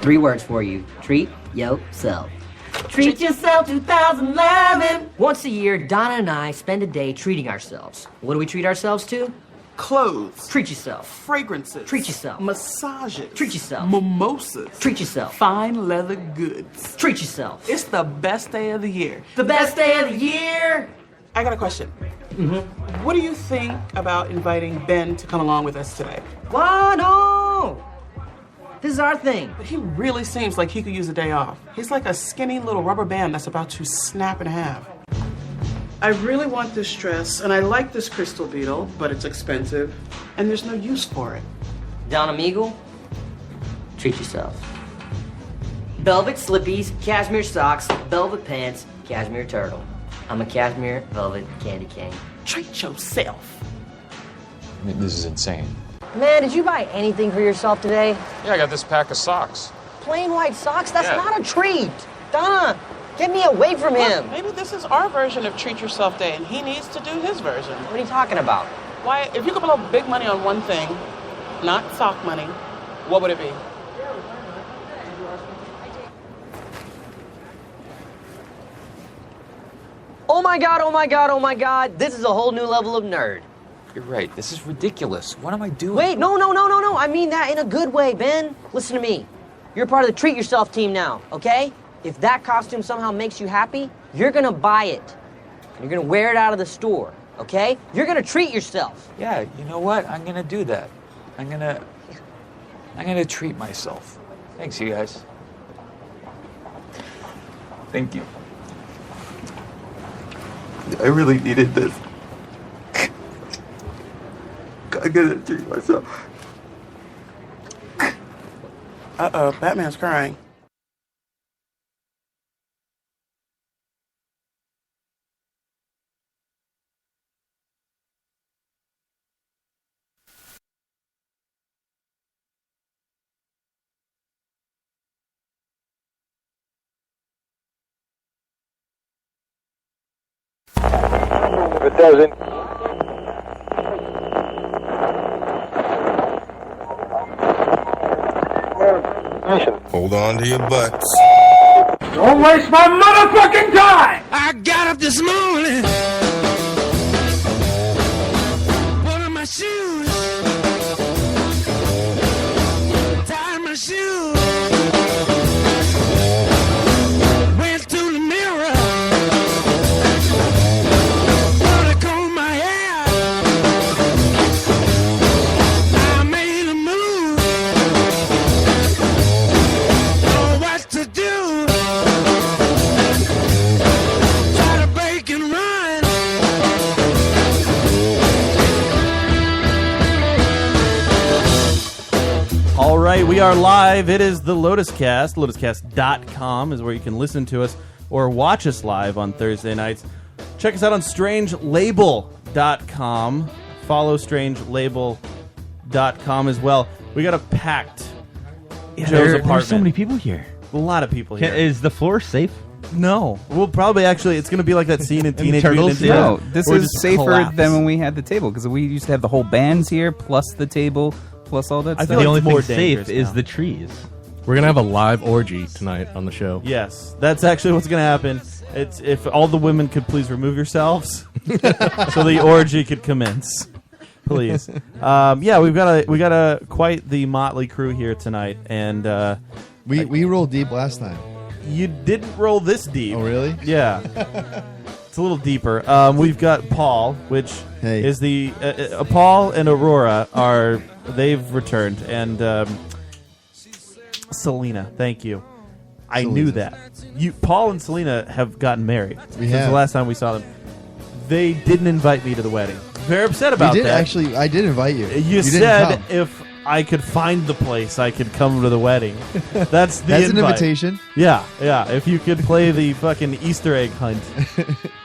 3 words for you. Treat yourself. Treat yourself 2011. Once a year, Donna and I spend a day treating ourselves. What do we treat ourselves to? Clothes. Treat yourself. Fragrances. Treat yourself. Massages. Treat yourself. Mimosas. Treat yourself. Fine leather goods. Treat yourself. It's the best day of the year. The best day of the year. I got a question. What do you think about inviting Ben to come along with us today? Why no? This is our thing. But he really seems like he could use a day off. He's like a skinny little rubber band that's about to snap in half. I really want this dress, and I like this crystal beetle, but it's expensive, and there's no use for it. Donna Meagle, treat yourself. Velvet slippies, cashmere socks, velvet pants, cashmere turtle. I'm a cashmere velvet candy cane. Treat yourself. This is insane. Man, did you buy anything for yourself today? Yeah, I got this pack of socks. Plain white socks? That's Yeah. not a treat. Donna, get me away from him. Maybe this is our version of Treat Yourself Day, and he needs to do his version. What are you talking about? Why, if you could blow big money on one thing, not sock money, what would it be? Oh my god, oh my god, oh my god. This is a whole new level of nerd. You're right. This is ridiculous. What am I doing? Wait, no. I mean that in a good way, Ben. Listen to me. You're part of the Treat Yourself team now, okay? If that costume somehow makes you happy, you're gonna buy it. And you're gonna wear it out of the store, okay? You're gonna treat yourself. Yeah, you know what? I'm gonna do that. I'm gonna treat myself. Thanks, you guys. Thank you. I really needed this. I gotta treat myself. Uh-oh, Batman's crying. If it doesn't, Hold on to your butts. don't waste my motherfucking time! I got up this morning, put on my shoes, tied my shoes, went to the mirror, put a comb in my hair, I made a move, know what to do. Try to break and run. All right, we are live. It is the Lotus Cast. LotusCast.com is where you can listen to us or watch us live on Thursday nights. Check us out on strangelabel.com. Follow strangelabel.com as well. We got a packed Joe's apartment. There's so many people here. A lot of people here. Is the floor safe? No. We'll probably actually, it's going to be like that scene in Teenage Turtles? Mutant Ninja No, this where it is just safer collapse. than when we had the table, because we used to have the whole bands here, plus the table, plus all that I stuff. feel The like only it's more thing dangerous safe is now. the trees. We're gonna have a live orgy tonight on the show. Yes, that's actually what's going to happen. It's if all the women could please remove yourselves, so the orgy could commence, please. Yeah, we got a quite the motley crew here tonight, and we rolled deep last time. you didn't roll this deep. Oh, really? Yeah, it's a little deeper. We've got Paul, which is the Paul and Aurora they've returned, and Selena. Thank you. I knew that. Paul and Selena have gotten married since the last time we saw them. They didn't invite me to the wedding. Very upset about You did, that. actually, I did invite you. You didn't said come. if I could find the place, I could come to the wedding. That's the That's an invite. invitation. Yeah. If you could play the fucking Easter egg hunt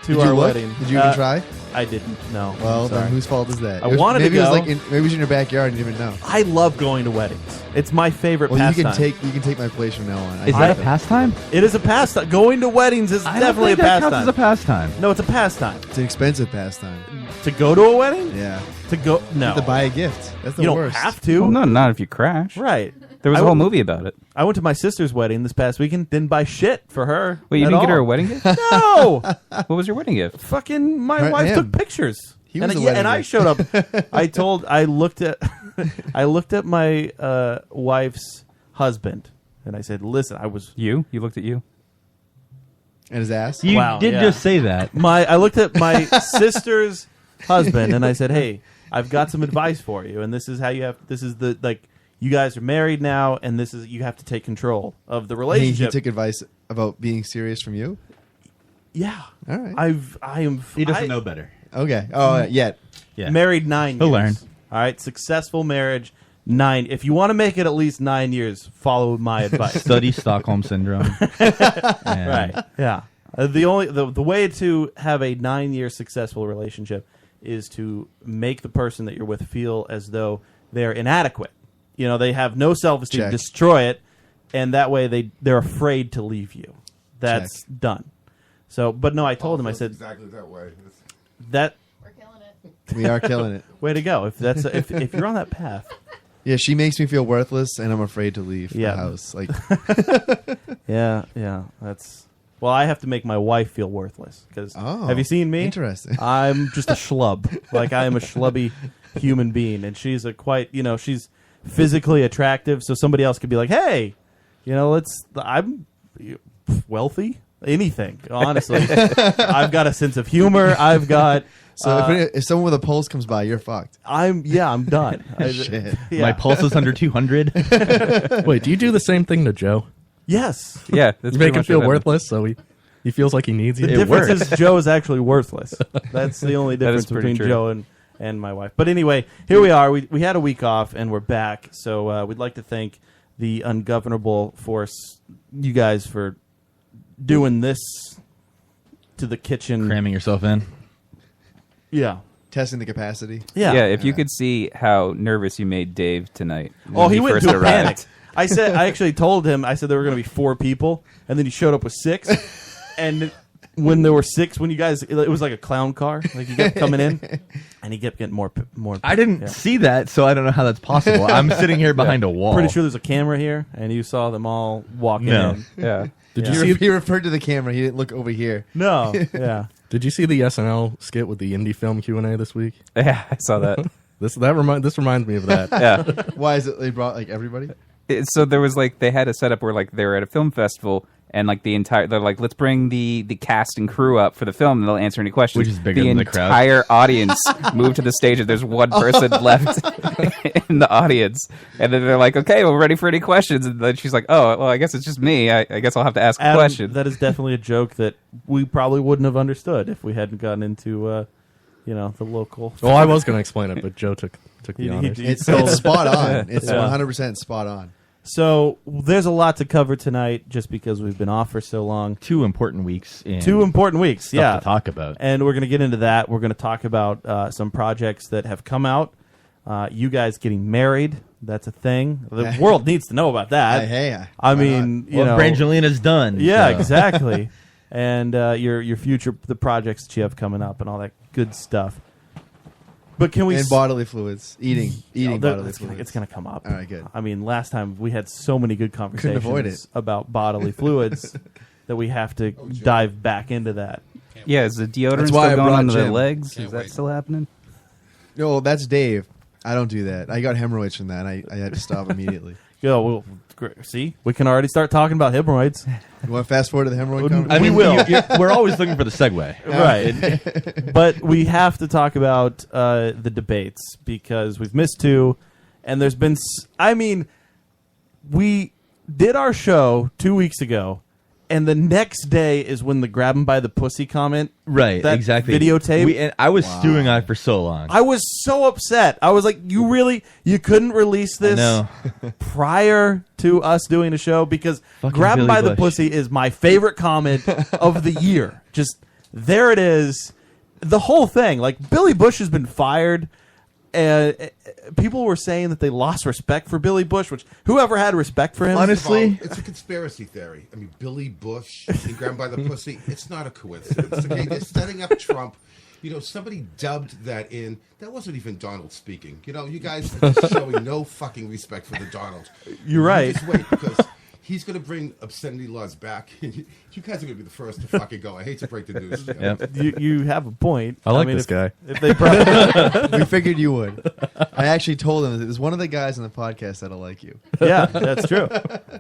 to our wedding. Did you even try? I didn't. No. Well, I'm sorry. then whose fault is that? I wanted to maybe go. It was like maybe it was in your backyard and you didn't even know. I love going to weddings. It's my favorite Well, pastime. you can take my place from now on. Is that a pastime? It is a pastime. Going to weddings is definitely a that pastime. counts as a pastime. No, it's a pastime. It's an expensive pastime. To go to a wedding? Yeah. To go? No. You have to buy a gift. That's the you worst. don't have to. Well, no, not if you crash. Right. There was a whole movie about it. I went to my sister's wedding this past weekend. Didn't buy shit for her. Wait, you at didn't get her a all. wedding gift? No. What was your wedding gift? Fucking my Right, wife him. took pictures. He was and the wedding and I gift. showed up. I looked at my wife's husband, and I said, "Listen, I was You looked at you. And his ass. You Wow, did yeah. just say that. I looked at my sister's husband, and I said, "Hey, I've got some advice for you, and this is how you have. This is the like." You guys are married now, and this is you have to take control of the He relationship. took advice about being serious from you. Yeah, All right. I am. He doesn't know better. Okay. Oh, yet. Yeah. Married 9 years. He'll learn. All right, successful marriage 9. If you want to make it at least 9 years, follow my advice. Study Stockholm syndrome. Right. Yeah. The way to have a 9-year successful relationship is to make the person that you're with feel as though they're inadequate. You know, they have no self-esteem. Check. Destroy it, and that way they're afraid to leave you. That's done. So, but no, I told him. I said exactly that way. that. We are killing it. Way to go! If that's if you're on that path. Yeah, she makes me feel worthless, and I'm afraid to leave Yeah. the house. Like, Yeah. That's. Well, I have to make my wife feel worthless because have you seen me? Interesting. I'm just a schlub. Like I am a schlubby human being, and she's she's physically attractive. So somebody else could be like, "Hey, I'm wealthy." Anything, honestly. I've got a sense of humor. I've got. so if someone with a pulse comes by, you're fucked. I'm done. Shit. Yeah. My pulse is under 200. Wait, do you do the same thing to Joe? Yes. Yeah, that's You pretty make him much feel what happened. worthless, so he feels like he needs you. The difference is Joe is actually worthless. That's the only That is difference pretty between true. Joe and my wife. But anyway, here we are. We had a week off, and we're back. So we'd like to thank the Ungovernable Force, you guys, for doing this to the kitchen. Cramming yourself in. Yeah. Testing the capacity. Yeah. Yeah, if you could see how nervous you made Dave tonight. Oh, when he went first into a arrived. panic. I actually told him, I said there were going to be 4 people, and then he showed up with 6. And when there were 6, when you guys, it was like a clown car. Like he kept coming in, and he kept getting more. I didn't see that, so I don't know how that's possible. I'm sitting here behind a wall. Pretty sure there's a camera here, and you saw them all walking No. in. Yeah. Did Yeah. you see? He referred to the camera. He didn't look over here. No. Yeah. Did you see the SNL skit with the indie film Q&A this week? Yeah, I saw that. This reminds me of that. Yeah. Why is it they brought like everybody? So there was like they had a setup where like they were at a film festival and like they're like, let's bring the cast and crew up for the film and they'll answer any questions. Which is bigger than the crowd. entire audience moved to the stage and there's one person left in the audience. And then they're like, okay, we're ready for any questions. And then she's like, oh, well, I guess it's just me. I guess I'll have to ask a Adam, question. that is definitely a joke that we probably wouldn't have understood if we hadn't gotten into, the local. Well, I was going to explain it, but Joe took the honors. It's spot on. It's 100% spot on. So there's a lot to cover tonight just because we've been off for so long. 2 important weeks. And 2 important weeks, stuff yeah. to talk about. And we're going to get into that. We're going to talk about some projects that have come out. You guys getting married. That's a thing. The world needs to know about that. I mean, Brangelina's done. Yeah, so. exactly. And your future, the projects that you have coming up and all that good stuff. But can we... And bodily fluids. Eating bodily fluids. fluids. It's going to come up. All right, good. I mean, last time we had so many good conversations avoid it. about bodily fluids that we have to dive back into that. Yeah, is the deodorant That's why still I going brought on the Jim. legs? Is that still happening? No, that's Dave. I don't do that. I got hemorrhoids from that. I had to stop immediately. Well, see, we can already start talking about hemorrhoids. You want to fast forward to the hemorrhoid conversation? I mean, We will. We're always looking for the segue. Right. But we have to talk about the debates because we've missed 2, and there's been... we did our show 2 weeks ago, and the next day is when the grab him by the pussy comment... Right, that exactly. videotape... And I was stewing on it for so long. I was so upset. I was like, you couldn't release this know. prior to us doing the show because Fucking grab him Billy by the Bush. pussy is my favorite comment of the year. Just there it is. The whole thing. Like Billy Bush has been fired. People were saying that they lost respect for Billy Bush, which whoever had respect for him. Honestly, it's a conspiracy theory. I mean, Billy Bush being grabbed by the pussy, it's not a coincidence. Okay? They're setting up Trump Somebody dubbed that in. That wasn't even Donald speaking. You guys are just showing no fucking respect for the Donald. You're right. Just wait, because he's going to bring obscenity laws back. You guys are going to be the first to fucking go. I hate to break the news. You have a point. I like this guy. If they brought We figured you would. I actually told him there's one of the guys on the podcast that'll like you. Yeah, that's true.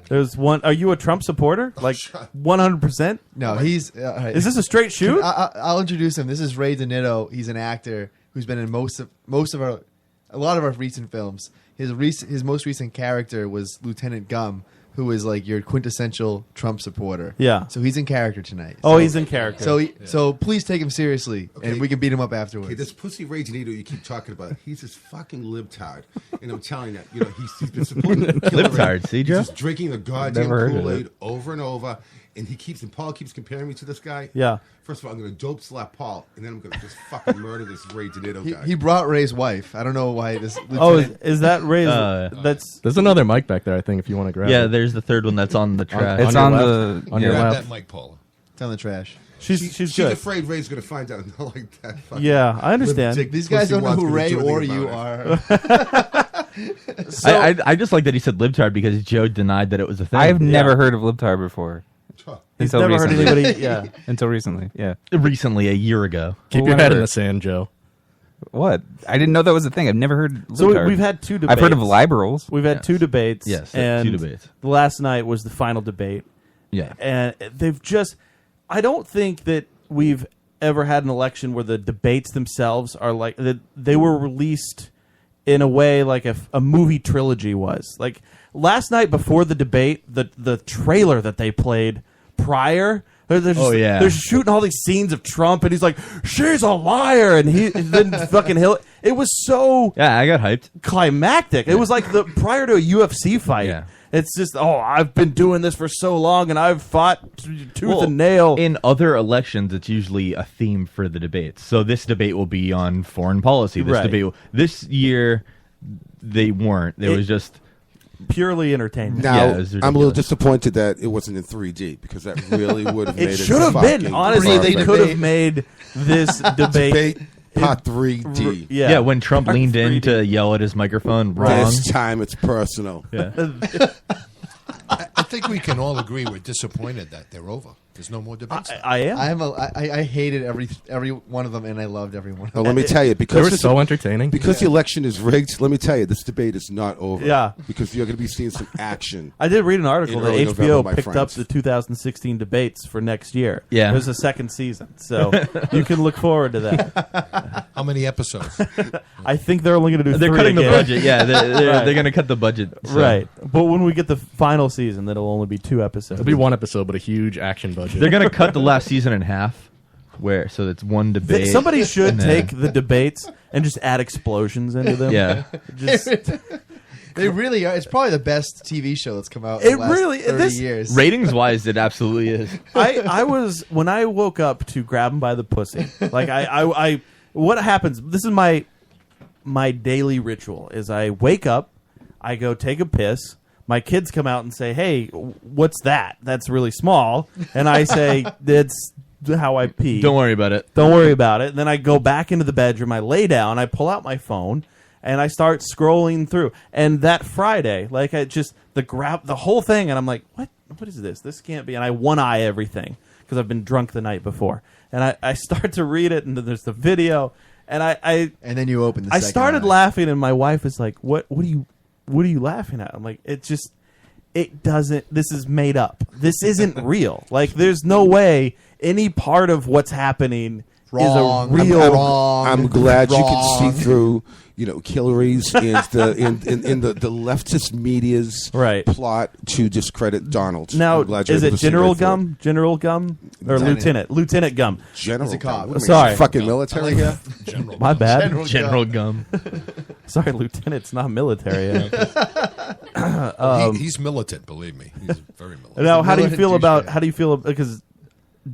There's one. Are you a Trump supporter? Like 100%? No, he's. Is this a straight shoot? I'll introduce him. This is Ray DiNitto. He's an actor who's been in a lot of our recent films. His most recent character was Lieutenant Gum, who is like your quintessential Trump supporter. Yeah. So he's in character tonight. Oh, he's in character. So please take him seriously, and we can beat him up afterwards. Okay, this pussy Ray DiNitto you keep talking about, he's this fucking libtard. And I'm telling you that, he's been supporting Libtard, see, Joe? He's just drinking the goddamn Never heard of Kool-Aid it. over and over. And Paul keeps comparing me to this guy. Yeah. First of all, I'm going to dope slap Paul, and then I'm going to just fucking murder this Ray DiNitto guy. He brought Ray's wife. I don't know why this. Oh, is that Ray's? There's another mic back there, I think, if you want to grab it. Yeah, there's the third one that's on the trash. It's on your Grab left. that mic, Paula. It's on the trash. She's good. good. Afraid Ray's going to find out. Not like that. Fucking Yeah, I understand. lip-dick These guys pussy don't know who wad's Ray gonna do or anything you about it. are. I just like that he said libtard because Joe denied that it was a thing. I've never heard of libtard before. He's Until never heard recently. anybody. Yeah. Until recently, yeah. Recently, a year ago. Keep your head in the sand, Joe. What? I didn't know that was a thing. I've never heard libtard. So we've had two debates. I've heard of liberals. We've had two debates. Yes, and two debates. The last night was the final debate. Yeah. And they've just... I don't think that we've ever had an election where the debates themselves are like... that they were released in a way like a movie trilogy was. Like, last night before the debate, the trailer that they played prior... They're shooting all these scenes of Trump, and he's like, "She's a liar," and then fucking Hillary. It was so I got hyped. Climactic. It was like prior to a UFC fight. Yeah. It's just, I've been doing this for so long, and I've fought tooth and nail. In other elections, it's usually a theme for the debates. So this debate will be on foreign policy. This year, they weren't. It was just purely entertainment. Now, I'm a little disappointed that it wasn't in 3D because that really would have made it. It should have been. Honestly, they could have made this debate Part 3D. Yeah, when Trump leaned in to yell at his microphone, wrong. This time it's personal. Yeah. I think we can all agree we're disappointed that they're over. There's no more debates. I am. I hated every one of them, and I loved every one of them. Well, let me tell you, because they were so entertaining. Because the election is rigged, let me tell you, this debate is not over. Yeah. Because you're going to be seeing some action. I did read an article in that early HBO November, my picked up friends. the 2016 debates for next year. Yeah. There's a second season, so you can look forward to that. How many episodes? I think they're only going to do They're 3 cutting again. the budget. Yeah, they're Right. going to cut the budget. So. Right. But when we get the final season, that'll only be 2 episodes. It'll be 1 episode, but a huge action budget. They're going to cut the last season in half. So it's one debate. Somebody should and then- take the debates and just add explosions into them. Yeah. They really are. It's probably the best TV show that's come out It in the last really- 30 years. Ratings-wise, it absolutely is. I was, when I woke up to grab him by the pussy, like I what happens, this is my daily ritual, is I wake up, I go take a piss, my kids come out and say, "Hey, what's that? That's really small." And I say, "That's how I pee. Don't worry about it. Don't worry about it." And then I go back into the bedroom, I lay down, I pull out my phone, and I start scrolling through. And that Friday, like I just the whole thing, and I'm like, what is this? This can't be. And I one eye everything because I've been drunk the night before. And I start to read it, and then there's the video, and I and then you open. I started laughing, and my wife is like, "What are you laughing at?" I'm like, it doesn't. This is made up. This isn't real. Like, there's no way any part of what's happening is a real. I'm glad you can see through, Hillary's in the leftist media's plot to discredit Donald. Now, I'm glad you're is able it to see General right through it. Gum? General Gum? Or Lieutenant Gum? General He's a cop. Gum. What am I, Sorry. fucking military here? My bad. General Gum. Sorry, Lieutenant's not military. He's militant, believe me. He's very militant. Now, how do you feel because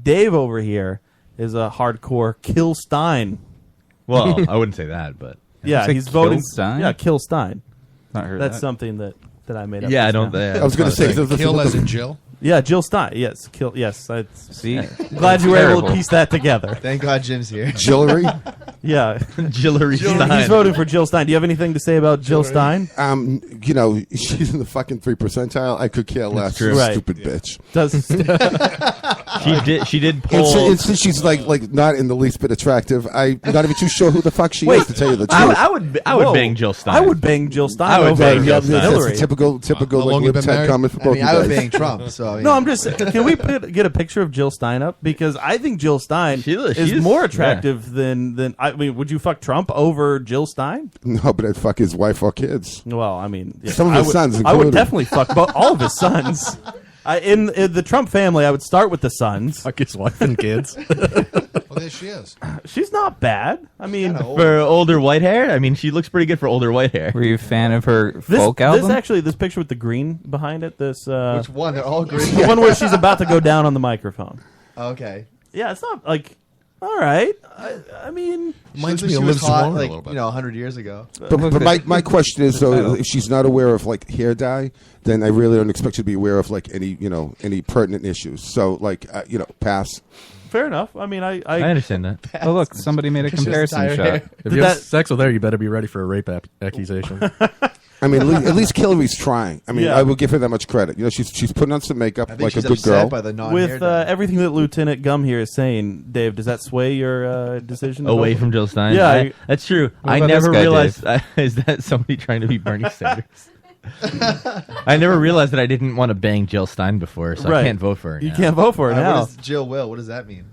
Dave over here is a hardcore Kill Stein. Well, I wouldn't say that, but yeah, he's Kill voting. Stein? Yeah, Kill Stein. Not heard That's that. something that I made up. Yeah, I just don't. now. Yeah, I was going to say Kill as in Jill? Yeah, Jill Stein. Yes, yes. See, glad you were able to piece that together. Thank God Jim's here. Jillery? Yeah, Jillery Stein. He's voting for Jill Stein. Do you have anything to say about Jill Stein? She's in the fucking 3 percentile. I could care less. true. Right. Stupid bitch. She did pull. And since she's like not in the least bit attractive, I'm not even too sure who the fuck she is, to tell you the truth. I would bang Jill Stein. I would bang Jill Stein. I would bang Jill Stein. That's a typical How long like you been libtard married? comment for both you I would guys. bang Trump. So No, I'm just. Can we get a picture of Jill Stein up? Because I think Jill Stein is more attractive than. I mean, would you fuck Trump over Jill Stein? No, but I'd fuck his wife or kids. Well, I mean, yeah, some of his sons. I would included. definitely fuck all of his sons. In the Trump family, I would start with the sons. Fuck his wife and kids. Well, there she is. She's not bad. I mean, for older white hair, I mean, she looks pretty good for older white hair. Were you a fan of her folk album? This picture with the green behind it. This which one? They're all green. The one where she's about to go down on the microphone. Okay. Yeah, it's not like. All right. I mean, Reminds she me of was Liv hot, Simone a like, little bit. 100 years ago. But my question is, though, if she's not aware of like hair dye, then I really don't expect you to be aware of like any pertinent issues. So like pass. fair enough. I mean, I understand that. Oh, look, somebody made a comparison shot. If you have sex with her, you better be ready for a rape accusation. I mean, at least Hillary's trying. I mean, Yeah. I will give her that much credit. She's putting on some makeup like a good girl. With everything that Lieutenant Gum here is saying, Dave, does that sway your decision? Away from Jill Stein? Yeah. That's true. What I about never this guy, realized. Is that somebody trying to be Bernie Sanders? I never realized that I didn't want to bang Jill Stein before, so I can't vote for her. You can't vote for her now. What is Jill will? What does that mean?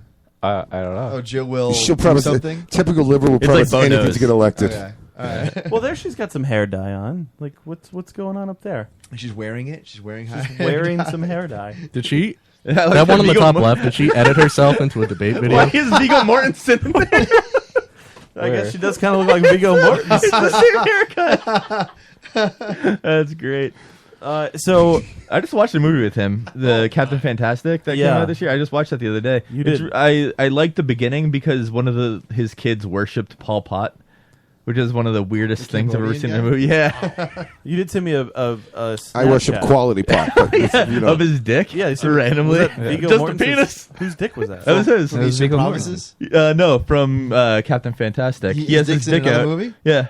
I don't know. Oh, Jill will She'll do probably something? typical liberal will It's promise like anything Bono's. to get elected. Okay. All right. Well, there she's got some hair dye on. Like, what's going on up there? She's wearing it. She's wearing Wearing some hair dye. Did she? Like that one on the Viggo top Mor- left, did she edit herself into a debate video? Why is Viggo Mortensen there? I guess she does kind of look like Viggo Mortensen. It's the same haircut. That's great. So I just watched a movie with him, the Captain Fantastic that came Yeah. out this year. I just watched that the other day. You did. I liked the beginning because one of his kids worshipped Pol Pot, which is one of the weirdest things I've ever seen in a movie. Yeah, you did send me a I worship Snapchat. quality pot, but of his dick. Yeah, you said- randomly, was that Viggo just Mortensen's- the penis. Whose dick was that? That was his. It was Viggo Promises? No, from Captain Fantastic. He has his dick's in dick another out. movie? Yeah.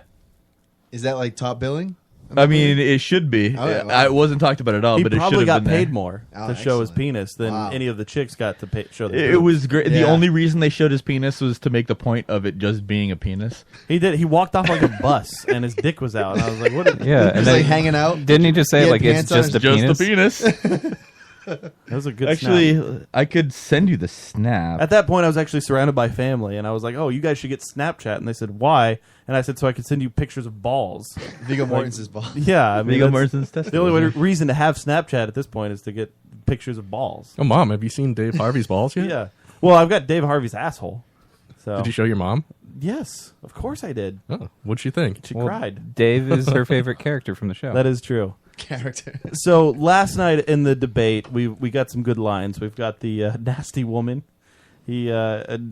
Is that like top billing? I mean, it should be. Oh, yeah, wow. It wasn't talked about at all, He but it should probably have got been there. paid more Oh, to show his excellent. penis than Wow. any of the chicks got to show their It boobs. was great. The Yeah. only reason they showed his penis was to make the point of it just being a penis. He did. He walked off like a bus, and his dick was out. And I was like, "What?" Yeah, He and was then like hanging out. Didn't he just say He had like it's pants on just a his- penis? Just the penis. That was a good. Actually, snap. I could send you the snap. At that point, I was actually surrounded by family, and I was like, "Oh, you guys should get Snapchat." And they said, "Why?" And I said, "So I could send you pictures of balls." Viggo Mortensen's ball. Yeah, I mean, Viggo that's- Mortensen's the testicles, only yeah. reason to have Snapchat at this point is to get pictures of balls. Oh, Mom, have you seen Dave Harvey's balls yet? Yeah. Well, I've got Dave Harvey's asshole. So Did you show your mom? yes, of course I did. Oh, what'd she think? She Well, cried. Dave is her favorite character from the show. That is true. Character. So last night in the debate, we got some good lines. We've got the nasty woman.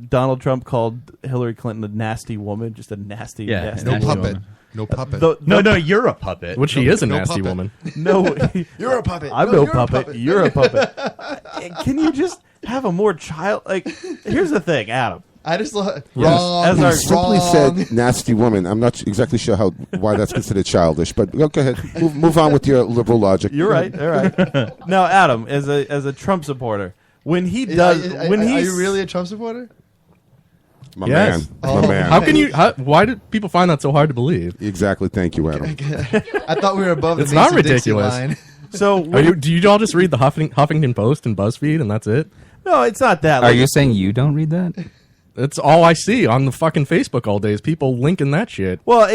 Donald Trump called Hillary Clinton a nasty woman, just a nasty, Yeah, nasty No Nasty puppet. woman. No puppet. No, you're a puppet. Which she is a no nasty puppet. woman. No, You're a puppet. I'm No, no you're a puppet. puppet. You're a puppet. Can you just have a more child? Like, here's the thing, Adam. I just Yes. wrong. As He our- simply wrong. said nasty woman. I'm not exactly sure why that's considered childish, but go ahead. Move on with your liberal logic. You're right. All right. Now, Adam, as a Trump supporter, when he does, when are he's you really a Trump supporter? My Yes. man. My man. How can you? Why did people find that so hard to believe? Exactly. Thank you, Adam. I thought we were above It's the not Mason-Dixie ridiculous. line. so Do you all just read the Huffington Post and BuzzFeed and that's it? no, it's not that. Are Like, you saying you don't read that? That's all I see on the fucking Facebook all day is people linking that shit. Well,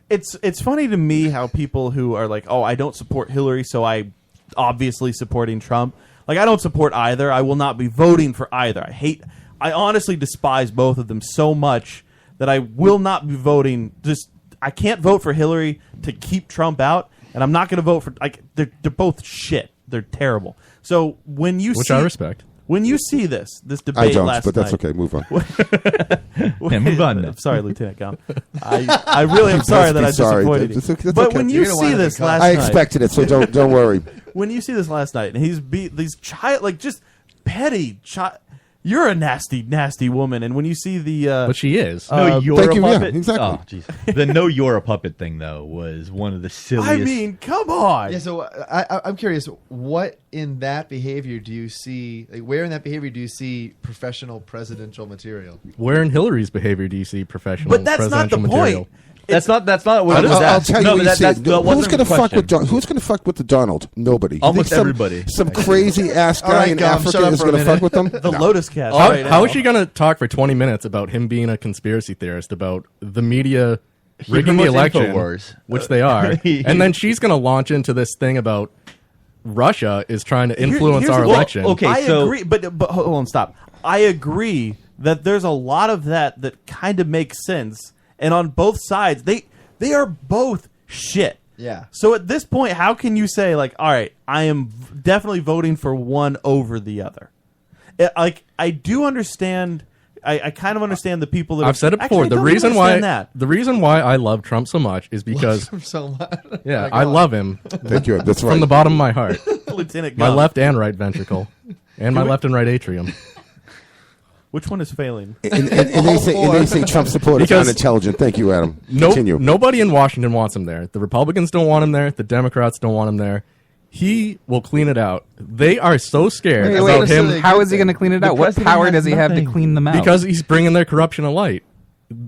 it's funny to me how people who are like, oh, I don't support Hillary, so I obviously supporting Trump. Like, I don't support either. I will not be voting for either. I honestly despise both of them so much that I will not be voting. I can't vote for Hillary to keep Trump out, and I'm not going to vote for. Like, they're both shit. They're terrible. So when you Which see, I respect. When you see this I debate don't, last but that's night, okay. Move on. Yeah, move on now. I'm sorry, Lieutenant Gum. I really am sorry that I Sorry. disappointed you. That's but okay. when You're you gonna see wind up this in last I night, expected it, so don't worry. when you see this last night, and he's beat these child like just petty child. You're a nasty, nasty woman, and when you see the, but she is. No, you're thank a you, yeah, puppet. exactly. Oh, jeez. The "No, you're a puppet" thing though was one of the silliest. I mean, come on. Yeah, so I'm curious, what in that behavior do you see? Like, where in that behavior do you see professional presidential material? Where in Hillary's behavior do you see professional But that's not the presidential material? point. That's not what it was I'll asked. tell you No, what but you that- see. that's- that Who's wasn't going to the fuck with question. Who's going to fuck with the Donald? Nobody. You Almost think everybody. Some crazy ass All guy right, in Gum, shut Africa up is for a going to minute. fuck with them. The No. Lotus Cast. How, right how now. is she going to talk for 20 minutes about him being a conspiracy theorist about the media rigging the promotes election, InfoWars. which they are, and then she's going to launch into this thing about Russia is trying to influence Here's our the- well, election. okay, I so- agree, but hold on, stop. I agree that there's a lot of that kind of makes sense, and on both sides, they are both shit. Yeah. So at this point, how can you say like, all right, I am definitely voting for one over the other? I do understand. I kind of understand the people that I've said it Actually, before. I The don't reason why understand that. the reason why I love Trump so much is because so much. yeah, Like, I oh. love him. Thank you. That's right. From the bottom of my heart. Lieutenant My Gum. left and right ventricle, and my left and right atrium. Which one is failing? And they say Trump supporters are Because- unintelligent. Thank you, Adam. Continue. Nobody in Washington wants him there. The Republicans don't want him there. The Democrats don't want him there. He will clean it out. They are so scared about him How is he going to clean it out? What president power has does he have to nothing. clean them out? because he's bringing their corruption to light.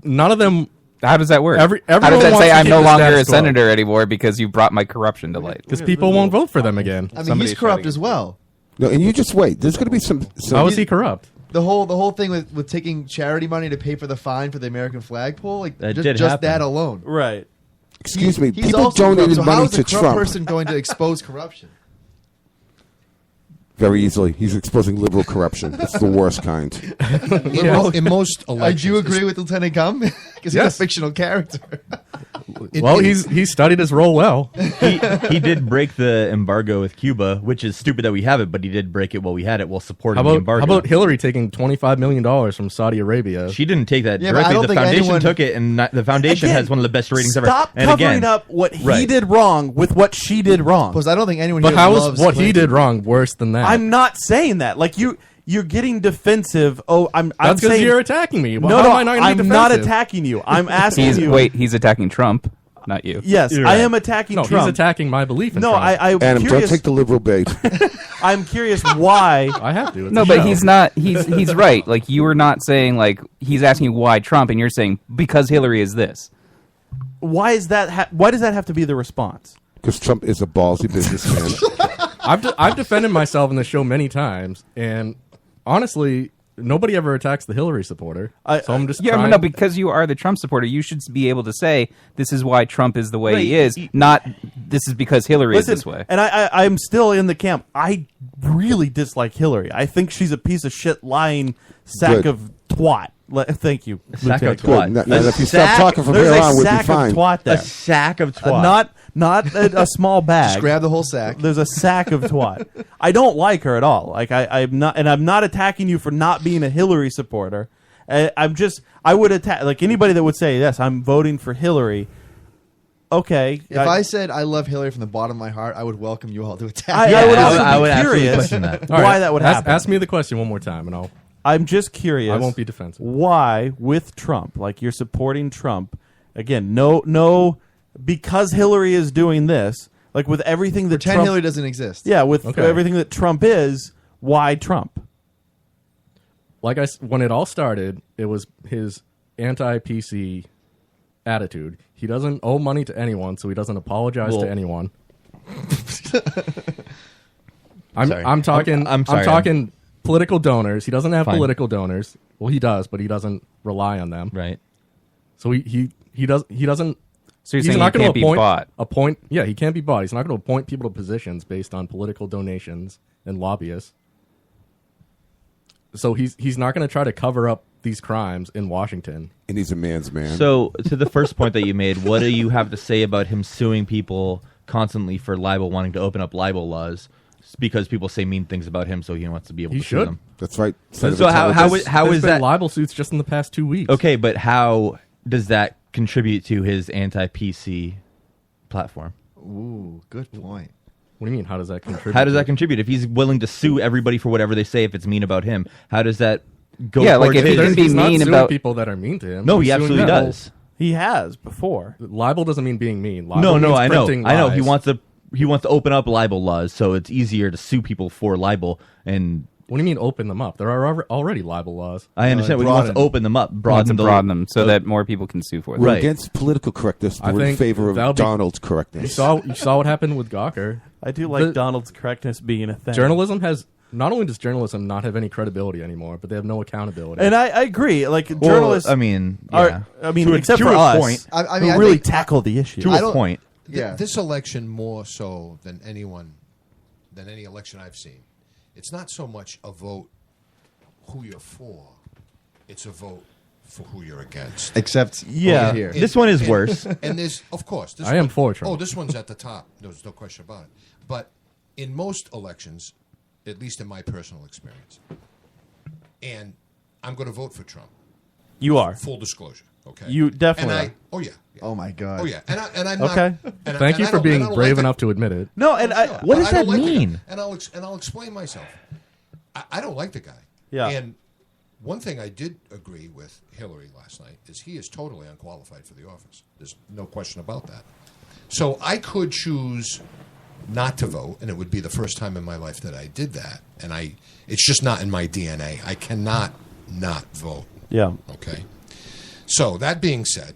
None of them. How does that work? How How everyone does that wants say to I'm keep no the longer a status quo. senator anymore because you brought my corruption to light? Because people won't vote for them again. I mean, Somebody's he's corrupt shouting. as well. No, and you just wait. There's going to be some. How is he corrupt? The whole thing with taking charity money to pay for the fine for the American flagpole, like That just, did just happen. that alone. Right. Excuse me. He's People also corrupt, donated so how money is to a corrupt Trump person going to expose corruption? very easily. He's exposing liberal corruption. It's the worst kind. In most I elections, do agree with Lieutenant Gum because he's a Yes. fictional character. Well, he's studied his role well. He did break the embargo with Cuba, which is stupid that we have it, but he did break it while we had it while supporting the How embargo. about Hillary taking $25 million from Saudi Arabia? She didn't take that Yeah, but I directly. don't The think foundation anyone- took it, and the foundation Again, has one of the best ratings ever. Stop And covering again, up what he right. did wrong with what she did wrong. Because I don't think anyone But here how loves is what he Clinton. did wrong worse than that? I'm not saying that. Like you're getting defensive. Oh, I'm That's because saying you're attacking me. Well, no, how no, am I not gonna be I'm not defensive? attacking you. I'm asking you. He's attacking Trump, not you. Yes, You're I right. am attacking No, Trump. he's attacking my belief in No, Trump. I'm Adam, curious. don't take the liberal bait. I'm curious why. I have to. It's No, a but show. he's not. He's right. Like you were not saying like he's asking you why Trump, and you're saying because Hillary is this. Why is that? Why does that have to be the response? Because Trump is a ballsy businessman. I've defended myself in the show many times, and honestly, nobody ever attacks the Hillary supporter. So I'm just Yeah, trying. but no, because you are the Trump supporter, you should be able to say this is why Trump is the way he Right. is, not this is because Hillary Listen, is this way. and I'm still in the camp. I really dislike Hillary. I think she's a piece of shit, lying sack Good. of twat. Thank you, sack of Lieutenant. twat. Good. Now, if you sack- stop talking from There's here a on, we'll be sack fine. of twat there. A sack of twat. Not a small bag. Just grab the whole sack. There's a sack of twat. I don't like her at all. Like I'm not, and I'm not attacking you for not being a Hillary supporter. I would attack like anybody that would say yes, I'm voting for Hillary. Okay, If I said I love Hillary from the bottom of my heart, I would welcome you all to attack. I would also I would be absolutely curious question that. All why right, that would ask, happen. Ask me the question one more time, and I'm just curious. I won't be defensive. Why with Trump? Like you're supporting Trump again? No, because Hillary is doing this. Like with everything that Pretend Trump, Hillary doesn't exist. yeah, with Okay. everything that Trump is. Why Trump? Like when it all started, it was his anti-PC attitude. He doesn't owe money to anyone, so he doesn't apologize Well- to anyone. Sorry. I'm talking. I'm sorry, I'm talking political donors. He doesn't have Fine. political donors. Well, he does, but he doesn't rely on them. Right. So he doesn't. So you're he's saying not he going can't to be bought. Yeah, he can't be bought. He's not going to appoint people to positions based on political donations and lobbyists. So he's not going to try to cover up these crimes in Washington. And he's a man's man. So, to the first point that you made, what do you have to say about him suing people constantly for libel, wanting to open up libel laws? It's because people say mean things about him, so he wants to be able He to sue should. them. That's right. So Senator how Thomas. is There's been that libel suits just in the past 2 weeks? okay? But how does that contribute to his anti-PC platform? Ooh, good point. What do you mean? How does that contribute? How does that contribute? If he's willing to sue everybody for whatever they say, if it's mean about him, how does that go? Yeah, like if he can be He's not mean suing about people that are mean to him. No, He's he suing absolutely people. does. He has before. Libel doesn't mean being mean. Libel No, means I know. printing I know. He lies. wants to open up libel laws, so it's easier to sue people for libel. And what do you mean open them up? There are already libel laws. I understand. But he wants to open them up, broaden them so that more people can sue for them. We're against political correctness. I We're in think favor that'll of be- Donald's correctness. You saw what happened with Gawker. I do like Donald's correctness being a thing. Journalism has not only does journalism not have any credibility anymore, but they have no accountability. And I agree. Like Well, journalists, I mean, are, yeah. I mean, To a- except to for a us, point. I who mean, really think- tackle the issue. To a point. Yeah. This election, more so than any election I've seen, it's not so much a vote who you're for, it's a vote for who you're against. Except Yeah. over here. This one is worse. And there's, of course, this I am one- for Trump. Oh, this one's at the top. There's no question about it. But in most elections, at least in my personal experience, and I'm going to vote for Trump. You are. Full disclosure. Okay. You definitely And are. Oh yeah. Oh my God. Oh yeah. And I'm Okay. not. And Thank and you I for don't- being and I don't brave like enough the- to admit it. No, and I. What does I don't that like the guy. mean? And I'll explain myself. I don't like the guy. Yeah. And one thing I did agree with Hillary last night is he is totally unqualified for the office. There's no question about that. So I could choose not to vote, and it would be the first time in my life that I did that. And it's just not in my DNA. I cannot not vote. Yeah. Okay. So that being said,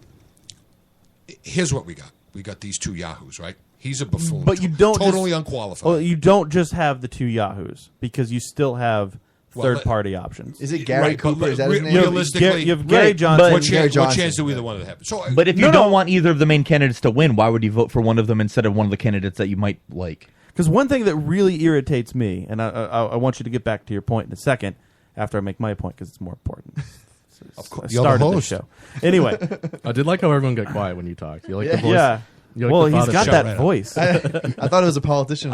here's what we got. We got these two yahoos, right? He's a buffoon. But you don't totally just, unqualified. Well, you don't just have the two Yahoos because you still have third-party options. Is it Gary Right, but Cooper? Is that his name? realistically, you have Gary Johnson. What Gary chance, Johnson. what chance do either one of them have? So, But if you don't want either of the main candidates to win, why would you vote for one of them instead of one of the candidates that you might like? Because one thing that really irritates me, and I want you to get back to your point in a second after I make my point because it's more important. Of course, I started the show. Anyway, I did like how everyone got quiet when you talked. You like the voice? yeah. You like Well, the he's thought got of- that voice. I thought it was a politician.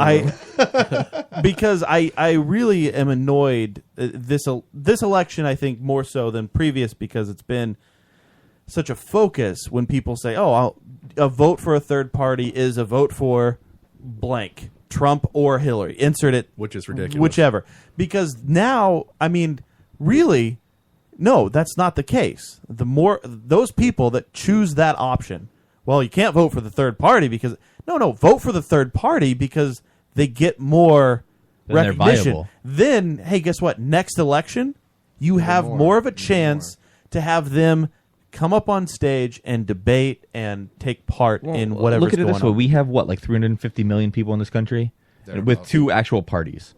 Because I really am annoyed this election. I think more so than previous because it's been such a focus when people say, "Oh, a vote for a third party is a vote for blank, Trump or Hillary." Insert it, which is ridiculous. Whichever, because now, I mean, really, no, that's not the case. The more those people that choose that option. Well, you can't vote for the third party because vote for the third party because they get more Then they're recognition. viable. Then, hey, guess what? Next election, you have more of a chance to have them come up on stage and debate and take part in whatever's Look at it going this way: on. we have what, like 350 million people in this country, with two actual parties.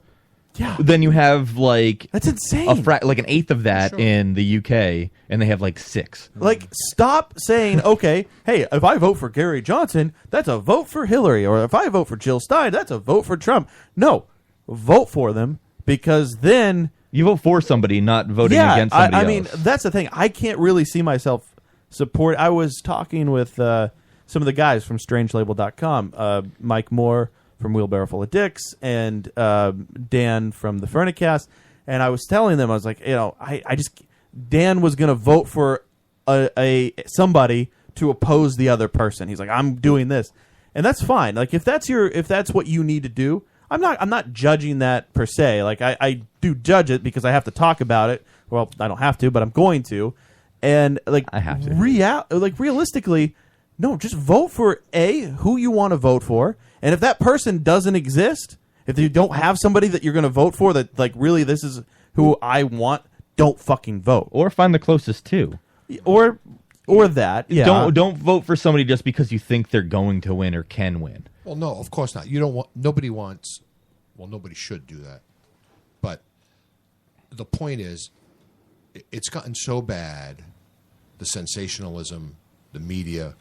Yeah. Then you have like that's insane. Like an eighth of that in the UK, and they have like 6. Like, stop saying, okay, hey, if I vote for Gary Johnson, that's a vote for Hillary, or if I vote for Jill Stein, that's a vote for Trump. No, vote for them because then you vote for somebody, not voting against somebody I else. mean, that's the thing. I can't really see myself support. I was talking with some of the guys from strangelabel.com, Mike Moore from Wheelbarrow Full of Dicks and Dan from the Furnicast, and I was telling them, I was like, I just Dan was going to vote for a somebody to oppose the other person. He's like, I'm doing this, and that's fine. Like if that's what you need to do, I'm not judging that per se. Like I do judge it because I have to talk about it. Well, I don't have to, but I'm going to, and like I have to. Realistically, no, just vote for who you want to vote for. And if that person doesn't exist, if you don't have somebody that you're going to vote for that, like, really, this is who I want, don't fucking vote. Or find the closest two. Or that, yeah. Don't vote for somebody just because you think they're going to win or can win. Well, no, of course not. You don't want. Nobody wants. Well, nobody should do that. But the point is, it's gotten so bad. The sensationalism, the media.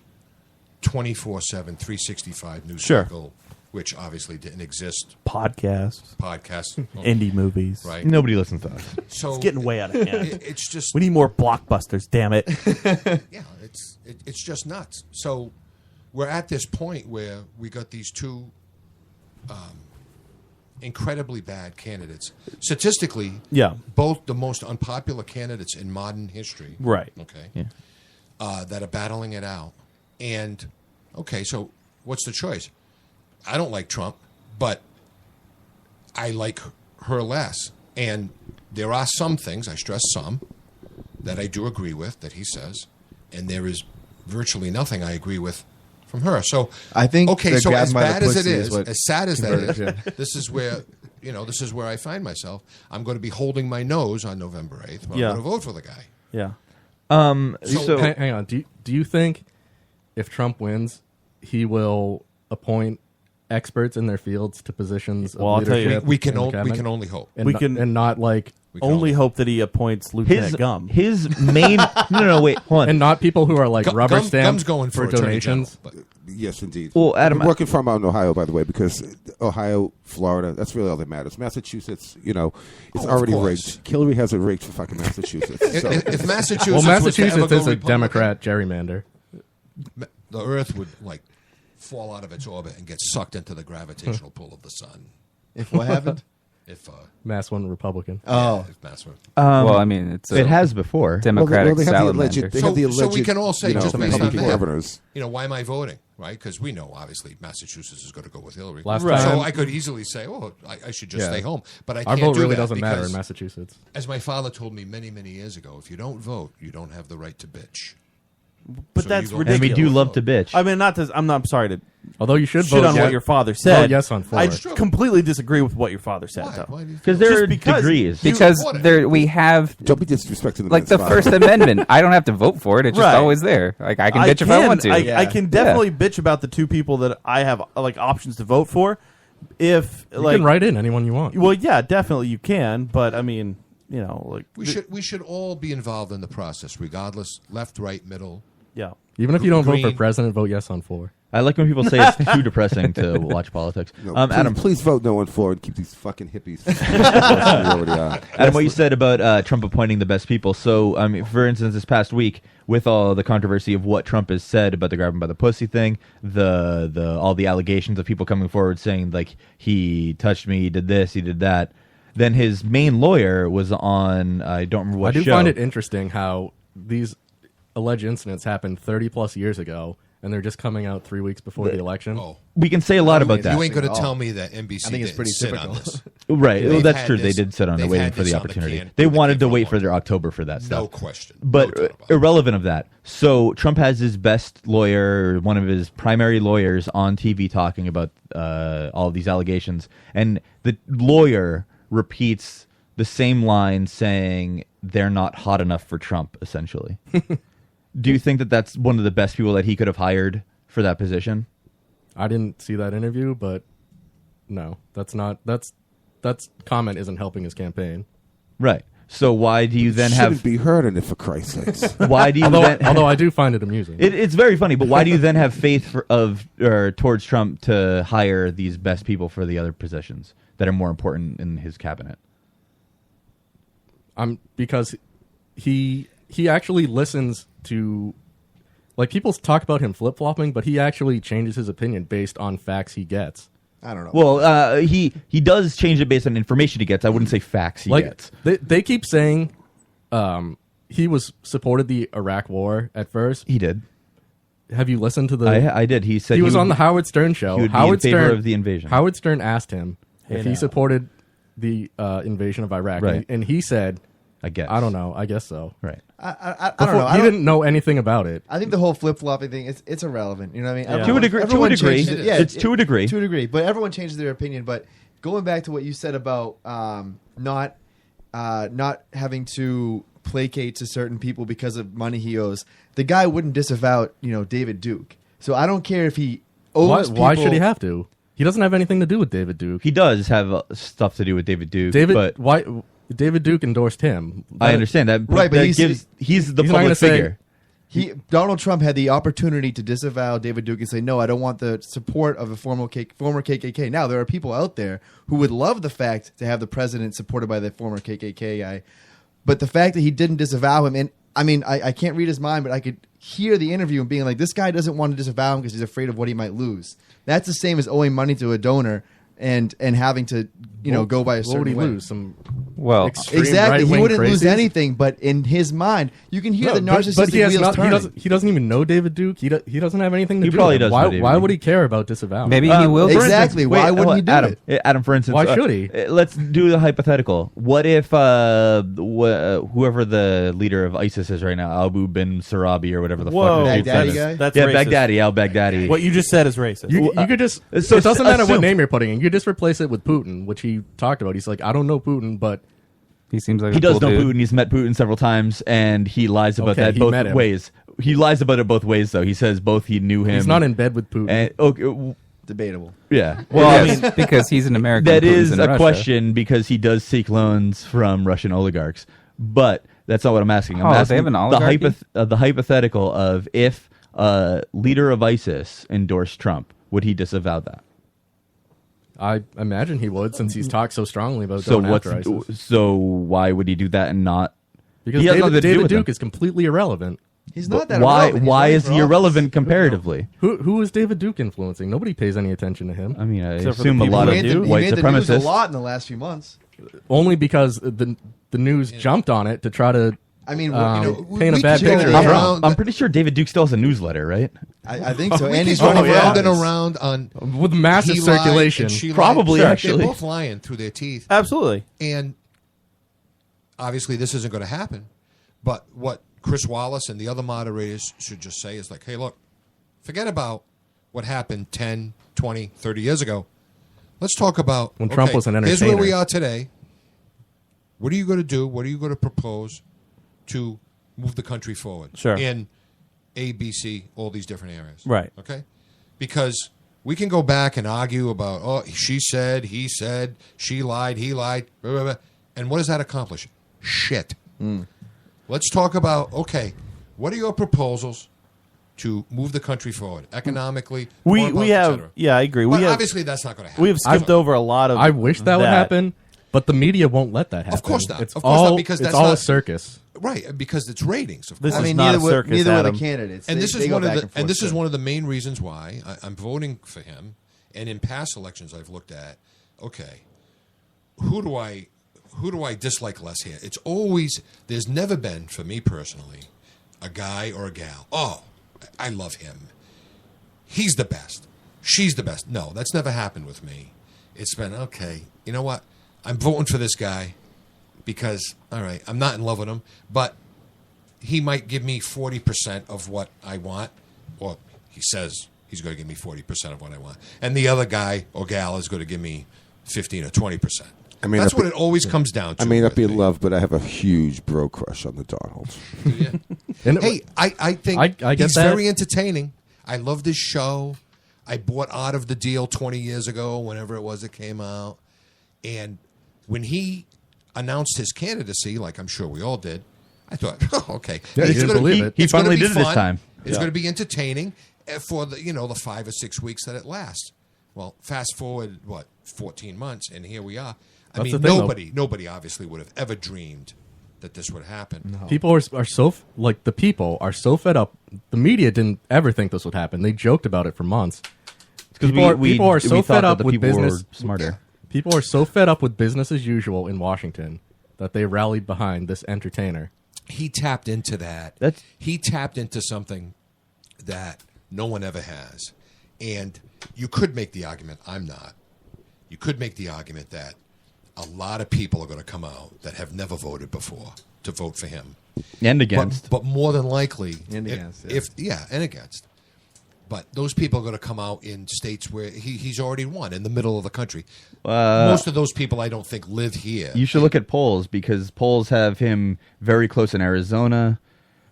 24/7, 365 news cycle, which obviously didn't exist. Podcasts, indie movies. Right? Nobody listens to us. So it's getting way out of hand. It's just we need more blockbusters. Damn it! Yeah, it's just nuts. So we're at this point where we got these two incredibly bad candidates. Statistically, both the most unpopular candidates in modern history. Right. Okay. Yeah. That are battling it out. And, okay, so what's the choice? I don't like Trump, but I like her less. And there are some things, I stress some, that I do agree with that he says, and there is virtually nothing I agree with from her. So I think okay, so as bad as it is, what as sad as that is, converted him. this is where I find myself. I'm going to be holding my nose on November 8th. I'm Yeah. going to vote for the guy. Yeah. So hang on. Do you think if Trump wins, he will appoint experts in their fields to positions of Well, I'll tell you, leadership? we can in the we cabinet? can only hope. And We not, can- and not like Only hope that he appoints Lieutenant Gum. His main no, wait, hold on. and not people who are like rubber Gum's stamped going for for Attorney donations. General, Yes, indeed. Well, Adam, I'm working from out in Ohio, by the way, because Ohio, Florida, that's really all that matters. Massachusetts, it's of already course. rigged. Hillary has it rigged for fucking Massachusetts. So. If Massachusetts, Well, was to ever Massachusetts go is a Republican, Democrat gerrymander. the Earth would fall out of its orbit and get sucked into the gravitational pull of the sun. If what happened? If Mass one Republican. Oh. if Mass went. Well, I mean, it has before. Democratic they have the alleged, salamander. they have the alleged, So we can all say, just based on Republican that, governors. why am I voting? Right? Because we know, obviously, Massachusetts is going to go with Hillary. Last So time- I could easily say, I should just Yeah. stay home. But I Our can't vote do really that doesn't matter because, in Massachusetts. as my father told me many, many years ago, if you don't vote, you don't have the right to bitch. But So that's you go- ridiculous. And we do love to bitch. I mean, not to. I'm sorry to. Although you should shit vote on yes- what your father said. vote yes on four. I It's true. completely disagree with what your father said, Why? though. Why do you Because feel there are Just because degrees. Because What? we have Don't be disrespecting the like the man's First father. Amendment. I don't have to vote for it. It's just Right. always there. Like I can bitch if I want to. I can definitely bitch about the two people that I have options to vote for. If You can write in anyone you want. Well, yeah, definitely you can. But I mean, We should all be involved in the process, regardless, left, right, middle. Yeah. Even if you don't vote for Green. president, vote yes on 4. I like when people say it's too depressing to watch politics. No, Adam, please vote no one for and keep these fucking hippies. Adam, what you said about Trump appointing the best people. So, I mean, for instance, this past week, with all the controversy of what Trump has said about the grab him by the pussy thing, all the allegations of people coming forward saying like he touched me, he did this, he did that. Then his main lawyer was on I don't remember what I do show. find it interesting how these alleged incidents happened 30 plus years ago, and they're just coming out 3 weeks before the election. Oh, We can say a lot about that. you ain't going to at all. tell me that NBC I think it's didn't pretty sit typical. on this. Right. They've Well, that's had true. this- They did sit on it they've waiting had for the this on the opportunity. can They for wanted to a wait long for their time. October for that stuff. No question. But No doubt about it. irrelevant of that. So Trump has his best lawyer, one of his primary lawyers, on TV talking about all of these allegations, and the lawyer repeats the same line, saying they're not hot enough for Trump. Essentially, do you think that that's one of the best people that he could have for that position? I didn't see that interview, but no, that's comment isn't helping his campaign. Right. So why do you then Shouldn't have? be heard in it, for Christ's sakes. Why do you then? Although I do find it amusing. It's very funny, but why do you then have faith towards Trump to hire these best people for the other positions that are more important in his cabinet? Because he actually listens to, like, people talk about him flip flopping, but he actually changes his opinion based on facts he gets. I don't know. Well, he does change it based on information he gets. I wouldn't say facts he gets. They keep saying he supported the Iraq War at first. He did. Have you listened to the? I did. He said he was would on the be- Howard Stern show. He would Howard be in favor Stern of the invasion. Howard Stern asked him Hey if now. he supported the invasion of Iraq, Right. and he said, I guess. I don't know. I guess so. Right. I don't know. He didn't know anything about it. I think the whole flip flopping thing it's irrelevant. You know what I mean? Yeah. To a degree. Everyone To a degree. changes it. Yeah, It's to a degree. To a degree, but everyone changes their opinion. But going back to what you said about not having to placate to certain people because of money he owes, the guy wouldn't disavow David Duke. So I don't care if he owes. Why people- should he have to? He doesn't have anything to do with David Duke. He does have stuff to do with David Duke. but Why? David Duke endorsed him. I understand that. Right, but that he's the not gonna public say- figure. Donald Trump had the opportunity to disavow David Duke and say, no, I don't want the support of a former KKK. Now, there are people out there who would love the fact to have the president supported by the former KKK guy. But the fact that he didn't disavow him, and I mean, I can't read his mind, but I could hear the interview and being like, this guy doesn't want to disavow him because he's afraid of what he might lose. That's the same as owing money to a donor and having to, go by a What certain would he way. lose? Some Well, extreme He wouldn't lose crazies. anything, but in his mind, you can hear the narcissistic but he has wheels not, turning. he doesn't even know David Duke. He doesn't have anything to He do probably with it. does know Why, David why Duke. would he care about disavowal? Maybe he will. For Exactly. instance, Why wouldn't he do Adam, it? Adam, for instance, Why should he? Let's do the hypothetical. What if whoever the leader of ISIS is right now, Abu bin Sarabi or whatever the Whoa, fuck his Baghdadi name is. guy? That's Yeah, racist. Baghdadi, al-Baghdadi. What you just said is racist. You could just. So it doesn't matter what assume- name you're putting in. You could just replace it with Putin, which he talked about. He's like, I don't know Putin, but He seems like He a does cool know dude. Putin. He's met Putin several times, and he lies about Okay, that he both met him. ways. He lies about it both ways, though. He says both he knew him. he's not in bed with Putin. And, okay, Debatable. yeah. Well, I Yes. mean, because he's an American. That Putin's is in a Russia. question because he does seek loans from Russian oligarchs. But that's not what I'm asking. I'm Oh, they asking have an oligarchy? the hypothetical of if a leader of ISIS endorsed Trump, would he disavow that? I imagine he would, since he's talked so strongly about So going what's after ISIS. so why would he do that and not? Because he has nothing to do David with Duke them. is completely irrelevant. He's not But that why? irrelevant. He's Why running is for he office. irrelevant comparatively? Who is David Duke influencing? Nobody pays any attention to him. I mean, I Except for assume the a people lot who of do. He white made the news a supremacists. lot in the last few months. Only because the news jumped on it to try to I mean, paint a bad keep going picture. of Trump. around- I'm pretty sure David Duke still has a newsletter, right? I think so. We And he's keep running going for around and office. around on With massive he lied circulation. and she lied. Probably, They're actually. both lying through their teeth. Absolutely. And obviously, this isn't going to happen. But what Chris Wallace and the other moderators should just say is like, hey, look, forget about what happened 10, 20, 30 years ago. Let's talk about When Trump was an Here's where we entertainer. are today. What are you going to do? What are you going to propose to move the country forward? Sure. In A, B, C, all these different areas. Right. Okay? Because we can go back and argue about, oh, she said, he said, she lied, he lied, blah, blah, blah. And what does that accomplish? Shit. Let's talk about, okay, what are your proposals to move the country forward economically? We political, we et have cetera? yeah, I agree. But we have, obviously that's not going to happen. we have skipped over a lot of. I wish that would happen, but the media won't let that happen. Of course not. It's Of course all not, because it's that's all a not- circus. Right, because it's ratings. Of This course. is I mean, not neither a were, circus, neither were the Adam. candidates. And They- this they is go one of back the and forth and this is still. one of the main reasons why I'm voting for him. And in past elections, I've looked at, okay, who do I dislike less here? It's always there's never been for me personally a guy or a gal. Oh, I love him. He's the best. She's the best. No, that's never happened with me. It's been okay. You know what? I'm voting for this guy because all right, I'm not in love with him, but he might give me 40% of what I want, or he says he's going to give me 40% of what I want, and the other guy or gal is going to give me 15 or 20%. I mean, that's what it always comes down to. I may not be with in me. love, but I have a huge bro crush on the Donalds. And Hey, I think I get he's that. very entertaining. I love this show. I bought Out of the Deal 20 years ago, whenever it was it came out. And when he announced his candidacy, like I'm sure we all did, I thought, oh, okay. Yeah, he didn't believe it. He it's gonna finally be did it this fun. time. It's going to be entertaining for the the 5 or 6 weeks that it lasts. Well, fast forward, 14 months, and here we are. I That's mean, the thing, nobody obviously would have ever dreamed that this would happen. People are so like the people are so fed up. The media didn't ever think this would happen. They joked about it for months. Because People are so we fed thought up that the with people business. were smarter. People are so fed up with business as usual in Washington that they rallied behind this entertainer. He tapped into that. He tapped into something that no one ever has. And you could make the argument, I'm not. You could make the argument that a lot of people are going to come out that have never voted before to vote for him. And against. But more than likely. And against, and against. But those people are going to come out in states where he's already won, in the middle of the country. Most of those people, I don't think, live here. You should look at polls because polls have him very close in Arizona,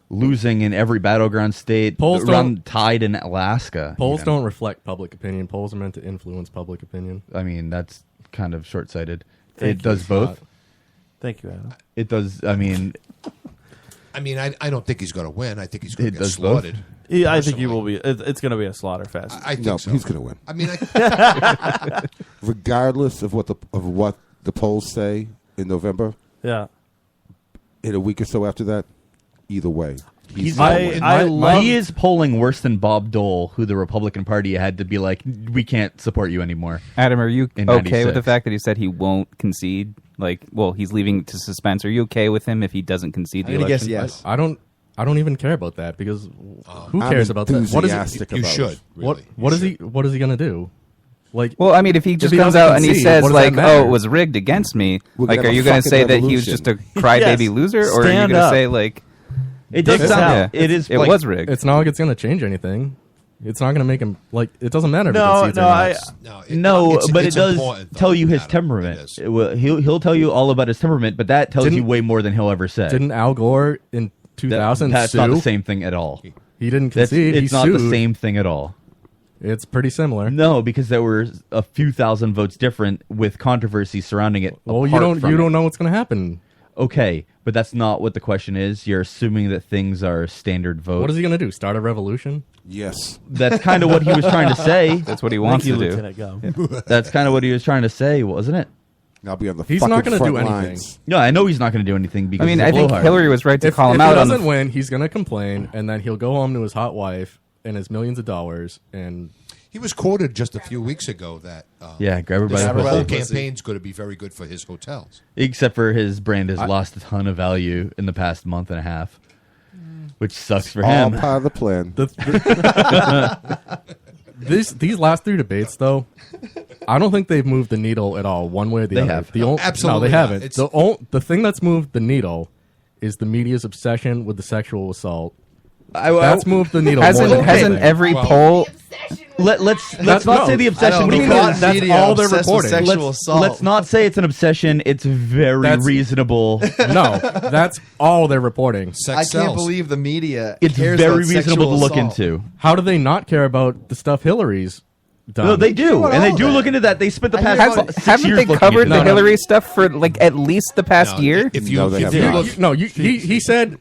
losing in every battleground state, Polls tied in Alaska. Polls even. don't reflect public opinion. Polls are meant to influence public opinion. I mean, that's kind of short-sighted. Thank It you. does It's both. not. Thank you, Adam. It does. I mean, I don't think he's going to win. I think he's going It to get does both. slaughtered. Yeah, I think he will be. It's going to be a slaughter fest. I think No, so. he's going to win. I mean, Regardless of what the polls say in November, Yeah. in a week or so after that, either way, he's I love- he is polling worse than Bob Dole, who the Republican Party had to be like, we can't support you anymore. Adam, are you In okay with 96. the fact that he said he won't concede Like, well, he's leaving to suspense. Are you okay with him if he doesn't concede the I'm gonna election? guess yes. I don't even care about that because who I'm cares about that? What is enthusiastic he? about it. What is he? What is he gonna do? Like, Well, I mean, if he just he comes doesn't out and he concede, says what does like, that matter? "Oh, it was rigged against me," We're like, gonna are you have a going to fucking say that he was just a revolution. crybaby Yes. loser, or are you Stand going to up. say like, It does Dicks sound. out. It is. it like, was rigged? it's not like it's gonna change anything. It's not gonna make him like. It doesn't matter. If he No, concedes or no, not. No, but it it's does important, though, tell you no his matter. temperament. It is. It will- he'll tell you all about his temperament, but that tells you Didn't- way more than he'll ever say. Didn't Al Gore in 2000 That's sue? not the same thing at all. He didn't That's, concede. it's he not the sued. same thing at all. It's pretty similar. No, because there were a few thousand votes different with controversy surrounding it. Well, you apart from don't it. know what's gonna happen. Okay, but that's not what the question is. You're assuming that things are standard vote. What is he gonna do? Start a revolution? Yes. That's kind of what he was trying to say. That's what he wants to do. Lieutenant Gum. That's kind of what he was trying to say, wasn't it? I'll be on the He's fucking not gonna front do anything. lines. No, I know he's not going to do anything because I mean, he's a I think blowhard. Hillary was right to If call him he out on doesn't the. win, he's gonna complain, and then he'll go home to his hot wife and his millions of dollars, and He was quoted just a few weeks ago that Yeah, grab her by this the whole pussy. campaign's going to be very good for his hotels. Except for his brand has lost a ton of value in the past month and a half, which sucks for All him. part of the plan. these last three debates, though, I don't think they've moved the needle at all, one way or the They other. have. No, Absolutely they not. haven't. It's- The thing that's moved the needle is the media's obsession with the sexual assault. That's moved the needle. more Hasn't than hasn't anything. every poll? Let's That's- not no, say the I obsession don't mean because that. That's all they're reporting. Let's not say it's an obsession. It's very That's- reasonable. No, that's all they're reporting. I can't believe the media. It's cares very about reasonable sexual to look assault. into. How do they not care about the stuff Hillary's done? No, they do, about and they all do that. look into that. They spent the I past hear about- 6 Haven't years they looking covered into the it. Hillary stuff for like at least the past No, year? If you, No, they if have you not. look, No, he said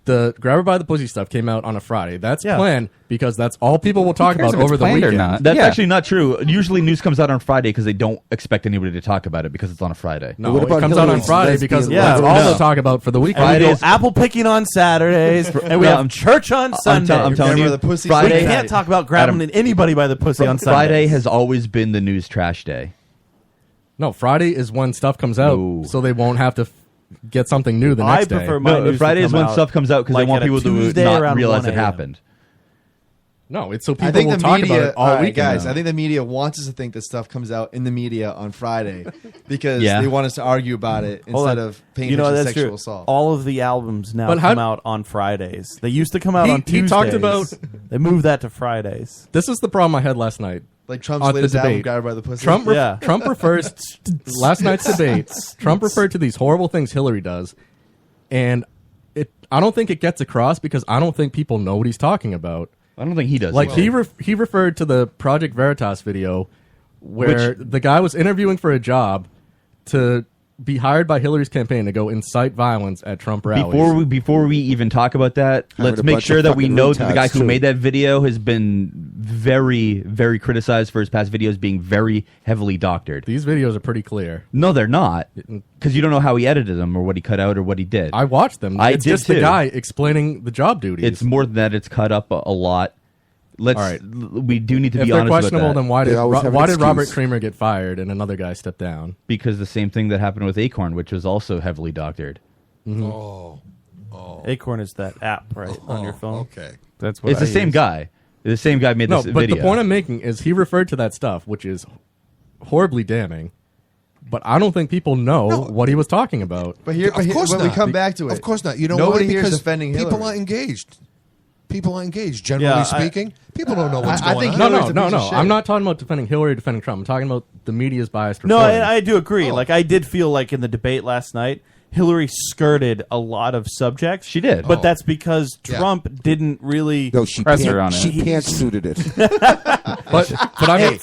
the grab her by the pussy stuff came out on a Friday. That's planned because that's all people will talk cares about if it's over the planned or weekend. not? That's Yeah. actually not true. Usually, news comes out on Friday because they don't expect anybody to talk about it because it's on a Friday. No, What it about comes out on Hillary's Friday lesbian because Yeah, that's all no. they'll talk about for the weekend. And we go Fridays- apple picking on Saturdays, and we No, have church on Sunday. I'm telling Remember you, the pussy we Friday, can't talk about grabbing anybody by the pussy on Sunday. Friday has always been the news trash day. No, Friday is when stuff comes out, No. so they won't have to get something new the I next day. prefer my No, news to Friday is come when out stuff comes out because like they want at a people to Tuesday not around realize 1 it a.m. happened. No, it's so people I think will the talk media, about it all right, weekend. guys. now. I think the media wants us to think that stuff comes out in the media on Friday because Yeah. they want us to argue about it Hold instead on. of paying you know, attention to that's sexual true. assault. All of the albums now But how- come out on Fridays. They used to come out on He Tuesdays. talked about- They moved that to Fridays. This is the problem I had last night. Like Trump's on the latest album, debate. Grab Her by the Pussy. Trump Yeah. refers last night's debate. Trump referred to these horrible things Hillary does, and I don't think it gets across because I don't think people know what he's talking about. I don't think he does. Like either. he referred to the Project Veritas video where the guy was interviewing for a job to be hired by Hillary's campaign to go incite violence at Trump rallies. Before we even talk about that, I let's heard a make bunch sure of that we fucking know that the guy retards, who too. made that video has been very, very criticized for his past videos being very heavily doctored. These videos are pretty clear. No, they're not, because you don't know how he edited them or what he cut out or what he did. I watched them. I It's did just too. the guy explaining the job duties. It's more than that. It's cut up a lot. Let's. All right. We do need to if be they're honest about questionable, that. then why They always have an did Robert excuse. Kramer get fired and another guy step down? Because the same thing that happened with Acorn, which was also heavily doctored. Oh, Acorn is that app, right, on your phone? okay. That's what It's I the same use. guy. The same guy made No, this but video. the point I'm making is he referred to that stuff, which is horribly damning. But I don't think people know what he was talking about. But here, Of course when we not. come back to it, Of course not. You know nobody why? here is Because defending people Hillary. aren't engaged. People aren't engaged. Generally Yeah, speaking, people don't know what's I going think on. No, Hillary's no, a piece no, of no. shit. I'm not talking about defending Hillary or defending Trump. I'm talking about the media's biased No, reporting. and I do agree. Oh. Like, I did feel like in the debate last night, Hillary skirted a lot of subjects. She did. But Oh. that's because Yeah. Trump didn't really... No, she Press her on it. she pantsuited it. but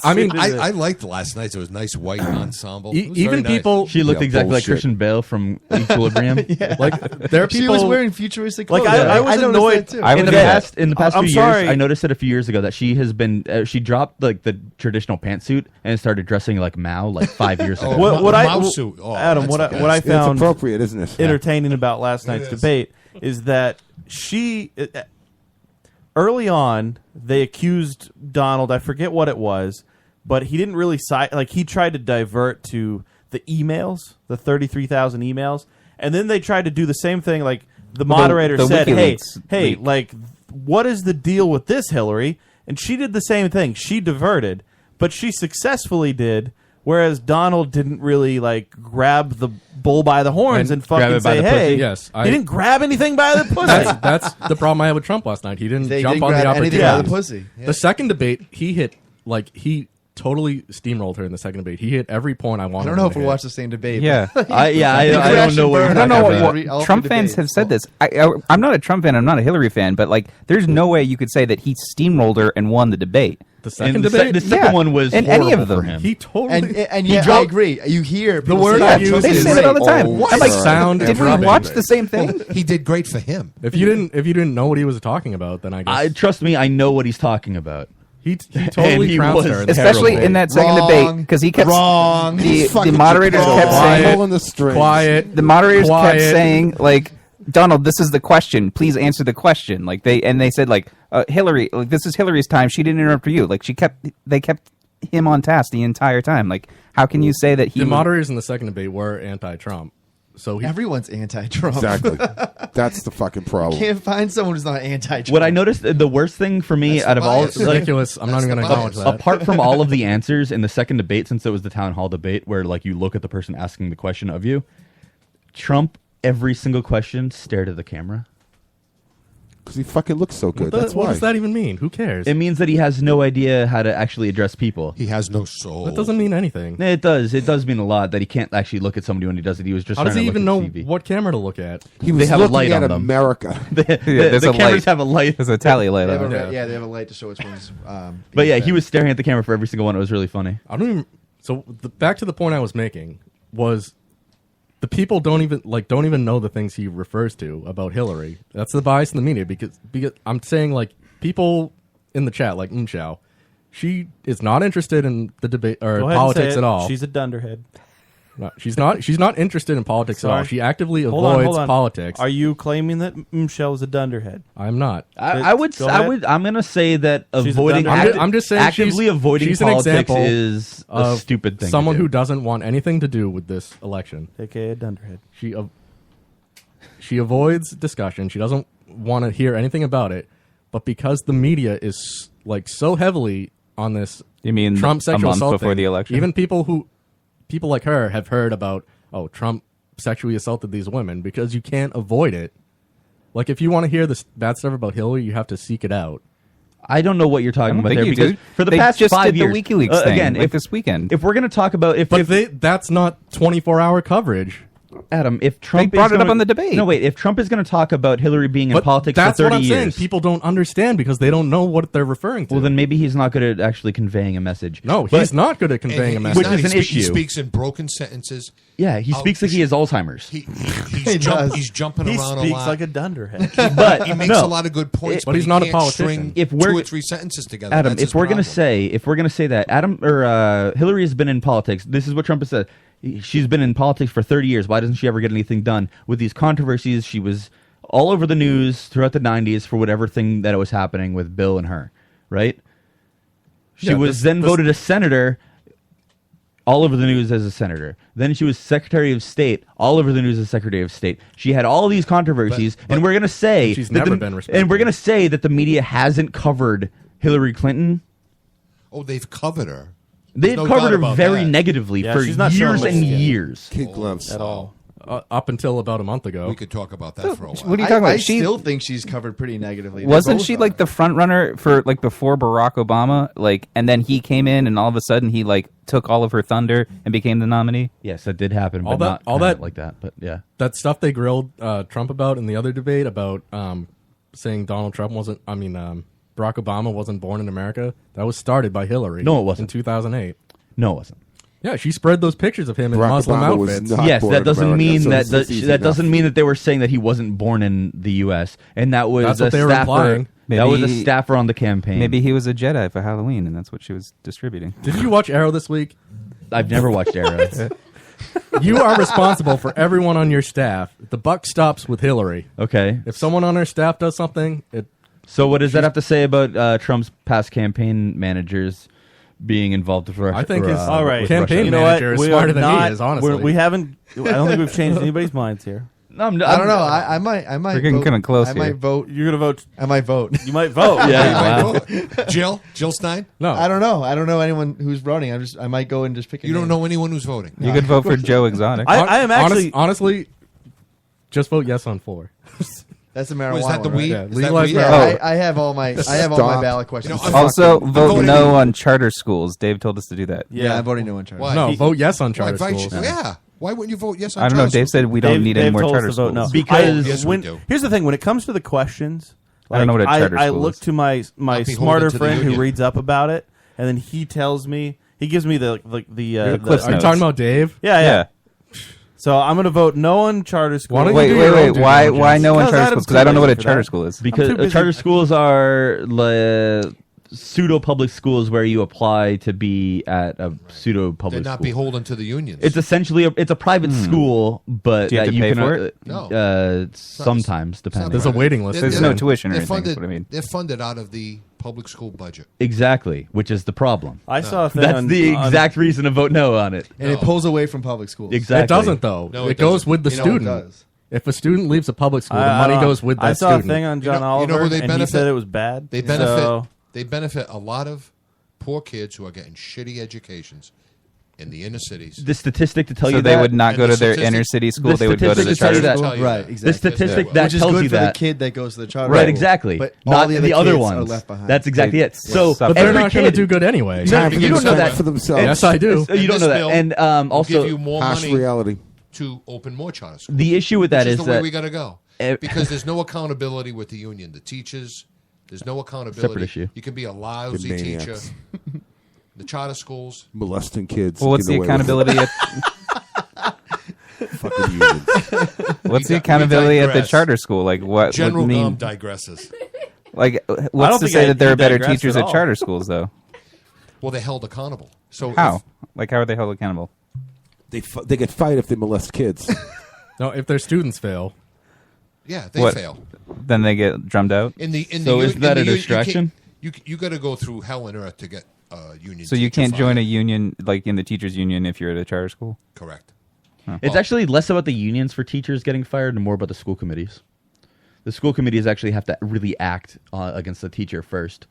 I mean, I liked last night's. It was nice white ensemble. e- It was even very nice. people She looked Yeah, exactly like bullshit. Christian Bale from Equilibrium. like there are She people was wearing futuristic Like, clothes. I was noticed annoyed. that too. I in would the do that. past, in the past I'm few sorry. years, I noticed it a few years ago that she has been she dropped like the traditional pantsuit and started dressing like Mao like 5 years ago. What, what the I, mouse suit. Oh, Adam, that's what the I, best. what I It's found appropriate, isn't it? entertaining about last night's debate is that she early on they accused Donald, I forget what it was, but he didn't really side, like he tried to divert to the emails, the 33,000 emails, and then they tried to do the same thing. Like the moderator said, "Hey, like, what is the deal with this, Hillary?" And she did the same thing. She diverted, but she successfully did. Whereas Donald didn't really like grab the bull by the horns and fucking say, "Hey, yes, he didn't grab anything by the pussy." That's the problem I had with Trump last night. He didn't They jump didn't on the grab anything opportunity. by the pussy. Yeah. The second debate, he totally steamrolled her in the second debate. He hit every point I wanted. I don't know him if to we hit. watched the same debate. Yeah. I don't know what. I don't know what Trump fans have said this. I'm not a Trump fan. I'm not a Hillary fan. But like, there's no way you could say that he steamrolled her and won the debate. The second debate, the second one was and any of them. for him. He totally and yeah, I agree. You hear the word say I that use. Trump They is say that all the great. time. I'm like, sound did we drubbing. watch the same thing? He did great for him. If you didn't know what he was talking about, then I guess Trust me, I know what he's talking about. he totally he trounced was her, Especially in that second debate, because he kept the moderators kept saying Pulling the strings. quiet. the moderators quiet. kept saying like, Donald, this is the question. Please answer the question. Like they said like, Hillary, like this is Hillary's time. She didn't interrupt you. Like they kept him on task the entire time. Like, how can you say that he? The moderators in the second debate were anti-Trump, so Everyone's anti-Trump. Exactly. That's the fucking problem. Can't find someone who's not anti-Trump. What I noticed, the worst thing for me That's out of all, bias. it's ridiculous. I'm not even going to acknowledge that. apart from all of the answers in the second debate, since it was the town hall debate where like you look at the person asking the question of you, Trump every single question stared at the camera. Because he fucking looks so good. That's what why. does that even mean? Who cares? It means that he has no idea how to actually address people. He has no soul. That doesn't mean anything. It does. It does mean a lot that he can't actually look at somebody when he does it. He was just How does trying he to even look know at TV. what camera to look at? He was They have a looking light at on them. America. there's the a cameras light. have a light. There's a tally light They have on a, it. yeah, they have a light to show which one's. But yeah, being he was staring at the camera for every single one. It was really funny. I don't even. So back to the point I was making was the people don't even know the things he refers to about Hillary. That's the bias in the media because I'm saying like people in the chat like Chow, she is not interested in the debate or Go ahead and politics say it. at all. She's a dunderhead. No, she's not. She's not interested in politics at all. Sorry. She actively Hold on, avoids hold on. politics. Are you claiming that Michelle is a dunderhead? I'm not. I'm gonna say that She's a avoiding. dunderhead. I'm just saying actively avoiding she's an politics example is a of stupid thing. Someone to do. who doesn't want anything to do with this election. AKA a dunderhead. She avoids discussion. She doesn't want to hear anything about it. But because the media is like so heavily on this, You mean Trump a sexual month assault before thing, the election? even people like her have heard about, oh, Trump sexually assaulted these women because you can't avoid it. Like if you want to hear this bad stuff about Hillary, you have to seek it out. I don't know what you're talking about think there you because do. for the They past just 5 did years, the WikiLeaks thing, again, like this weekend. If we're going to talk about That's not 24-hour coverage. Adam, if Trump brought is it up gonna- on the debate. No, wait. If Trump is going to talk about Hillary being in But politics that's for 30 what I'm years, saying. People don't understand because they don't know what they're referring to. well, then maybe he's not good at actually conveying a message. No, But- he's not good at conveying a message. Which is an He issue. speaks in broken sentences. Yeah, he speaks like he has Alzheimer's. He's jumping He around a speaks lot. like a dunderhead. But he makes no. a lot of good points, But he's not a can't politician. string If 2 we're- or 3 sentences together. Adam, That's if his we're going to problem. say that Adam or Hillary has been in politics, this is what Trump has said. She's been in politics for 30 years. Why doesn't she ever get anything done? With these controversies, she was all over the news throughout the 90s for whatever thing that was happening with Bill and her, right? She was then voted a senator, all over the news as a senator. Then she was Secretary of State, all over the news as Secretary of State. She had all these controversies, and we're going to say she's that never been respected. and we're going to say that the media hasn't covered Hillary Clinton. Oh, they've covered her. They've There's no covered doubt her about very that. negatively Yeah, for she's not showing years much and skin. years. Kid gloves. At all. Up until about a month ago. We could talk about that for a while. What are you talking about? I She still think she's covered pretty negatively. They wasn't both she are. like the front runner for like before Barack Obama? Like, and then he came in, and all of a sudden he like took all of her thunder and became the nominee. Yes, that did happen, but All that- not all kinda that- like that. But yeah, That stuff they grilled Trump about in the other debate about saying Donald Trump wasn't, Barack Obama wasn't born in America, that was started by Hillary. No, it wasn't. In 2008. no, it wasn't. Yeah, she spread those pictures of him in Barack Muslim Obama was outfits. not Yes, born that in doesn't America, mean so that this is easy that enough. doesn't mean that they were saying that he wasn't born in the U.S. and that was That's a what they were staffer. implying. That was a Maybe- staffer on the campaign. Maybe he was a Jedi for Halloween, and that's what she was distributing. Did you watch Arrow this week? I've never watched Arrow. You are responsible for everyone on your staff. The buck stops with Hillary. Okay, If someone on her staff does something, so what does that have to say about Trump's past campaign managers being involved for. I think his all right. campaign You know manager what? is We smarter are than not, he is. Honestly, we haven't. I don't think we've changed anybody's minds here. I don't know. I might. We're getting kind of close I here. might vote. You're gonna vote. I might vote. You might vote. Yeah. Wow. Jill Stein. No, I don't know. I don't know anyone who's voting. I might go and just pick. You don't know anyone who's voting. You could vote for Joe Exotic. I am actually honestly, just vote yes on 4. That's the marijuana. Was that the one, right? weed? Yeah, Is that legalize weed? marijuana. I have all my. I have all my ballot questions. You know, Also, I'm vote voting no on charter schools. Dave told us to do that. Yeah, I'm voting no on charter. Why? No, vote yes on Why, charter invite schools. you- yeah. Why wouldn't you vote yes on I don't know. charter Dave schools? said we don't need any more told us charter to vote schools. no. Because- Yes, we when, do. here's the thing: when it comes to the questions, I don't know what a charter I school look is. to my Not beholden smarter to the friend who union. reads up about it, and then he tells me. He gives me the Cliff Are you notes. talking about Dave? yeah. So I'm going to vote no on charter school. Why don't you Wait, do wait, your own wait. due Why diligence? no on Because charter Adam's schools? too Because I don't know what a lazy for charter that. school is. too Because busy. charter schools are pseudo public schools where you apply to be at a pseudo They're public not school. beholden to the unions. It's essentially it's a private school, but Do you have that to pay can for it? No. sometimes depending. There's a waiting list. There's no tuition or they're anything, is Funded, what I mean. They're funded out of the public school budget. Exactly, which is the problem. I saw a thing That's on, the on- exact reason to vote no on it. And it pulls away from public schools. Exactly. It doesn't though. No, it it goes doesn't. with the You know, student. it does. If a student leaves a public school, the I money don't- goes with that I saw student. a thing on John You know Oliver, who they and he benefit? said it was bad. They benefit. So, They benefit a lot of poor kids who are getting shitty educations in the inner cities. The statistic to tell So you they that would not And go the to their statistic- inner city school. the They would go to the statistic charter tell you school. that. Right, The exactly. statistic Yeah. that Which is tells good you for that. the kid that goes to the charter Right, school. exactly. But all Not the other kids ones. are left behind. That's exactly it. So suffer. But they're every not going to kid- do good anyway. No, Time for you them don't know to that stand for themselves. Yes, I do. You And don't this know that. bill And will also, give you more Harsh money reality. to open more charter schools. the issue with that Which is is the way that we got to go. Because there's no accountability with the union. The teachers, there's no accountability. Separate issue. You can be a lousy Good teacher. maniacs. The charter schools. Molesting kids. Well, what's the getting away with accountability? it. Fucking unions. What's the We accountability at the digress. charter school? Like what General would Gum mean? digresses. Like I what's don't to think say that there he are better digressed teachers at at all. charter schools, though? Well, they're held accountable. So How? Like how are they held accountable? They get fired if they molest kids. No, if their students fail, yeah, they What? fail. Then they get drummed out. In the So is that a you can't- distraction? You got to go through hell and earth to get union. So you teacher can't join fired. a union, like in the teachers' union, if you're at a charter school. Correct. it's actually less about the unions for teachers getting fired and more about the school committees. The school committees actually have to really act against the teacher first.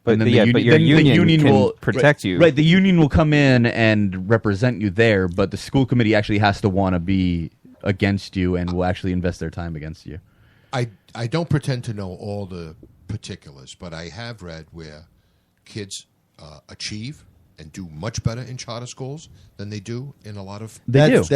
But And then yeah, but your then the union can will protect right, you. Right, the union will come in and represent you there, but the school committee actually has to want to be against you and will actually invest their time against you. I don't pretend to know all the particulars, but I have read where kids achieve and do much better in charter schools than they do in a lot of. That's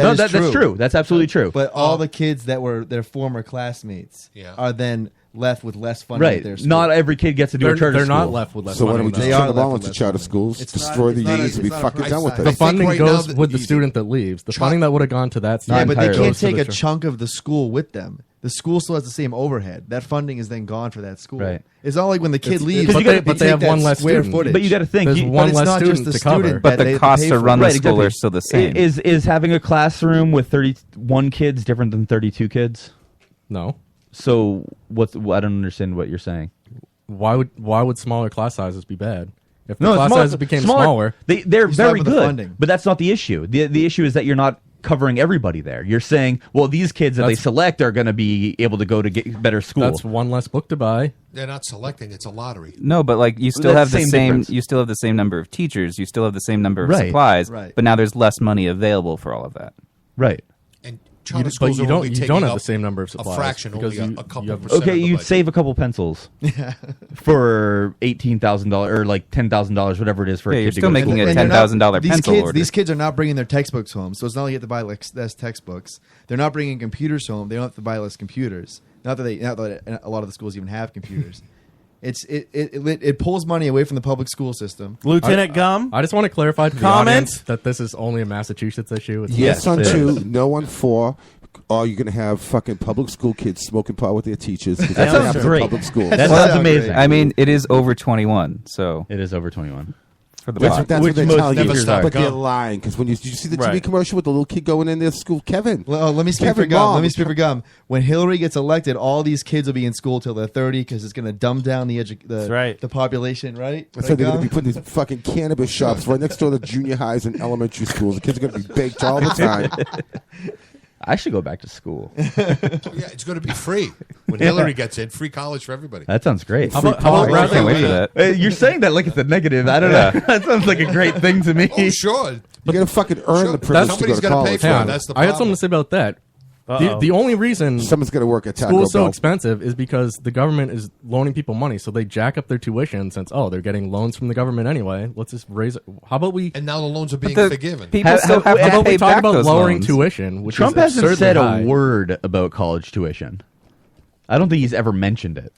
true. That's absolutely true. But all the kids that were their former classmates are then left with less funding at Right. their school. Not every kid gets to do a charter they're school. not left with less So why don't we funding. just though. turn them all into charter schools, destroy the unions, and be fucking done with it? The funding right now goes that with the easy. student that leaves. The funding that would have gone to that Yeah, student but they goes can't to take the a char- chunk of the school with them. The school still has the same overhead. That funding is then gone for that school. Right. It's not like when the kid It's- leaves, but they take have that one less square student. footage. But you got to think, There's you- one But it's less not student just the to cover. student But that the they costs pay to for. run the Right, school exactly. are still the same. Is having a classroom with 31 kids different than 32 kids? No. So I don't understand what you're saying. Why would smaller class sizes be bad? If the No, class sizes became smaller, they're You start very with the good. funding. But that's not the issue. The issue is that you're not covering everybody there. You're saying, well, these kids that they That's- select are going to be able to go to get better school. that's one less book to buy. They're not selecting; it's a lottery. No, but like you still That's have the same same. difference. You still have the same number of teachers. You still have the same number of Right. supplies. Right. But now there's less money available for all of that. right. And But charter schools you are don't only you taking don't have up the same number of a supplies fraction, because only you a couple you have- percent. Okay, of the you'd budget. save a couple pencils for $18,000 or like $10,000, whatever it is for Yeah, a you're kid to still go to making school. a And they're not- $10,000 pencil order. These kids are not bringing their textbooks home, so it's not like you have to buy less textbooks. They're not bringing computers home. They don't have to buy less computers. Not that a lot of the schools even have computers. It pulls money away from the public school system. Lieutenant Gum. I just want to clarify to the Comment? audience that this is only a Massachusetts issue. It's Yes on it is. 2, no on 4. Are you going to have fucking public school kids smoking pot with their teachers? 'Cause That that's what sounds happens in great. public schools. That That sounds sounds amazing. great. I mean, it is over 21, so It is over 21. For the That's bot. what they tell you. never stop But they're gum. lying because when did you see the TV Right. commercial with the little kid going in there to school? Kevin. Well, let me speak Kevin for gum. Mom. Let me speak for gum. When Hillary gets elected, all these kids will be in school till they're 30 because it's going to dumb down the population, right? So they're going to be putting these fucking cannabis shops right next door to junior highs and elementary schools. The kids are going to be baked all the time. I should go back to school. Yeah, it's going to be free when Hillary gets in. Free college for everybody. That sounds great. How about I can't wait for that. You're saying that like it's a negative. I don't know. That sounds like a great thing to me. Oh, sure. You got to fucking earn the privilege to go Somebody's to got to pay college. for Hang it. on. That's the I had problem. something to say about that. The only reason Someone's going to work at Taco school's so Bell. expensive is because the government is loaning people money, so they jack up their tuition since they're getting loans from the government anyway. Let's just raise it. How about we? And now the loans are being the forgiven. people still have How to about pay we talk back about those lowering loans. tuition? Which Trump is hasn't absurdly said high. a word about college tuition. I don't think he's ever mentioned it.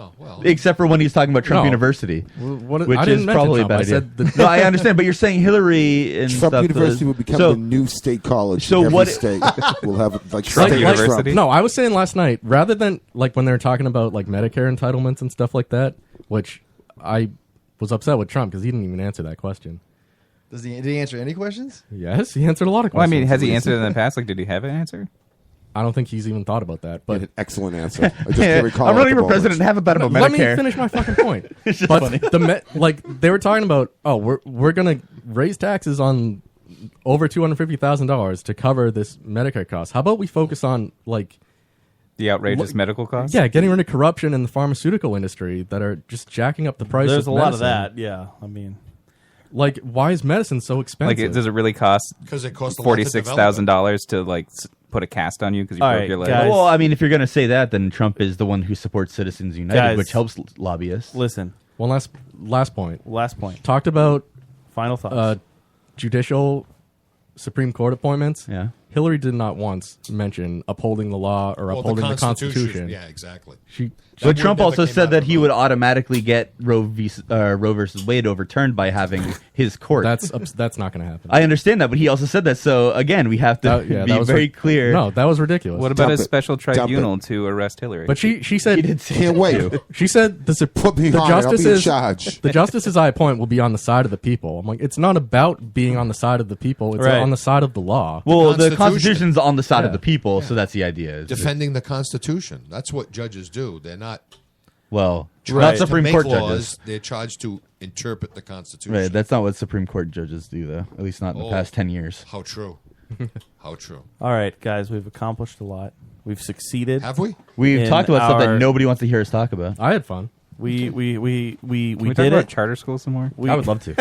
Oh, well. Except for when he's talking about Trump No. University, What- which I didn't is mention probably a Trump. bad I idea. said the- No, I understand, but you're saying Hillary and Trump stuff. University will become so, the new state college. so in every what- state will have like Trump state University? Trump. No, I was saying last night, rather than like when they were talking about like Medicare entitlements and stuff like that, which I was upset with Trump because he didn't even answer that question. Did he answer any questions? Yes, he answered a lot of Well, I questions. mean, has he answered it in the past? Like, did he have an answer? I don't think he's even thought about that. But An excellent answer. I just can't recall. I'm at running the for president and have a bet about let me Medicare. finish my fucking point. It's just but funny. like they were talking about, we're gonna raise taxes on over $250,000 to cover this Medicare cost. How about we focus on like The outrageous medical costs? yeah, getting rid of corruption in the pharmaceutical industry that are just jacking up the price. There's of a lot of medicine. that. Yeah, I mean, Like, why is medicine so expensive? Like, does it really cost 'Cause it costs a lot to $46,000 to like put a cast on you because you All broke right, your leg? guys. Well, I mean, if you're going to say that, then Trump is the one who supports Citizens United, Guys. which helps lobbyists. listen. One last point. Last point. Talked about Final thoughts. judicial Supreme Court appointments. Yeah. Hillary did not once mention upholding the law or Well, upholding the Constitution. Yeah, exactly. But Trump also said that he would automatically get Roe versus Wade overturned by having his court. That's not going to happen. I understand that, but he also said that. So again, we have to be that was very clear. No, that was ridiculous. What about Dump his it. special Dump tribunal to arrest Hillary? But she said Can't wait. She said the Put me the on it. I'll be in justices charge. the justices I appoint will be on the side of the people. I'm like, it's not about being on the side of the people. It's Right. on the side of the law. Well, the Constitution. Constitution's on the side of Yeah. the people, so that's the idea. Defending the Constitution. That's what judges do. They're not Well, charged not to Supreme make Court laws. judges. They're charged to interpret the Constitution. Right, that's not what Supreme Court judges do, though. At least not in the Oh. past 10 years. How true. How true. All right, guys, we've accomplished a lot. We've succeeded. Have we? We've in talked about stuff that our- nobody wants to hear us talk about. I had fun. We Can we talk did about it. charter school some more? We- I would love to.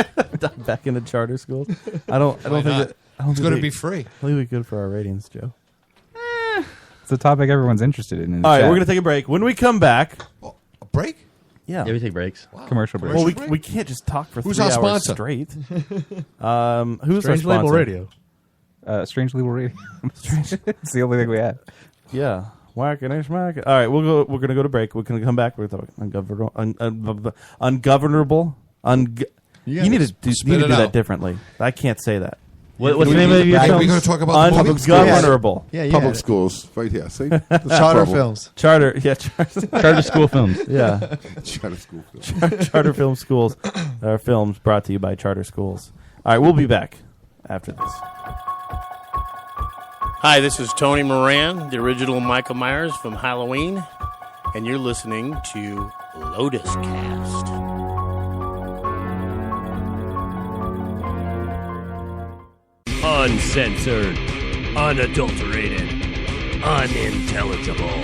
Back into charter schools. I don't Why think not? that. I don't It's think going to we- be free. I think we're good for our ratings, Joe. It's a topic everyone's interested in. All right, we're gonna take a break. When we come back, A break? yeah, Yeah, we take breaks. commercial break. well, break? we can't just talk for Who's 3 our hours sponsor? straight. Who's our Strange Label sponsor? Radio. Strange Label Radio. It's the only thing we have. Yeah. Whack and schmack. All right, we're gonna go to break. We're gonna come back. We're gonna talk ungovernable. You need to do, Spit it do that out. differently. I can't say that. What's the name of your Are film? we going to talk about the public schools? Ungovernable. Yeah, you Public had it. schools, right here. See, Charter films. Charter. Yeah. Charter, Charter School Films. yeah. Charter school. Film. Charter Film Schools. Films brought to you by Charter Schools. All right, we'll be back after this. Hi, this is Tony Moran, the original Michael Myers from Halloween, and you're listening to Lotus Cast. Uncensored, unadulterated, unintelligible,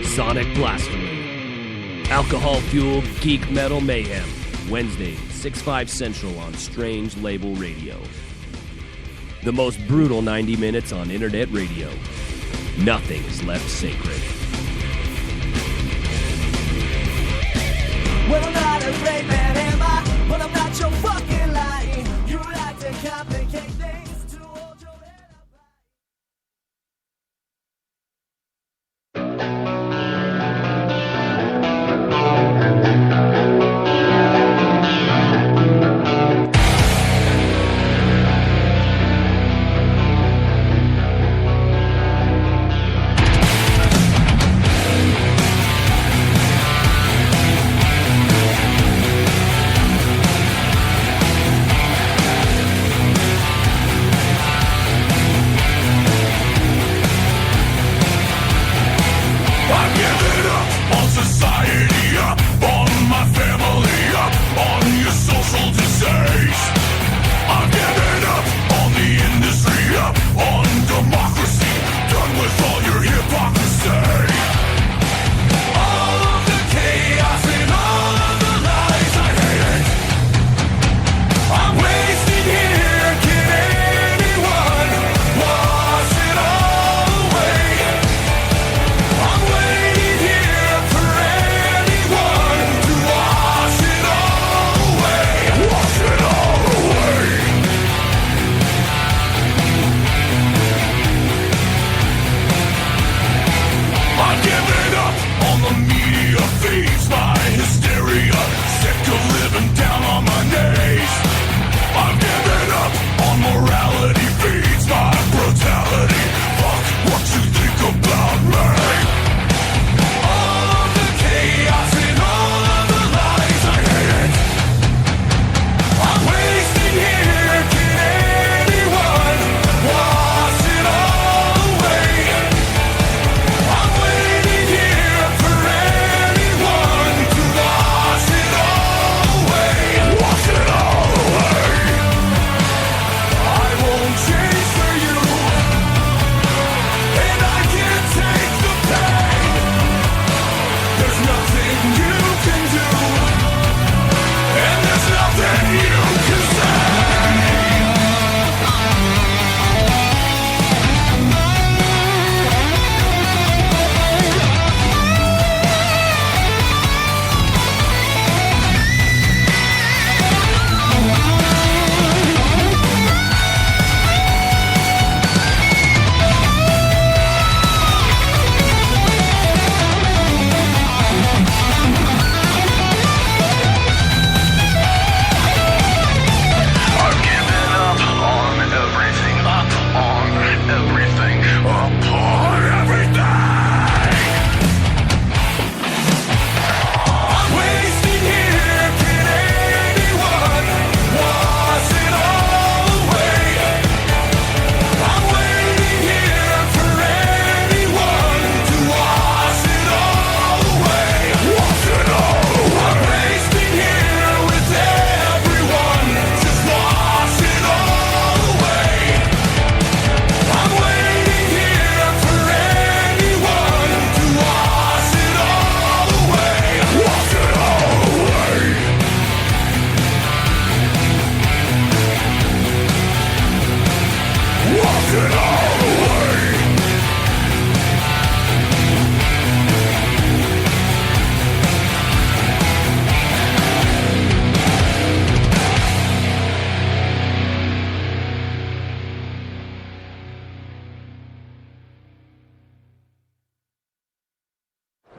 sonic blasphemy, alcohol-fueled geek metal mayhem. Wednesday, 6/5 Central on Strange Label Radio. The most brutal 90 minutes on internet radio. Nothing is left sacred. Well, I'm not a great man, am I? But I'm not your fucking lying. You like to complicate things to hold your head up high.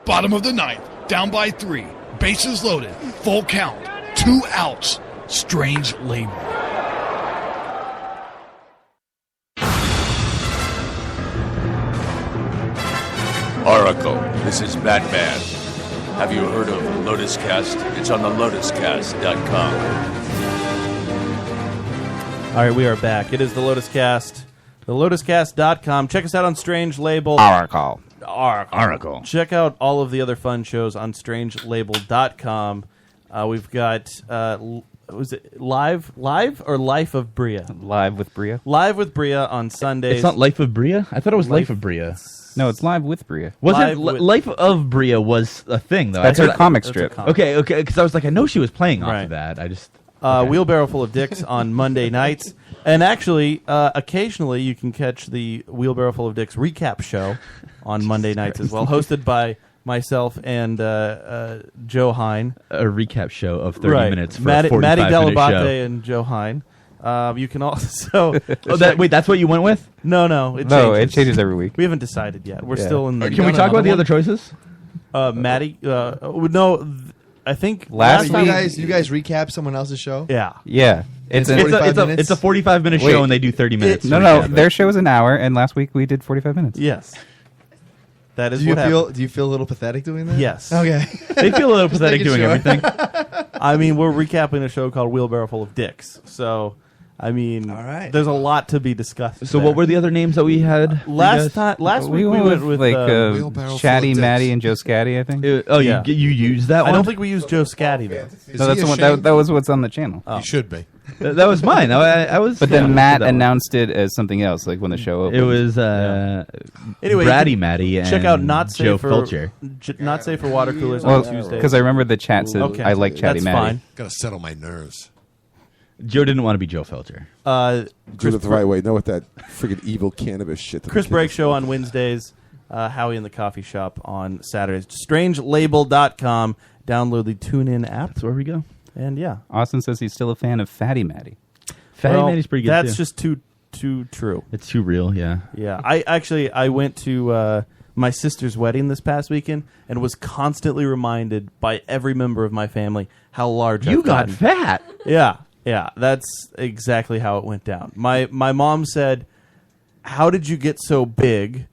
Bottom of the ninth, down by 3, bases loaded, full count, 2 outs. Strange label. Oracle, this is Batman. Have you heard of Lotus Cast? It's on the lotuscast.com. All right, we are back. It is the Lotus Cast, the lotuscast.com. Check us out on Strange Label. Oracle. Check out all of the other fun shows on strangelabel.com. We've got, was it Live or Life of Bria? Live with Bria. Live with Bria on Sundays. It's not Life of Bria? I thought it was Life of Bria. No, it's Live with Bria. Wasn't Life of Bria was a thing, though? That's her comic strip. Okay, because I was like, I know she was playing off of that. I just... Wheelbarrow Full of Dicks on Monday nights. And actually, occasionally you can catch the Wheelbarrow Full of Dicks recap show on Monday nights as well, hosted by myself and Joe Hine. A recap show of 30 minutes for Maddie a 45-minute show. Delabate and Joe Hine. You can also... wait, that's what you went with? No, it changes. No, it changes every week. We haven't decided yet. We're still in the... Can we talk about the other choices? Maddie... no... I think last week you guys recap someone else's show. Yeah. It's a 45-minute show, and they do 30 minutes. No, their show is an hour, and last week we did 45 minutes. Yes, that is. Do you feel a little pathetic doing that? Yes. Okay. They feel a little pathetic doing everything. I mean, we're recapping a show called Wheelbarrow Full of Dicks, so. I mean, there's a lot to be discussed. So, what were the other names that we had? Last week we went with Chatty, Matty, and Joe Scatty. I think. You used that one? I don't think we used Joe Scatty though. No, that's the one. That was what's on the channel. You should be. That was mine. I was. But then Matt announced it as something else, like when the show opened. It was anyway, Bratty Matty and check out Not Safe Joe for Fulcher. Not Safe for Water Coolers on Tuesday. Because I remember the chat said I like Chatty that's Matty. Fine. Gotta settle my nerves. Joe didn't want to be Joe Felcher. Do it the right way. Know what that friggin' evil cannabis shit. that Chris the Break kids Show on Wednesdays. Howie in the Coffee Shop on Saturdays. Strangelabel.com. Download the TuneIn app. That's where we go. And yeah. Austin says he's still a fan of Fatty Matty. Fatty Matty's pretty good That's too. just too true. It's too real, yeah. Yeah. I went to my sister's wedding this past weekend and was constantly reminded by every member of my family how large You I've got gotten. fat. Yeah, that's exactly how it went down. My mom said, "How did you get so big?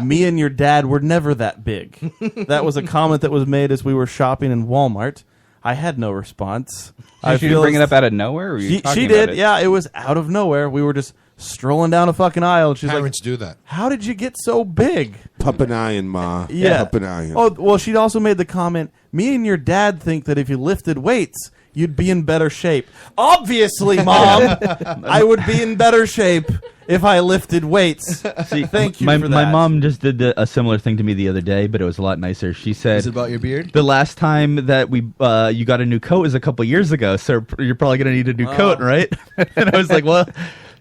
Me and your dad were never that big." That was a comment that was made as we were shopping in Walmart. I had no response. Did she bring it up out of nowhere? Or were you she talking did. about it? Yeah, it was out of nowhere. We were just strolling down a fucking aisle. And she's Parents like, do that. "How did you get so big?" Pump an iron, Ma. Yeah. Pump an iron. Oh, well, she'd also made the comment, "Me and your dad think that if you lifted weights, you'd be in better shape." Obviously, Mom, I would be in better shape if I lifted weights. See, Thank you my, for that. My mom just did a similar thing to me the other day, but it was a lot nicer. She said, Is it about your beard? The last time that you got a new coat was a couple years ago, so you're probably going to need a new coat, right? And I was like, well...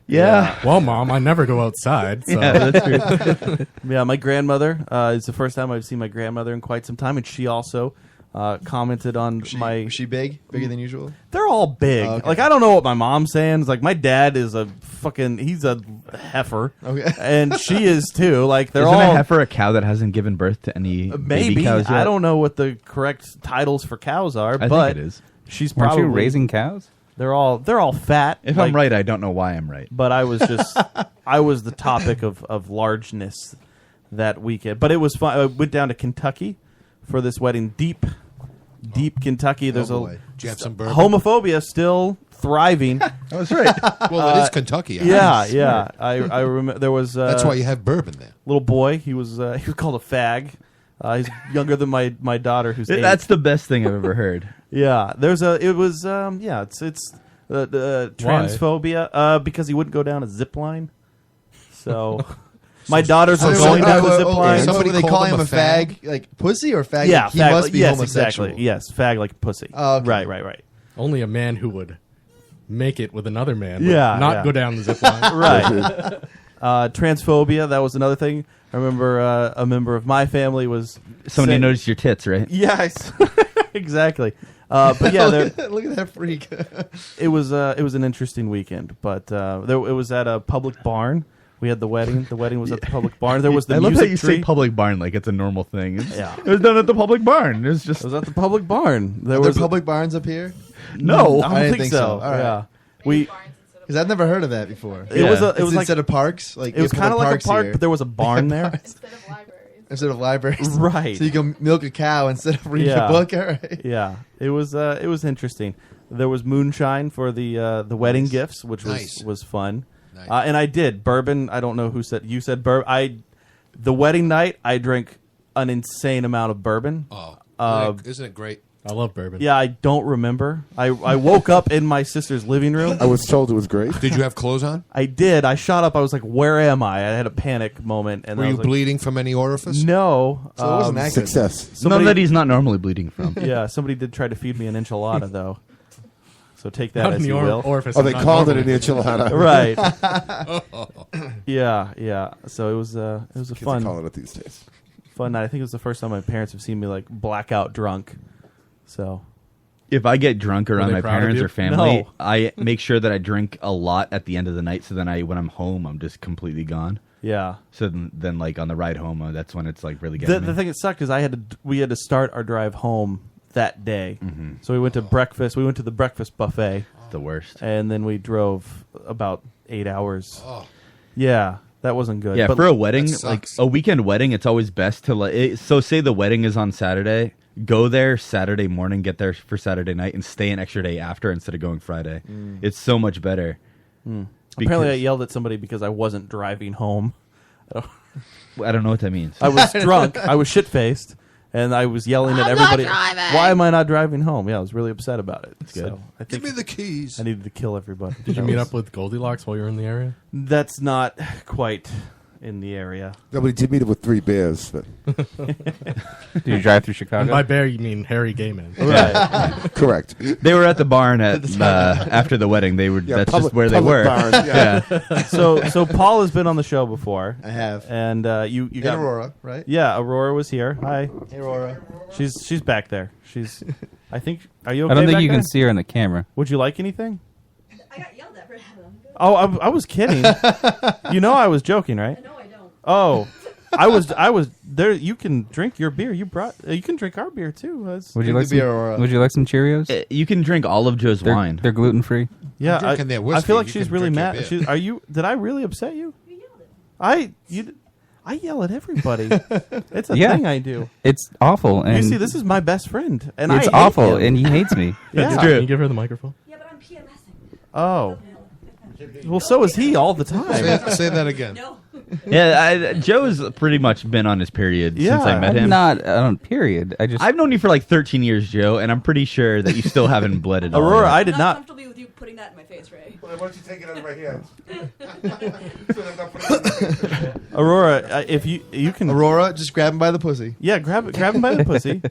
Yeah. Well, Mom, I never go outside. So. Yeah, that's true. Yeah, my grandmother, it's the first time I've seen my grandmother in quite some time, and she also commented on my... Was she big? Bigger than usual? They're all big. Oh, okay. Like, I don't know what my mom's saying. It's like, my dad is a fucking... He's a heifer. Okay. And she is, too. Like, they're Isn't all... a heifer a cow that hasn't given birth to any Maybe. baby cows yet? I don't know what the correct titles for cows are, I but... think it is. She's Weren't probably... you raising cows? They're all fat. If I'm right, I don't know why I'm right. But I was just... I was the topic of largeness that weekend. But it was fun. I went down to Kentucky for this wedding. Deep Kentucky. There's Did you have some bourbon? homophobia still thriving. That's right. Well, it is Kentucky. Yeah. I remember there was. That's why you have bourbon there. Little boy. He was called a fag. He's younger than my daughter, who's 8. That's the best thing I've ever heard. Yeah, it's transphobia because he wouldn't go down a zip line. So my daughters were going down the zip line. Somebody they call him a fag, like pussy or fag? Yeah, like, he fag, must be yes, homosexual. exactly. Yes, fag like pussy. Oh, okay. Right. Only a man who would make it with another man. Yeah, but not yeah. go down the zip line. Right. Transphobia, that was another thing. I remember a member of my family was Somebody saying- noticed your tits, right? Yes, exactly. But yeah, Look at that freak. it was an interesting weekend. But it was at a public barn. We had the wedding. The wedding was at the public barn. There was the I love music how you tree. say public barn like it's a normal thing. Yeah. It was done at the public barn. It was at the public barn. There was there public barns up here? No, I didn't think so. All right. Yeah, we. Because I've never heard of that before. It was like instead of parks. Like it was kind of like a park, here. but there was a barn there. Instead of libraries, Right. So you can milk a cow instead of reading a book. All right. Yeah, it was interesting. There was moonshine for the wedding gifts, which was fun. And I did bourbon. I don't know who said you said bourbon. The wedding night, I drank an insane amount of bourbon. Isn't it great? I love bourbon. Yeah, I don't remember. I woke up in my sister's living room. I was told it was great. Did you have clothes on? I did. I shot up. I was like, "Where am I?" I had a panic moment. And Were I you was like, bleeding from any orifice? No. So it wasn't that good. Success. None that he's not normally bleeding from. Yeah, somebody did try to feed me an enchilada though. So take that Not as in you the will. orifice. Oh, they Not called it normal. an enchilada. Right. Yeah. So it was a Kids are fun. calling it these days. Fun night. I think it was the first time my parents have seen me like blackout drunk. So If I get drunk around they my proud of parents you? or family, No. I make sure that I drink a lot at the end of the night. So then when I'm home, I'm just completely gone. yeah. So then like on the ride home, that's when it's like really getting The me. thing that sucked is we had to start our drive home that day. Mm-hmm. So we went to breakfast. We went to the breakfast buffet. The worst. And then we drove about 8 hours. Yeah, that wasn't good. Yeah, But for a wedding, That like sucks. a weekend wedding, it's always best to so say the wedding is on Saturday, go there Saturday morning, get there for Saturday night, and stay an extra day after instead of going Friday. It's so much better. apparently I yelled at somebody because I wasn't driving home. I don't know what that means. I was drunk. I was shit-faced. And I was yelling at everybody. Why am I not driving home? Yeah, I was really upset about it. That's good. So I think Give me the keys. I needed to kill everybody. Did you meet up with Goldilocks while you were in the area? That's not quite in the area. Nobody did meet it with 3 bears, but Did you drive through Chicago? And by bear, you mean hairy gay man. Right. correct. They were at the barn at after the wedding. They were. Yeah, that's public- just where they public were. barn, yeah. So Paul has been on the show before. I have. And you And got Aurora, right? Yeah, Aurora was here. Hi. Hey, Aurora. She's back there. She's. I think. Are you okay? I don't think back you there? can see her on the camera. Would you like anything? I got yelled at for having them. Oh, I was kidding. You know I was joking, right? No, I don't. Oh, I was there. You can drink your beer. You can drink our beer too. Would you like some? Would you like some Cheerios? You can drink all of Joe's wine. They're gluten free. Yeah, I'm drinking their I whiskey. feel like You she's can really drink your mad. beer. Are you? Did I really upset you? You yelled at me. I yell at everybody. It's a Yeah. thing I do. It's awful. And You see, this is my best friend, and it's I hate awful, him. and he hates me. Yeah. Can you give her the microphone? Yeah, but I'm PMSing. Oh. Well, so is he all the time. Say that again. No. Yeah, Joe's pretty much been on his period since I met him. I'm not on period. I've known you for like 13 years, Joe, and I'm pretty sure that you still haven't bled at all. Aurora, yet. I did I'm not. comfortable with you putting that in my face, Ray. Why don't you take it out of my hands? Aurora, if you can. Aurora, just grab him by the pussy. Yeah, grab him by the pussy.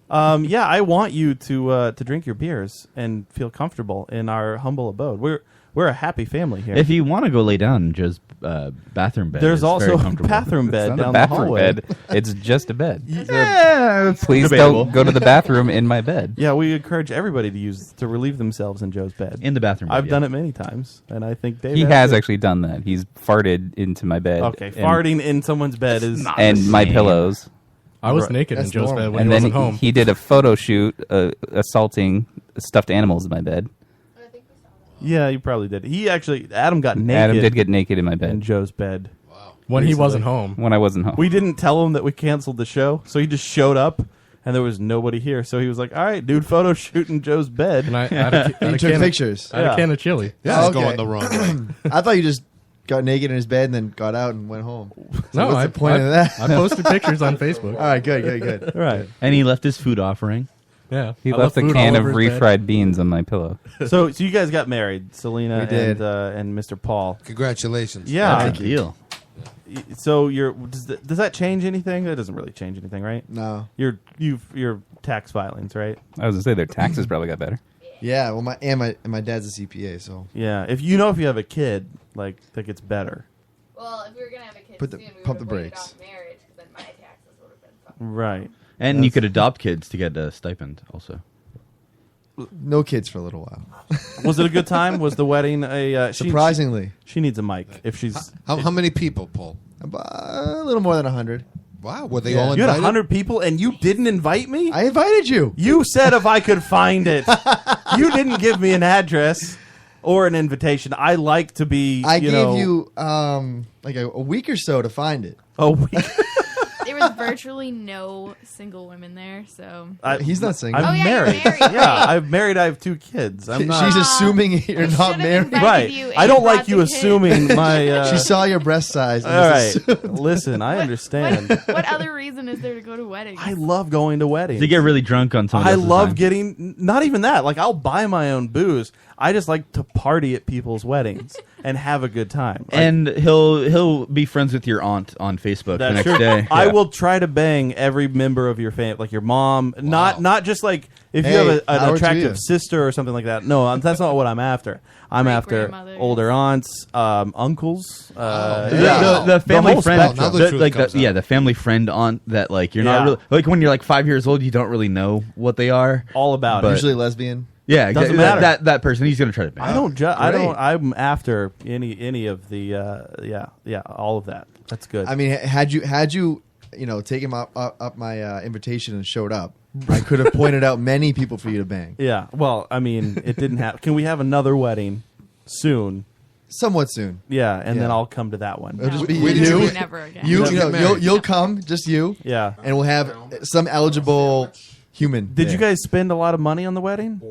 Yeah, I want you to drink your beers and feel comfortable in our humble abode. We're a happy family here. If you want to go lay down in Joe's bathroom bed, There's it's also very a comfortable. bathroom bed It's not down a the bathroom hallway. bed. It's just a bed. Yeah, it's Please debatable. don't go to the bathroom in my bed. Yeah, we encourage everybody to relieve themselves in Joe's bed. In the bathroom. I've bed, done yeah. it many times, and I think Dave He has too. actually done that. He's farted into my bed. Okay, farting in someone's bed is and my pillows. I was Right. naked That's in Joe's normal. bed when And he then wasn't home. he did a photo shoot assaulting stuffed animals in my bed. Yeah, you probably did. Adam got naked. Adam did get naked in my in bed Joe's bed. when he recently. wasn't home. when I wasn't home. We didn't tell him that we canceled the show, so he just showed up, and there was nobody here. So he was like, "All right, dude, photo shoot in Joe's bed." And I had a You took pictures. I had a can of chili. This is okay. going the wrong way. I thought you just got naked in his bed and then got out and went home. So No, what's I the point of that? I posted pictures on Facebook. All right, good. Right. And he left his food offering. Yeah, He I left a food can all of over his bed. refried beans on my pillow. So you guys got married, Selena We did. and Mr. Paul. Congratulations. Yeah. That's a deal. So does that change anything? That doesn't really change anything, right? No. Your tax filings, right? I was gonna say their taxes probably got better. Yeah, well, my dad's a CPA, so Yeah, if you have a kid, like that gets better. Well, if we were gonna have a kid Put the- soon, we pump would the have waited brakes. off marriage, because then my taxes would have been fucking. Right. And you could adopt kids to get a stipend also. no kids for a little while. Was it a good time? Was the wedding a Surprisingly. She needs a mic if she's How many people, Paul? A little more than 100. Wow, were they You all had invited? 100 people and you didn't invite me? I invited you. You said if I could find it. You didn't give me an address or an invitation. I like to be. I you gave know, you like a week or so to find it. a week. There was virtually no single women there, so. He's not single. I'm Oh, yeah, married. you're married, Yeah, right. I'm married. I have 2 kids. I'm not. She's assuming you're not married. Right. you I and don't brought like you the kid. assuming my. She saw your breast size. and All just right. assumed. Listen, I understand. What other reason is there to go to weddings? I love going to weddings. They get really drunk on something. I love not even that. Like I'll buy my own booze. I just like to party at people's weddings and have a good time. Like, And he'll be friends with your aunt on Facebook the that's next true. day. I Yeah. will try to bang every member of your family, like your mom. Not just like if you Hey, have an power to attractive you. sister or something like that. No, that's not what I'm after. I'm after grandmothers. older aunts, uncles. The family whole friend, spectrum. the family friend aunt that like you're not Yeah. really like when you're like 5 years old, you don't really know what they are. All about it. Usually lesbian. Yeah, Doesn't exactly. matter. That person, he's gonna try to. I don't judge. I Great. don't. I'm after any of the. All of that. That's good. I mean, had you taken up my invitation and showed up, I could have pointed out many people for you to bang. Yeah. Well, I mean, it didn't happen. Can we have another wedding soon? Somewhat soon. Yeah, and then Yeah. I'll come to that one. It'll just be Where did you. you- Never again. You'll come, just you. Yeah. And we'll have some eligible human. Did there. you guys spend a lot of money on the wedding?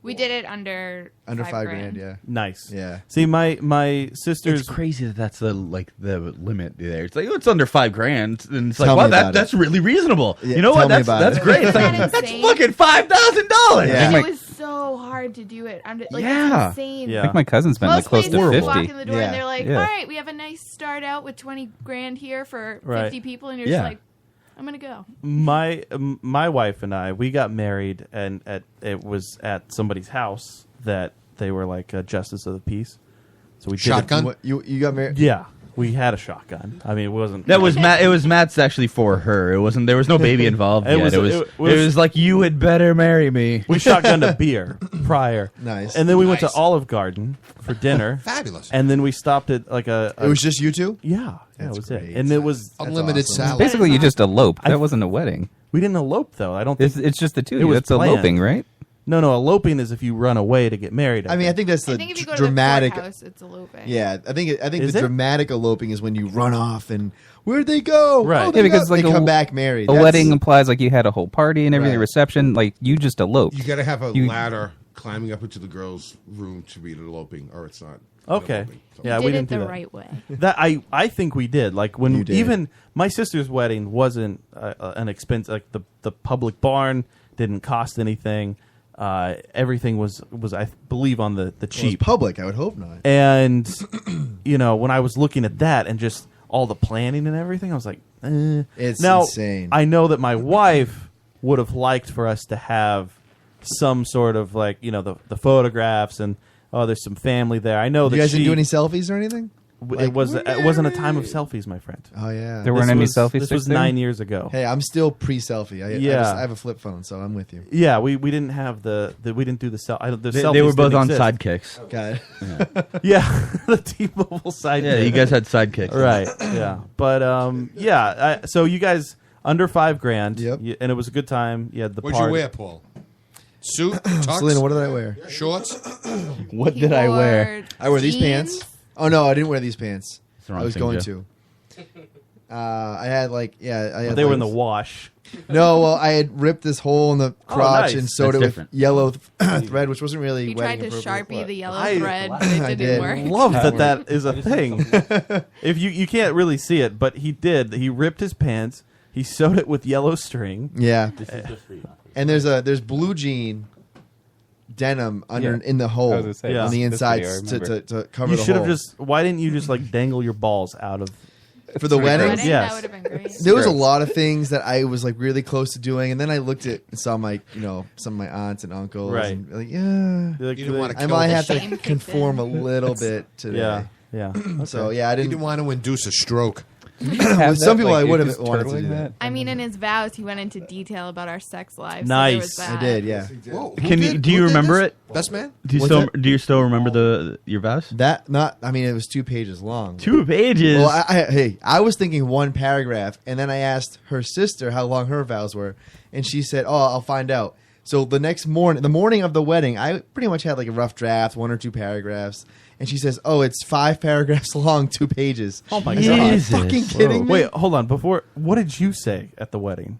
We did it under Under 5 grand. grand? Yeah. Nice. Yeah. See, my sister's It's crazy that that's the limit there. It's like it's under $5,000, and it's like Tell wow, me about that's it. really reasonable. Yeah, you know tell what? me about That's it. great. It's like, Isn't that that's insane? fucking $5,000. Yeah. And it was so hard to do it. Yeah. It's insane. Yeah. I think my cousin spent Most like close to places walk 50. in the door Yeah. and they're like, Yeah. all right, we have a nice start out with 20 grand here for Right. 50 people. And you're Yeah. just like, I'm going to go. my wife and I, we got married, and it was at somebody's house that they were like a justice of the peace. So we Shotgun? Did What, you got married? yeah, we had a shotgun. I mean, it wasn't. That was Matt. It was Matt's actually for her. It wasn't. There was no baby involved. It yet. was- It was like you had better marry me. We shotgunned a beer prior. Nice. And then we went to Olive Garden for dinner. Fabulous. And then we stopped at like a It was just you two? yeah, that That's was great. it. And it was Unlimited awesome. salad. Basically, you just eloped. I- That wasn't a wedding. we didn't elope though. I don't think It's just the two. It of you. was That's planned. eloping, right? No, eloping is if you run away to get married. I mean, I think that's I the think if you go to dramatic. the courthouse, it's eloping. Yeah, I think Is the it? dramatic eloping is when you run off and where'd they go? Right. Oh, Yeah, they because got- like they a- come back married. A That's- wedding implies like you had a whole party and everything, Right. reception. Like you just eloped. You got to have a You- ladder climbing up into the girl's room to be eloping, or it's not. Okay. eloping. So- Yeah, Did we it didn't do the that. right way. That I think we did. Like when You did. even my sister's wedding wasn't an expense. Like the public barn didn't cost anything. Everything was I believe on the Well, it's cheap. public. I would hope not. And when I was looking at that and just all the planning and everything, I was like, It's now, insane. I know that my wife would have liked for us to have some sort of like the photographs and there's some family there. I know that You guys she didn't do any selfies or anything? it wasn't a time of selfies, my friend. Oh yeah. There weren't This any was- selfie This sticks was there? 9 years ago. Hey, I'm still pre-selfie. I have a flip phone, so I'm with you. Yeah, we didn't have the we didn't do the selfie. They were both on sidekicks. Got it. Yeah, the T-Mobile sidekick. Yeah, you guys had sidekicks. Right. Yeah, but so you guys under $5,000. Yep. And it was a good time. You had the What'd party. you wear, Paul? Suit? Tux? Selena, what did I wear? Shorts? What did I wear? I wore these Jeans? pants. Oh no, I didn't wear these pants. the wrong I was thing, going Joe. to. I had I had. They were like- in the wash. No, well, I had ripped this hole in the crotch nice. and sewed That's it with different. yellow thread, which wasn't really. You tried wedding to appropriate, Sharpie but- the yellow I- thread, but I it did. didn't work. Love that is a thing. If you can't really see it, but he did. He ripped his pants. He sewed it with yellow string. Yeah. And there's blue jean denim under in the hole I was gonna say, Yeah. on the this inside video, I remember. to cover You the should hole. have just. Why didn't you just like dangle your balls out of? for the wedding. Yes. That would have been great. There was a lot of things that I was like really close to doing, and then I looked at and saw my, some of my aunts and uncles, Right. and like, yeah, You didn't wanna I kill might the have shame to kicked conform in. a little bit today. Yeah, yeah. So yeah, I He didn't want to induce a stroke. With some people, I would have wanted to do that. I mean, in his vows, he went into detail about our sex lives. Nice. So there was that. I did, yeah. Do you remember it? Best man? Do you What's still that? do you still remember your vows? I mean, it was 2 pages long. 2 pages. Well, I was thinking 1 paragraph, and then I asked her sister how long her vows were, and she said, "Oh, I'll find out." So the next morning, the morning of the wedding, I pretty much had like a rough draft, 1 or 2 paragraphs, and she says, "Oh, it's 5 paragraphs long, 2 pages." Oh my God! Are you Jesus. fucking kidding me? Wait, hold on. Before, what did you say at the wedding?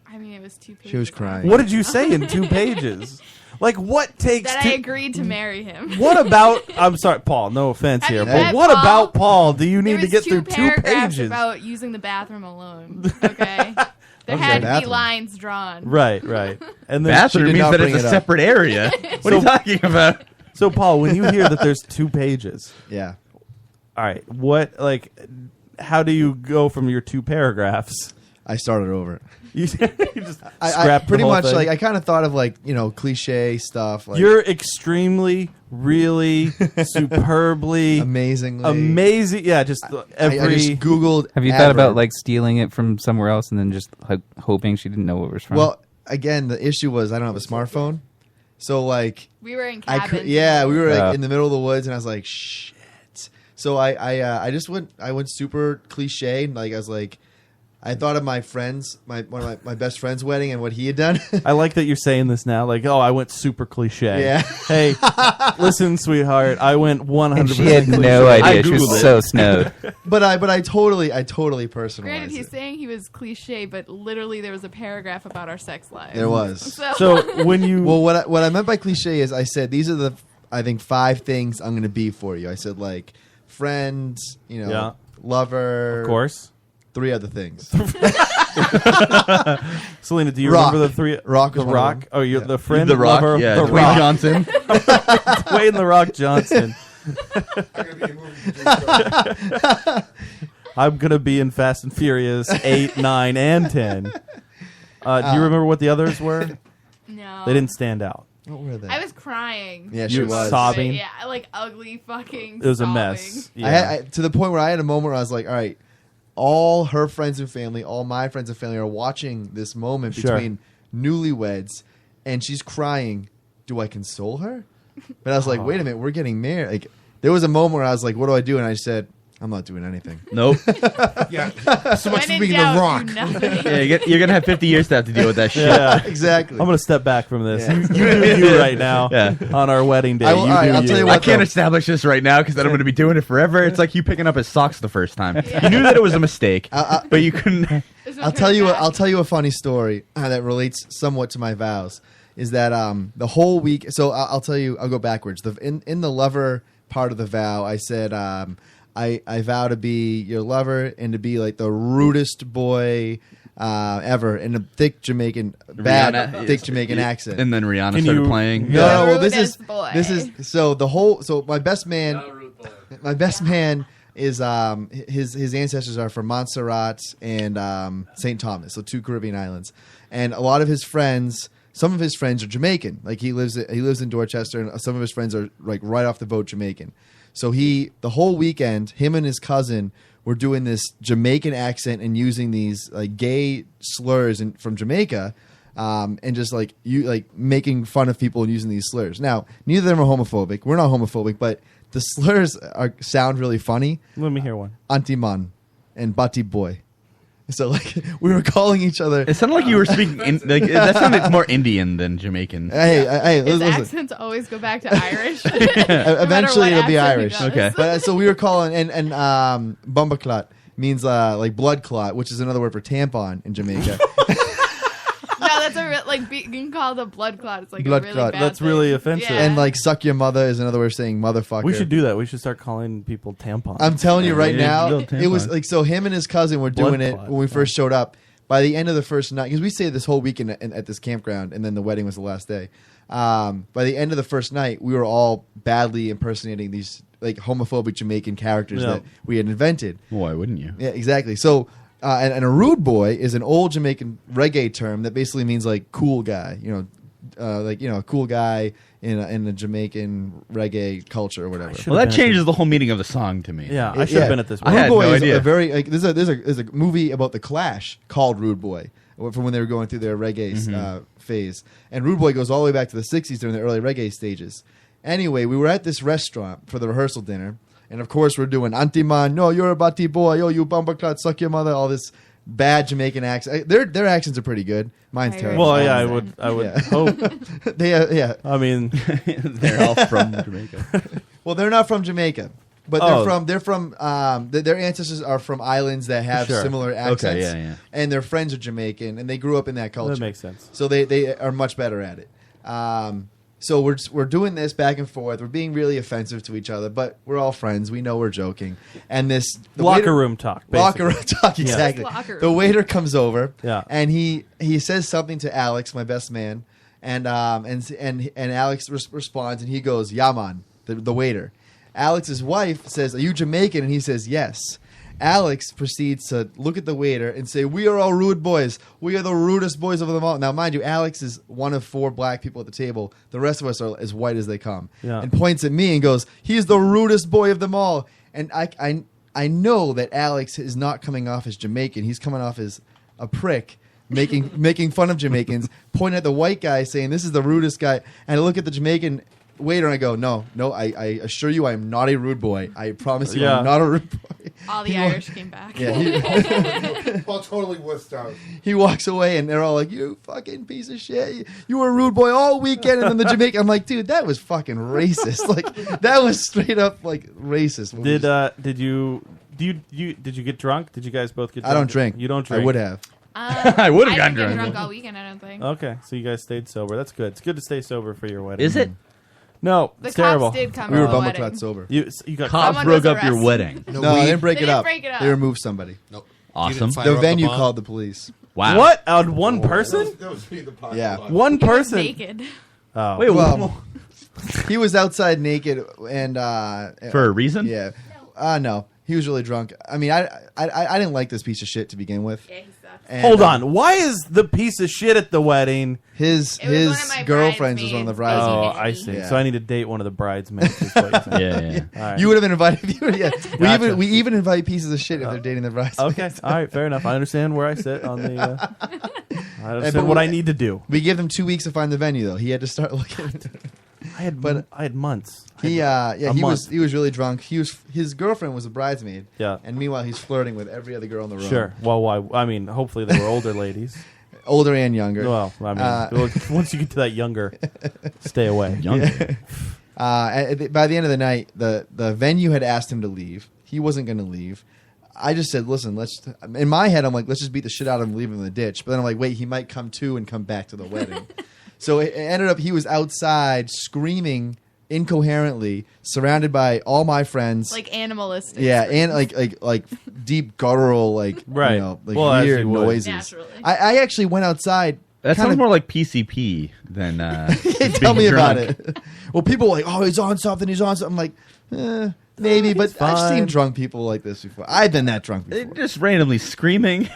I mean, it was 2 pages. She was crying. What did you say in 2 pages? Like, what takes? That I agreed to marry him. What about? I'm sorry, Paul. No offense Have here, you but met what Paul? about Paul? Do you There need to was get 2 through 2 paragraphs pages? about using the bathroom alone. Okay. There Okay. had to be Bathroom. lines drawn. Right, right. And then Bathroom she did means not that bring it's a it up. separate area. What are you talking about? So, Paul, when you hear that there's 2 pages, yeah. All right, what how do you go from your 2 paragraphs? I started over. You just I scrapped the pretty whole much thing? like I kind of thought of like cliche stuff. Like You're extremely, really, superbly, amazing. Yeah, just every. I just Googled. Have you thought about adverb. like stealing it from somewhere else and then just like hoping she didn't know what it was from? Well, again, the issue was I don't have a smartphone, so like We were in I cabins. could, yeah, we were like Yeah. in the middle of the woods, and I was like, shit. So I just went super cliche, and like I was like, I thought of my friends, one of my best friend's wedding, and what he had done. I like that you're saying this now. Like, oh, I went super cliche. Yeah. Hey, listen, sweetheart, I went 100%. And she had cliche. no idea. I She was Googled it. so snowed. but I totally personalized Granted, he's it. saying he was cliche, but literally there was a paragraph about our sex lives. There was. So when you well, what I meant by cliche is I said these are the I think 5 things I'm going to be for you. I said like friend, Yeah. lover, Of course. 3 other things. Selena, do you Rock. remember the 3? Rock The was one of Rock. them. Oh, you're Yeah. the friend, The Rock, lover, yeah, the Dwayne Rock. Johnson. Dwayne the Rock Johnson. I'm gonna be in Fast and Furious 8, 9, and 10. Do you remember what the others were? No. They didn't stand out. What were they? I was crying. Yeah, You she were was sobbing. Yeah, like ugly fucking It was a sobbing. mess. Yeah. I had, to the point where I had a moment where I was like, all right, all her friends and family, all my friends and family are watching this moment Sure. between newlyweds, and she's crying. Do I console her? But I was like, wait a minute, we're getting married. Like, there was a moment where I was like, what do I do? And I said, I'm not doing anything. Nope. Yeah. So much When for in being doubt, the rock. do nothing. Yeah, you're gonna have 50 years to have to deal with that shit. Yeah. Exactly. I'm gonna step back from this. Yeah. You do you right now. Yeah. On our wedding day. I will- you all right, do I'll you. tell you I what, can't though. establish this right now because then I'm going to be doing it forever. It's like you picking up his socks the first time. You knew that it was a mistake, but you couldn't. I'll tell you a funny story that relates somewhat to my vows. Is that the whole week? So I'll tell you. I'll go backwards. In the lover part of the vow, I said I vow to be your lover and to be like the rudest boy ever in a thick Jamaican thick Jamaican accent. And then Rihanna Can started you- playing. No, well, this is Rudest boy. so my best man. My best man is his ancestors are from Montserrat and St. Thomas, so 2 Caribbean islands, and a lot of his friends. Some of his friends are Jamaican. Like he lives in Dorchester, and some of his friends are like right off the boat Jamaican. So the whole weekend, him and his cousin were doing this Jamaican accent and using these like gay slurs from Jamaica, and just like making fun of people and using these slurs. Now, neither of them are homophobic. We're not homophobic, but the slurs sound really funny. Let me hear one. Auntie man and Bati boy. So like we were calling each other. It sounded like you were speaking. That sounded more Indian than Jamaican. Hey, His listen. accents always go back to Irish. Eventually it'll be Irish. Okay. But so we were calling and bumbaclot means like blood clot, which is another word for tampon in Jamaica. No, that's a being called a blood clot. It's like Blood a really clot. bad That's thing. really offensive. Yeah. And like suck your mother is another way of saying motherfucker. We should do that. We should start calling people tampons. I'm telling you right Yeah, now, little it was tampon. like so him and his cousin were Blood doing it clot. when we first showed up. By the end of the first night, because we stayed this whole weekend at this campground, and then the wedding was the last day. By the end of the first night, we were all badly impersonating these like homophobic Jamaican characters Yeah. that we had invented. Why wouldn't you? Yeah, exactly. So, and a rude boy is an old Jamaican reggae term that basically means like cool guy. A cool guy in a Jamaican reggae culture or whatever. Well, that changes the whole meaning of the song to me. Rude Boy is a very like there's a movie about the Clash called Rude Boy from when they were going through their reggae phase, and Rude Boy goes all the way back to the '60s during the early reggae stages. Anyway, we were at this restaurant for the rehearsal dinner, and of course we're doing Auntie Man, no, you're a Bati boy, yo, you bumperclut, suck your mother, all this bad Jamaican accent. Their accents are pretty good. Mine's terrible. Well, yeah, I would hope. Yeah. I mean, they're all from Jamaica. Well, they're not from Jamaica, but they're from their ancestors are from islands that have Sure. similar Okay, accents. yeah. And their friends are Jamaican, and they grew up in that culture. That makes sense. So they are much better at it. So we're doing this back and forth. We're being really offensive to each other, but we're all friends. We know we're joking. And the Locker room talk, Locker room basically. talk, Yeah. exactly. Locker room. The waiter comes over, Yeah. and he says something to Alex, my best man, and Alex responds, and he goes, "Yaman," the waiter. Alex's wife says, "Are you Jamaican?" And he says, "Yes." Alex proceeds to look at the waiter and say, "We are all rude boys. We are the rudest boys of them all." Now, mind you, Alex is one of 4 black people at the table. The rest of us are as white as they come. Yeah. And points at me and goes, "He's the rudest boy of them all." And I know that Alex is not coming off as Jamaican. He's coming off as a prick, making fun of Jamaicans, pointing at the white guy, saying, "This is the rudest guy." And I look at the Jamaican waiter and I go, no, I assure you I am not a rude boy. I promise you I'm not a rude boy. All the Irish came back. Yeah, Well, totally wussed out. he walks away and they're all like, "You fucking piece of shit. You were a rude boy all weekend." And then the Jamaican, I'm like, dude, that was fucking racist. Like, that was straight up like racist. Did you get drunk? Did you guys both get drunk? I don't drink. You don't I drink? would have. I would have gotten didn't get drunk. drunk all weekend, I don't think. Okay, so you guys stayed sober. That's good. It's good to stay sober for your wedding. Is it? No, The it's cops terrible. did come We to were the bumper wedding. clat sober. You got Cops Someone broke was up your arrested. wedding. No, they didn't break They it didn't up. break it up. They removed somebody. Nope. Awesome. The venue called the police. Wow. What? On one person? That was me, the parking Yeah. lot. One person? Naked. Oh. Wait, Well, he was outside naked and For a reason? Yeah. No, he was really drunk. I mean, I didn't like this piece of shit to begin with. Yeah, he sucks. And, Hold on. Why is the piece of shit at the wedding? His It was one of my girlfriend was one of the bridesmaids. Oh, bridesmaids. I see. Yeah. So I need to date one of the bridesmaids. Is what you're saying. Yeah. All right. You would have been invited. Yeah. Gotcha. We even invite pieces of shit if they're dating the bridesmaids. Okay. All right. Fair enough. I understand where I sit on the. I understand but what we- I need to do. We give them 2 weeks to find the venue, though. He had to start looking. I had months. He A he month. was really drunk. His girlfriend was a bridesmaid. Yeah. And meanwhile, he's flirting with every other girl in the room. Sure. Well, why? I mean, hopefully they were older ladies. Older and younger. Well, I mean, once you get to that younger, stay away. Younger. By the end of the night, the venue had asked him to leave. He wasn't going to leave. I just said, "Listen, in my head, I'm like, let's just beat the shit out of him and leave him in the ditch." But then I'm like, wait, he might come to and come back to the wedding. So it ended up he was outside screaming incoherently, surrounded by all my friends. Like animalistic. Yeah, and like deep guttural, like Right. you know, like Well, as weird you would. noises. Naturally. I actually went outside. That kind sounds of- more like PCP than. Tell me about it. Well, people were like, "Oh, he's on something. He's on something." I'm like, maybe, but I've fine. seen drunk people like this before. I've been that drunk before. Just randomly screaming.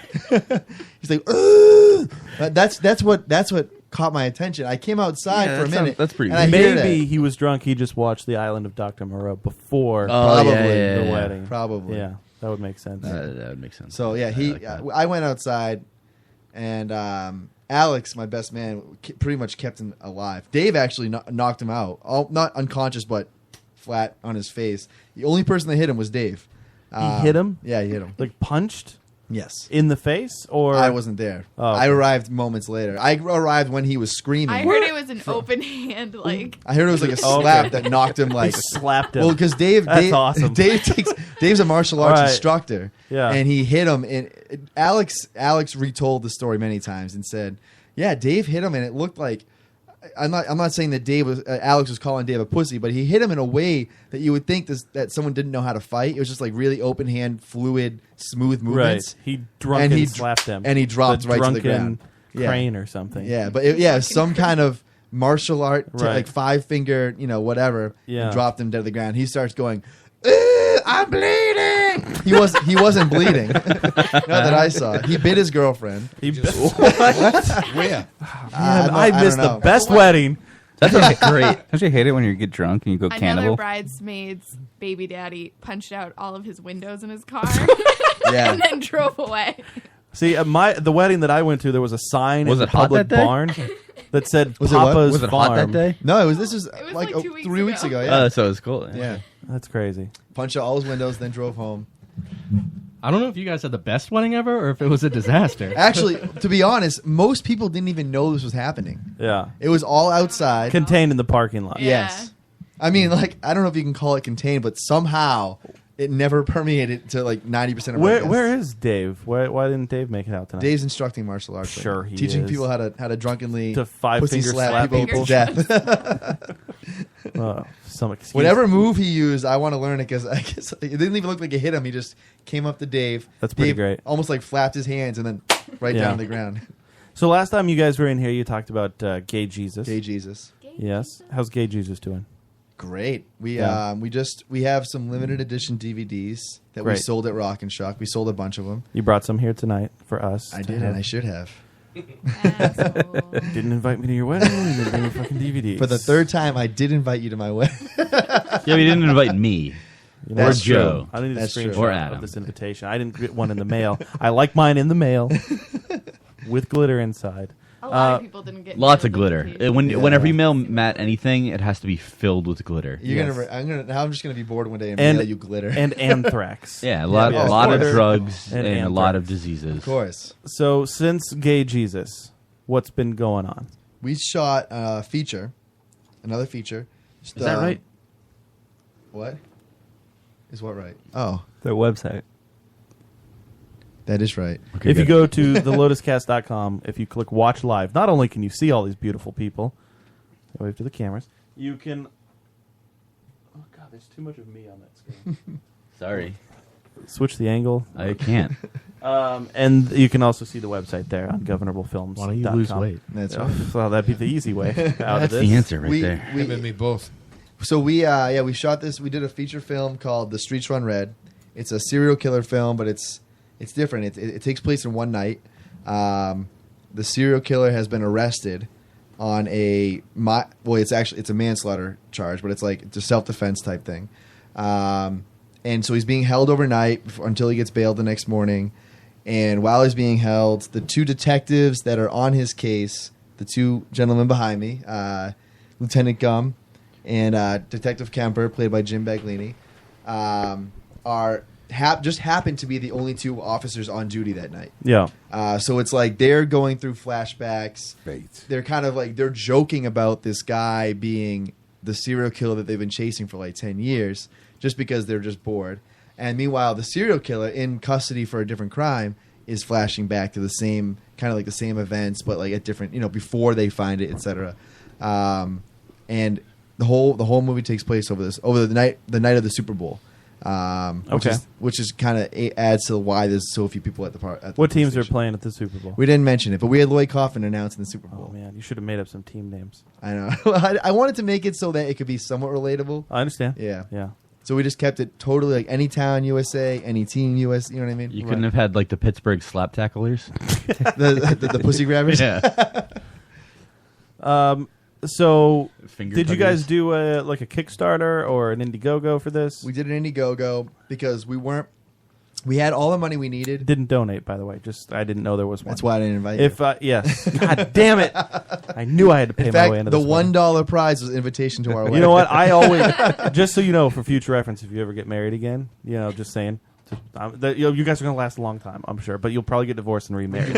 He's like, "Ugh." That's what caught my attention. I came outside Yeah, for a that sounds- minute. that's pretty and I weird. hear Maybe that. he was drunk. He just watched The Island of Dr. Moreau before Probably the wedding. Probably. Yeah, that would make sense. That would make sense. So yeah, I went outside, and Alex, my best man, pretty much kept him alive. Dave actually knocked him out, not unconscious, but flat on his face. The only person that hit him was Dave. He hit him? Yeah, he hit him. Like punched? Yes. In the face? Or I wasn't there. Oh, I okay. arrived moments later. I arrived when he was screaming. I heard it was an open hand, like. I heard it was like a Oh, slap okay. that knocked him like He slapped him. Well, because Dave's a martial arts All right. instructor. Yeah. And he hit him, and Alex retold the story many times and said, "Yeah, Dave hit him, and it looked like." I'm not saying that Alex was calling Dave a pussy, but he hit him in a way that you would think that someone didn't know how to fight. It was just like really open hand, fluid, smooth movements. Right. He drunken slapped him. and he dropped The right to the drunken ground. crane or something. Yeah, but some kind of martial art, Right. like 5-finger, whatever, Yeah. and dropped him dead to the ground. He starts going, I'm bleeding. He wasn't bleeding. Not that I saw. He bit his girlfriend. He what? Where? I missed the best wedding. That sounds great. Don't you hate it when you get drunk and you go Another cannibal? bridesmaid's baby daddy punched out all of his windows in his car Yeah. and then drove away. See, the wedding that I went to, there was a sign Was in it the hot public that day? barn that said Was it what? Papa's Was it hot that Farm. day? No, this was was like, like 2 weeks 3 weeks ago. ago. Yeah. So it's cool. Yeah. That's crazy. Punched out all his windows, then drove home. I don't know if you guys had the best wedding ever or if it was a disaster. Actually, to be honest, most people didn't even know this was happening. Yeah. It was all outside. Contained in the parking lot. Yes. I mean, like, I don't know if you can call it contained, but somehow it never permeated to like 90% of our guests. Where is Dave? Why didn't Dave make it out tonight? Dave's instructing martial arts. Sure he teaching is. people how to drunkenly To pussy finger slap slap people to death. Some excuse. Whatever move he used, I want to learn it because I guess it didn't even look like it hit him. He just came up to Dave. That's pretty Dave great. Almost like flapped his hands and then right Yeah. down to the ground. So last time you guys were in here, you talked about Gay Jesus. Gay Jesus. Yes. How's Gay Jesus doing? Great. We Yeah. we have some limited edition DVDs that we Great. sold at Rock and Shock. We sold a bunch of them. You brought some here tonight for us. I to did, have. and I should have. Didn't invite me to your wedding. You didn't bring me fucking DVDs. For the third time, I did invite you to my wedding. Yeah, but you didn't invite me. You know, Or that's true. Joe. I need a That's screenshot true. Or of Adam. this invitation. I didn't get one in the mail. I like mine in the mail with glitter inside. A lot of people didn't get Lots of mailed glitter. invitations. Whenever you mail Matt anything, it has to be filled with glitter. I'm just gonna be bored one day and And mail you glitter and anthrax. Yeah, a lot of drugs and, a lot of anthrax. diseases. Of course. So since Gay Jesus, what's been going on? We shot a feature, another feature. Just, Is that right? What? Is what right? Oh, Their website. that is right. Okay, If you good. go to thelotuscast.com, if you click watch live, not only can you see all these beautiful people, wave to the cameras, you can. Oh God, there's too much of me on that screen. Sorry. Switch the angle. I can't. And you can also see the website there on governablefilms.com. Why don't you lose weight? That's Oh, right. well, that'd be the easy way out of That's this. the answer right We- there. Him and me both. So we shot this. We did a feature film called The Streets Run Red. It's a serial killer film, but it's different. It takes place in one night. The serial killer has been arrested on it's a manslaughter charge, but it's a self-defense type thing. And so he's being held overnight until he gets bailed the next morning. And while he's being held, the two detectives that are on his case, the two gentlemen behind me, Lieutenant Gum and Detective Kemper, played by Jim Baglini, just happen to be the only two officers on duty that night. Yeah. So it's like they're going through flashbacks. Right. They're kind of like they're joking about this guy being the serial killer that they've been chasing for like 10 years just because they're just bored. And meanwhile, the serial killer in custody for a different crime is flashing back to the same kind of like the same events, but like at different, before they find it, etc. And the whole movie takes place over the night of the Super Bowl. Which is kind of adds to why there's so few people at the park. What teams are playing at the Super Bowl? We didn't mention it, but we had Lloyd Kaufman announcing the Super Bowl. Oh man, you should have made up some team names. I know. I wanted to make it so that it could be somewhat relatable. I understand. Yeah. Yeah. So we just kept it totally like any town USA, any team US. You know what I mean? You couldn't have had the Pittsburgh slap tacklers? the pussy grabbers. Yeah. So Finger did you guys tuggers. do a Kickstarter or an Indiegogo for this? We did an Indiegogo because we had all the money we needed. Didn't donate, by the way. Just I didn't know there was one. That's why I didn't invite you. Yes. God damn it! I knew I had to pay In fact, my way into the this one. $1 prize was invitation to our wedding. You know what? I always, just so you know, for future reference, if you ever get married again, just saying. You guys are going to last a long time, I'm sure, but you'll probably get divorced and remarried.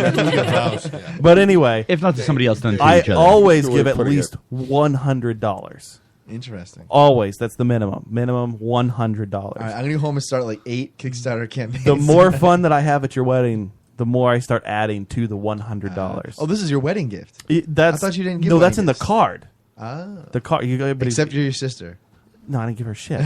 But anyway, If not to somebody else, then to I each other. always Good give way at of putting least $100. Interesting. Always, that's the minimum. Minimum $100. All right, I'm gonna go home and start like 8 Kickstarter campaigns. The more fun that I have at your wedding, the more I start adding to the $100. Oh, this is your wedding gift. I thought you didn't give No, wedding that's in the gifts. card. Ah. The card. Except you're your sister. No, I didn't give her shit.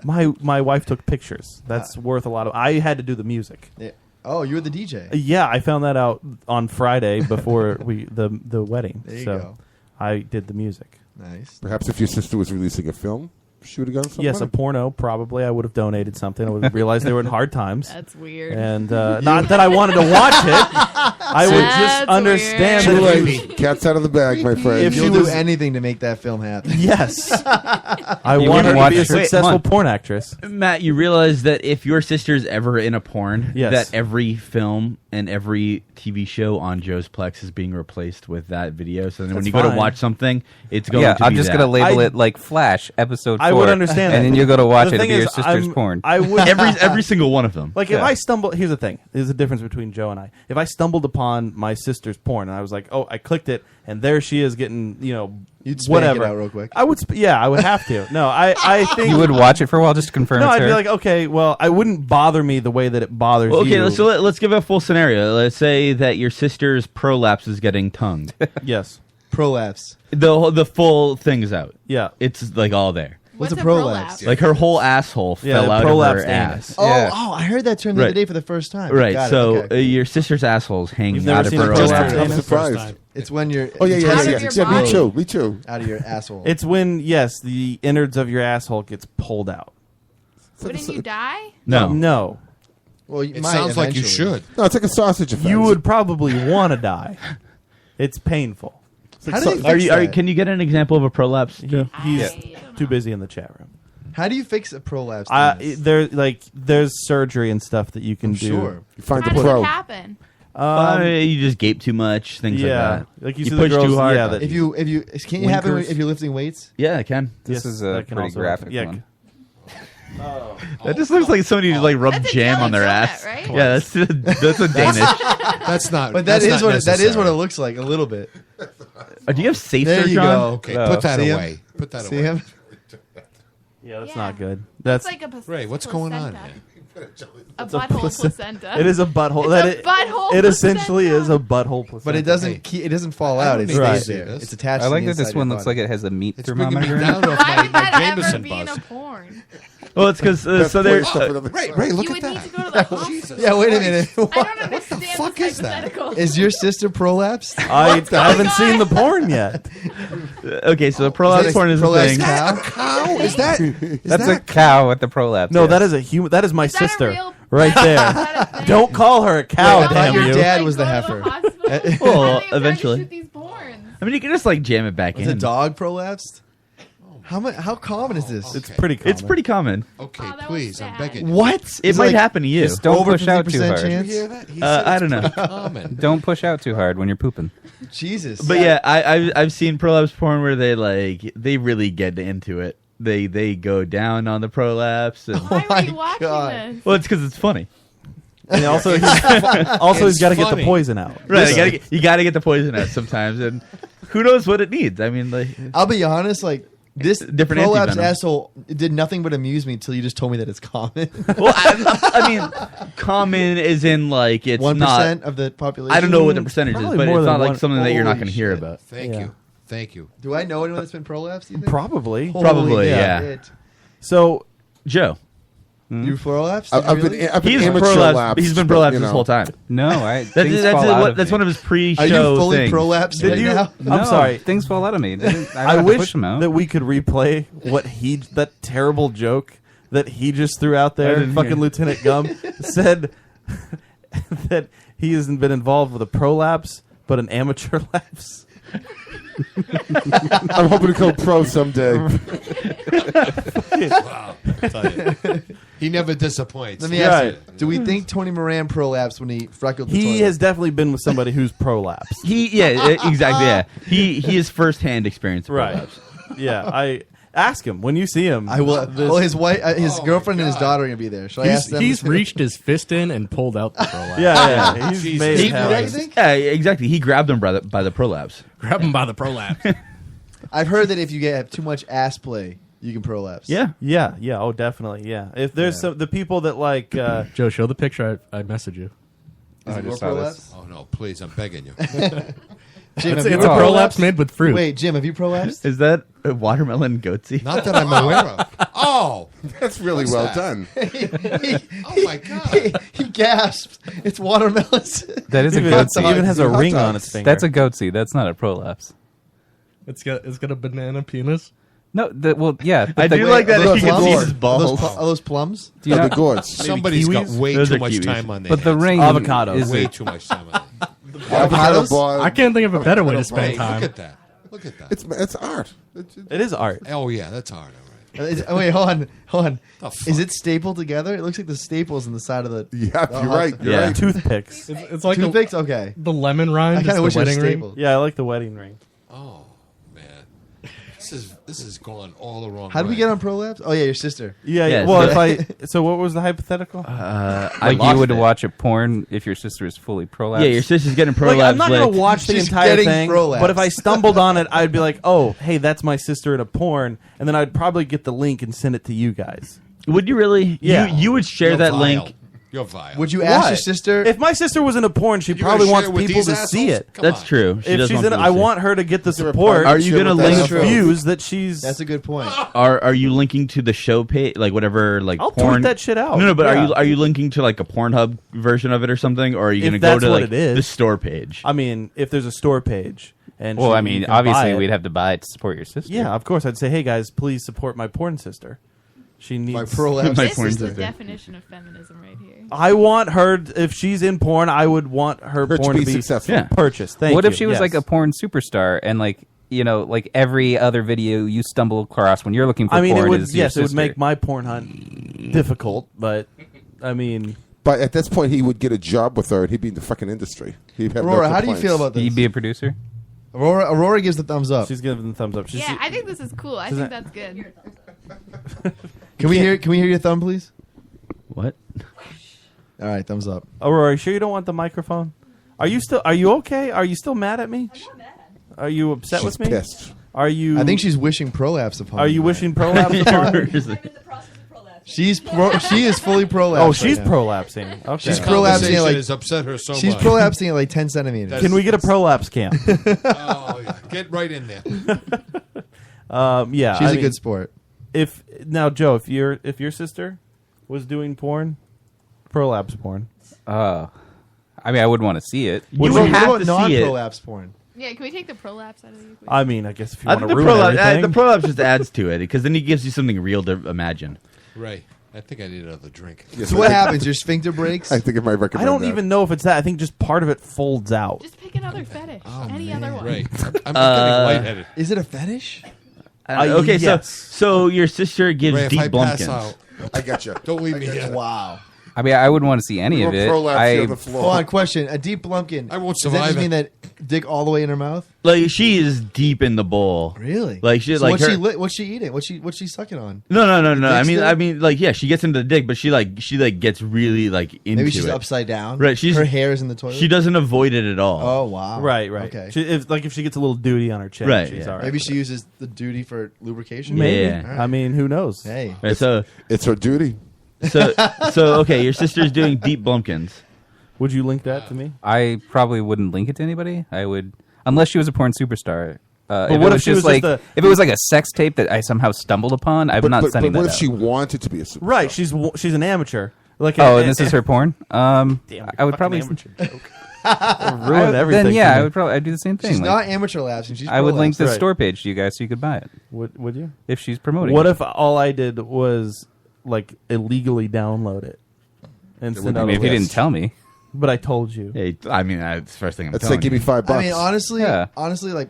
my wife took pictures. That's worth a lot of. I had to do the music. Yeah. Oh, you were the DJ. Yeah, I found that out on Friday before the wedding. There you so, go. I did the music. Nice. Perhaps if your sister was releasing a film, she would have gotten some Yes, a money. porno. Probably, I would have donated something. I would have realized they were in hard times. That's weird. And not that I wanted to watch it. I would just understand Too that late. Cat's out of the bag, my friend. If you'll do anything to make that film happen. Yes. I want her to be a successful porn actress. Matt, you realize that if your sister's ever in a porn, Yes. that every film and every TV show on Joe's Plex is being replaced with that video. So then when That's you go to fine. watch something, it's going Yeah, to I'm be just that. gonna label it like Flash episode 4. I would understand and that. then you go to watch The it. It'll thing be your is, sister's porn. I would every single one of them. Like if I stumble, here's the thing. There's a difference between Joe and I. If I stumbled upon my sister's porn and I was like, oh, I clicked it, and there she is getting, You'd spank whatever. it out real quick. I would, I would have to. No, I think You would watch it for a while just to confirm No, it's I'd her? be like, okay, well, I wouldn't bother me the way that it bothers Well, okay, you. so let's give a full scenario. Let's say that your sister's prolapse is getting tongued. Yes. Prolapse. The full thing is out. Yeah. It's like all there. What's a prolapse? Like her whole asshole Yeah, fell out of prolapse her anus. ass. Oh, I heard that term the Right. other day for the first time. Right. Got it, So okay. your sister's asshole's hanging You've never out of seen her a own prolapse ass. anus? I'm surprised. It's when you're. Oh, yeah. body. Me too. Out of your asshole. It's when, yes, the innards of your asshole gets pulled out. Wouldn't you die? No. No. Well, you It might sounds like you eventually. should. No, it's like a sausage effect. You would probably want to die. It's painful. How do they fix Are you? that? Can you get an example of a prolapse? Joe? He's too busy in the chat room. How do you fix a prolapse? anus? There's surgery and stuff that you can do. sure. You find How the does pro. it happen? You just gape too much, things yeah, like that. like you see the push girls- too hard. yeah, that- If you can you happen Winkers. if you're lifting weights? Yeah, it can. This is a that can pretty also graphic happen. one. That just looks like somebody who like rubbed That's a jam jelly on their donut, ass. right? Yeah, that's a Danish. That's not. But that that's is not what necessary. it looks like a little bit. Do you have safe There search you on? go. Okay, put that See him? away. Put that See away. him? Yeah, that's Yeah. not good. That's It's like a Ray, what's going on placenta. here? A butthole placenta. It is a butthole. It's that a it, butthole It essentially placenta. is a butthole placenta. But it doesn't it doesn't fall out. It don't need to stays see there. this. It's attached. I like to the that this inside one of your looks body. like it has a meat It's bringing me thermometer. down off Why my, would that my ever Jameson be in buzz. a porn? Well, it's because so they're Ray, look You at would need that. to go to the hospital. Yeah, wait a minute. I don't understand the fuck is that? hypothetical. Is your sister prolapsed? I haven't seen the porn yet. okay. So the prolapse porn is a prolapse thing. cow? Cow? Is that? Is That's that a cow with the prolapse. No, yes. that is a human. That is my Is that a sister real- right Is that there. a thing? Don't call her a cow, I thought damn your you. dad Like, was the go to heifer. hospital? Well, Why do you eventually. shoot these porns? I mean, you can just like jam it back Was in. a dog prolapsed? How common is this? It's pretty common. It's pretty common. Okay, Oh, that was please, I'm sad. begging you. What? It Is might like happen to you. Just don't over push out too 50% hard. Did you chance? hear that? He I said don't it's know. common. Don't push out too hard when you're pooping. Jesus. But yeah, I've seen prolapse porn where they really get into it. They go down on the prolapse. And, Why were you watching God. this? well, it's because it's funny. And also, he's got to get the funny. poison out. Right, you gotta get the poison out sometimes, and who knows what it needs? I mean, like, I'll be honest, like this Different prolapse antivenom. asshole did nothing but amuse me until you just told me that it's common. well, I mean, common is in like it's 1% not. of the population. I don't know what the percentage is, Probably but more it's than not like one- something that you're not Holy going to hear shit. about. Thank Yeah. you. Thank you. Do I know anyone that's been prolapsed? You think? Probably. Holy Probably, yeah. shit. So Joe, You prolapsed? I've Really? been he's amateur prolapsed. lapsed, He's been but, prolapsed you this know. whole time. No, That's one of his pre-show Are you fully things. prolapsed Did right you? now? I'm sorry. Things fall out of me. I wish push 'em out. that we could replay that terrible joke that he just threw out I there. didn't Fucking hear. Lieutenant Gum said that he hasn't been involved with a prolapse, but an amateur lapse. I'm hoping to go pro someday. Wow. I'll tell you. He never disappoints. Let me ask you: do we think Tony Moran prolapsed when he freckled the He toilet? has definitely been with somebody who's prolapsed. Exactly. Yeah, he has firsthand experience. Right. Prolapse. Yeah, I ask him when you see him. I will. Well, his wife, his girlfriend, and his daughter are gonna be there. Should I ask them? He's reached his fist in and pulled out the prolapse. Yeah, he's Jesus. made He it do that, you happen. think? Yeah, exactly. He grabbed him by the prolapse. Grab him by the prolapse. I've heard that if you have too much ass play, you can prolapse. Yeah. Oh, definitely. Yeah. If there's some the people that like Joe, show the picture I messaged you. Is it more just saw this. prolapse? Oh no, please, I'm begging you. Jim, It's have you a prolapse prolapsed? made with fruit. Wait, Jim, have you prolapsed? Is that a watermelon goatsy? Not that I'm aware of. Oh, That's really What's well that? done. oh my God. He gasped. It's watermelons. That is a even, goatsy. even has a Hot ring dogs. on its finger. That's a goatsy. That's not a prolapse. It's got a banana penis. No, yeah. I do like that if you can see his balls. Are those plums? Do you know- the gourds. Somebody's got way Those too are much kiwis. time on their But the hands. ring Avocados. is Way it- too much time on it. Avocado Avocados? bar. I can't think of a better way to spend Hey, time. look at that. Look at that. It's art. It is art. Oh yeah, that's art. All right. Oh, wait, hold on. The fuck? Is it stapled together? It looks like the staples on the side of the. Yeah, the you're hot- right. You're Yeah. right. Toothpicks. It's like Toothpicks. Okay. the lemon rind. I kind of wish the it was wedding ring. stapled. Yeah, I like the wedding ring. Oh man, this is going all the wrong. How did we way. get on prolapse? Oh yeah, your sister. Yeah. Yes. Well, so what was the hypothetical? Like you would watch a porn if your sister is fully prolapsed. Yeah, your sister's getting Like, prolapse. I'm not gonna watch the She's entire getting thing, prolapse. but if I stumbled on it, I'd be like, "Oh, hey, that's my sister in a porn," and then I'd probably get the link and send it to you guys. Would you really? Yeah. You would share You're that vile. link. You're vile. Would you ask What? your sister? If my sister was in a porn, she You probably gonna wants share it with people these to see assholes? it. Come That's on. true. She If does she's want in, it, people I to see it. want her to get the Is there a support. part- Are you gonna with that link? show? confused that she's? That's a good point. Are you linking to the show page, like whatever, like I'll porn? tweet that shit out. No, but Yeah. are you linking to like a Pornhub version of it or something, or are you If going to go that's to what like it is. the store page? I mean, if there's a store page, and Well, she- I you mean, can buy obviously it. we'd have to buy it to support your sister. Yeah, of course. I'd say, hey guys, please support my porn sister. She needs My prolapse. My This porn is the sister. definition of feminism right here. I want her. If she's in porn, I would want her Her to porn be to be successful. Yeah. purchased. Thank What you. if she was Yes. like a porn superstar and like like every other video you stumble across when you're looking for I mean, porn it would. is your Yes, it would sister? make my porn hunt difficult, but I mean, But at this point, he would get a job with her, and he'd be in the fucking industry. He'd have Aurora, no how do you complaints. feel about this? You'd be a producer. Aurora gives the thumbs up. she's giving the thumbs up. She's, Yeah, I think this is cool. I think that's good. Can we hear your thumb, please? What? All right, thumbs up. Aurora, you sure you don't want the microphone? Are you still? Are you okay? Are you still mad at me? I'm not mad. Are you upset She's with me? pissed. Are you? I think she's wishing prolapse upon. Are you wishing prolapse upon her? I'm in the process of prolapse. She is fully prolapsed. Oh, she's right now. prolapsing. Okay. She's This prolapsing at conversation like has upset her so she's much. prolapsing at like 10 centimeters. That's- Can we get a prolapse camp? Oh yeah, get right in there. Yeah, She's I a mean, good sport. If now, Joe, if your sister was doing porn, prolapse porn, I mean, I would want to see it. You would have to see it. Non-prolapse porn. Yeah, can we take the prolapse out of the equation? I mean, I guess if you I want think to the ruin prolapse, everything, the prolapse just adds to it because then he gives you something real to imagine. Right. I think I need another drink. Yes, So I what think- happens? Your sphincter breaks. I think it might recommend I don't that. even know if it's that. I think just part of it folds out. Just pick another fetish. Any other one. Right. I'm getting lightheaded. Is it a fetish? Okay, yes. so your sister gives Ray, if deep I pass blumpkins. out, I got you. don't leave me here. Wow. I mean, I wouldn't want to see any of it. Prolapse here on the floor. Hold on, question. A deep blumpkin. I won't Does that survive just it. mean that dick all the way in her mouth? Like she is deep in the bowl. Really? Like she So like what's her. what's she eating? What's she sucking on? No. dick I still? mean, like, yeah, she gets into the dick, but she gets really like into Maybe she's it. upside down. Right, she's her hair is in the toilet. She doesn't avoid it at all. Oh wow. Right. Okay. If she gets a little duty on her chin, Right, she's yeah. all right. Maybe she uses the duty for lubrication. Maybe. Yeah. All right. I mean, who knows? Hey. Right, so It's her duty. so okay, your sister's doing deep blumpkins. Would you link that to me? I probably wouldn't link it to anybody. I would, unless she was a porn superstar. But If what it if was she was just like just if it was like a sex tape that I somehow stumbled upon, I'm not sending but what that if out. she wanted to be a superstar? Right. She's an amateur. Like Oh, and this is her porn. Damn, I would fucking probably amateur joke. Ruined everything. Then yeah, for me. I would probably I'd do the same thing. She's like, not amateur lapsing. She's I would link prolapsed. the Right. store page to you guys so you could buy it Would you? if she's promoting. What it. if all I did was like illegally download it and It send would out I a mean, if you list? didn't tell me, But I told you. Hey, I mean, that's the first thing I'm Let's telling say, give me you. $5. I mean, honestly, Yeah. like,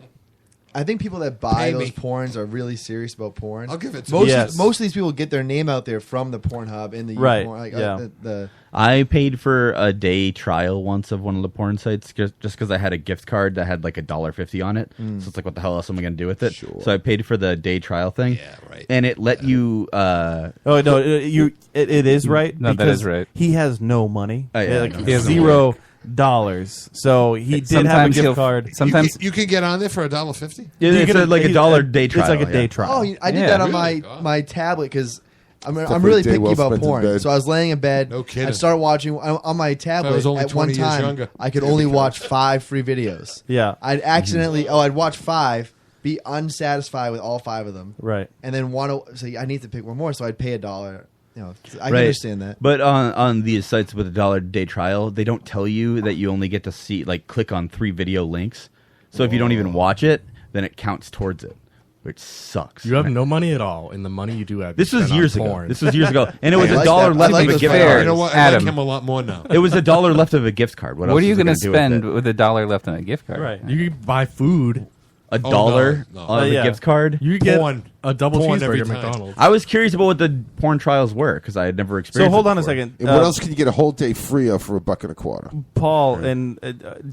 I think people that buy Pay those me. porns are really serious about porn. I'll give it to most. you. Yes. Most of these people get their name out there from the Pornhub in the Right, porn, like, yeah. the I paid for a day trial once of one of the porn sites just because I had a gift card that had like $1.50 on it. So it's like, what the hell else am I going to do with it? Sure. So I paid for the day trial thing. Yeah, right. And it let you. Oh no, it is right. No, that because is right. He has no money. Oh, yeah, Like, no. He doesn't $0. So he did have a Sometimes gift he'll- card. Sometimes You can get on there for $1.50. Yeah, You it's can- like a he- dollar day trial. It's like a day yeah. trial. Oh, I did Yeah. that on Really? my tablet because I'm Definitely really a day picky well about spent in porn. bed. So I was laying in bed. No kidding. I'd start watching on my tablet. was only At one 20 years time, younger. I could only watch 5 free videos. Yeah. I'd accidentally. I'd watch 5, be unsatisfied with all 5 of them, Right. and then want to say I need to pick one more. So I'd pay $1. You know, I Right. understand that. But on these sites with a $1 day trial, they don't tell you that you only get to see click on 3 video links. So if you don't even watch it, then it counts towards it, which sucks. You have no money at all, and the money you do have. This you was spend on years ago. porn. This was years ago, and it was I like $1 that. left I like of a the gift fair. card. You know what? I like him a lot more now. It was $1 left of a gift card. What What else are you going to spend with $1 left on a gift card? Right. You could buy food. $1 on a gift card? You get Porn. a double Porn every cheeseburger at time. McDonald's. I was curious about what the porn trials were because I had never experienced. So hold it on a before. second. And what else can you get a whole day free of for $1.25? Paul, and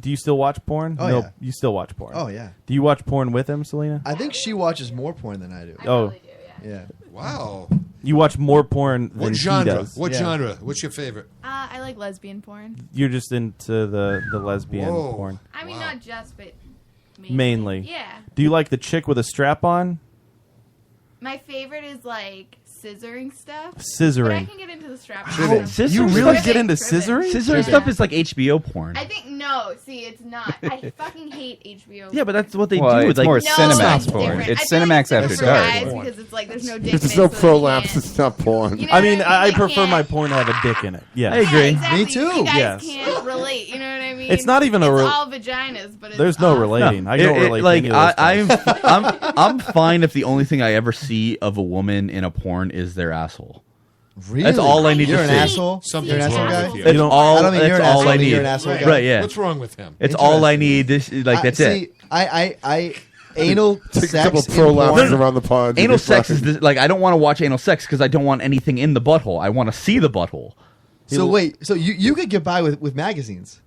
do you still watch porn? Oh, no, yeah. you still watch porn. Oh, yeah. Do you watch porn with him, Selena? I think she watches more porn than I do. Oh, Yeah. Wow. you watch more porn than What he genre? does. What Yeah. genre? What's your favorite? I like lesbian porn. You're just into the lesbian Whoa. porn. I mean, not just, but Mainly. Yeah. Do you like the chick with a strap on? My favorite is like scissoring stuff. Scissoring. But I can get into the strap. You really get into scissoring? Scissoring stuff is like HBO porn. I think no. See, it's not. I fucking hate HBO. Yeah, but that's what they Well, do. it's like, more No, Cinemax it's porn. different. It's I feel like Cinemax it's after for dark. guys because it's like there's no dick. There's in no it, so they prolapse. can't- It's not porn. You know I what mean, mean? I They prefer can't- my porn to have a dick in it. Yeah. I agree. Exactly. Me too. You guys Yes. can't relate. You know what I mean? It's not even a It's re- all vaginas, but it's There's no awesome. relating. I don't relate. Like to any of those things. I'm fine if the only thing I ever see of a woman in a porn is their asshole. Really? That's all I need You're to an see. asshole? Something's You're an asshole wrong guy? with you. That's all. I don't mean That's you're an all asshole, I I mean need. you're an asshole guy. Right? Yeah. What's wrong with him? It's all I need. This like that's see, it. I anal Take a sex couple in prolapses porn- around the pond. Anal sex is this, like I don't want to watch anal sex because I don't want anything in the butthole. I want to see the butthole. So wait, so you could get by with magazines.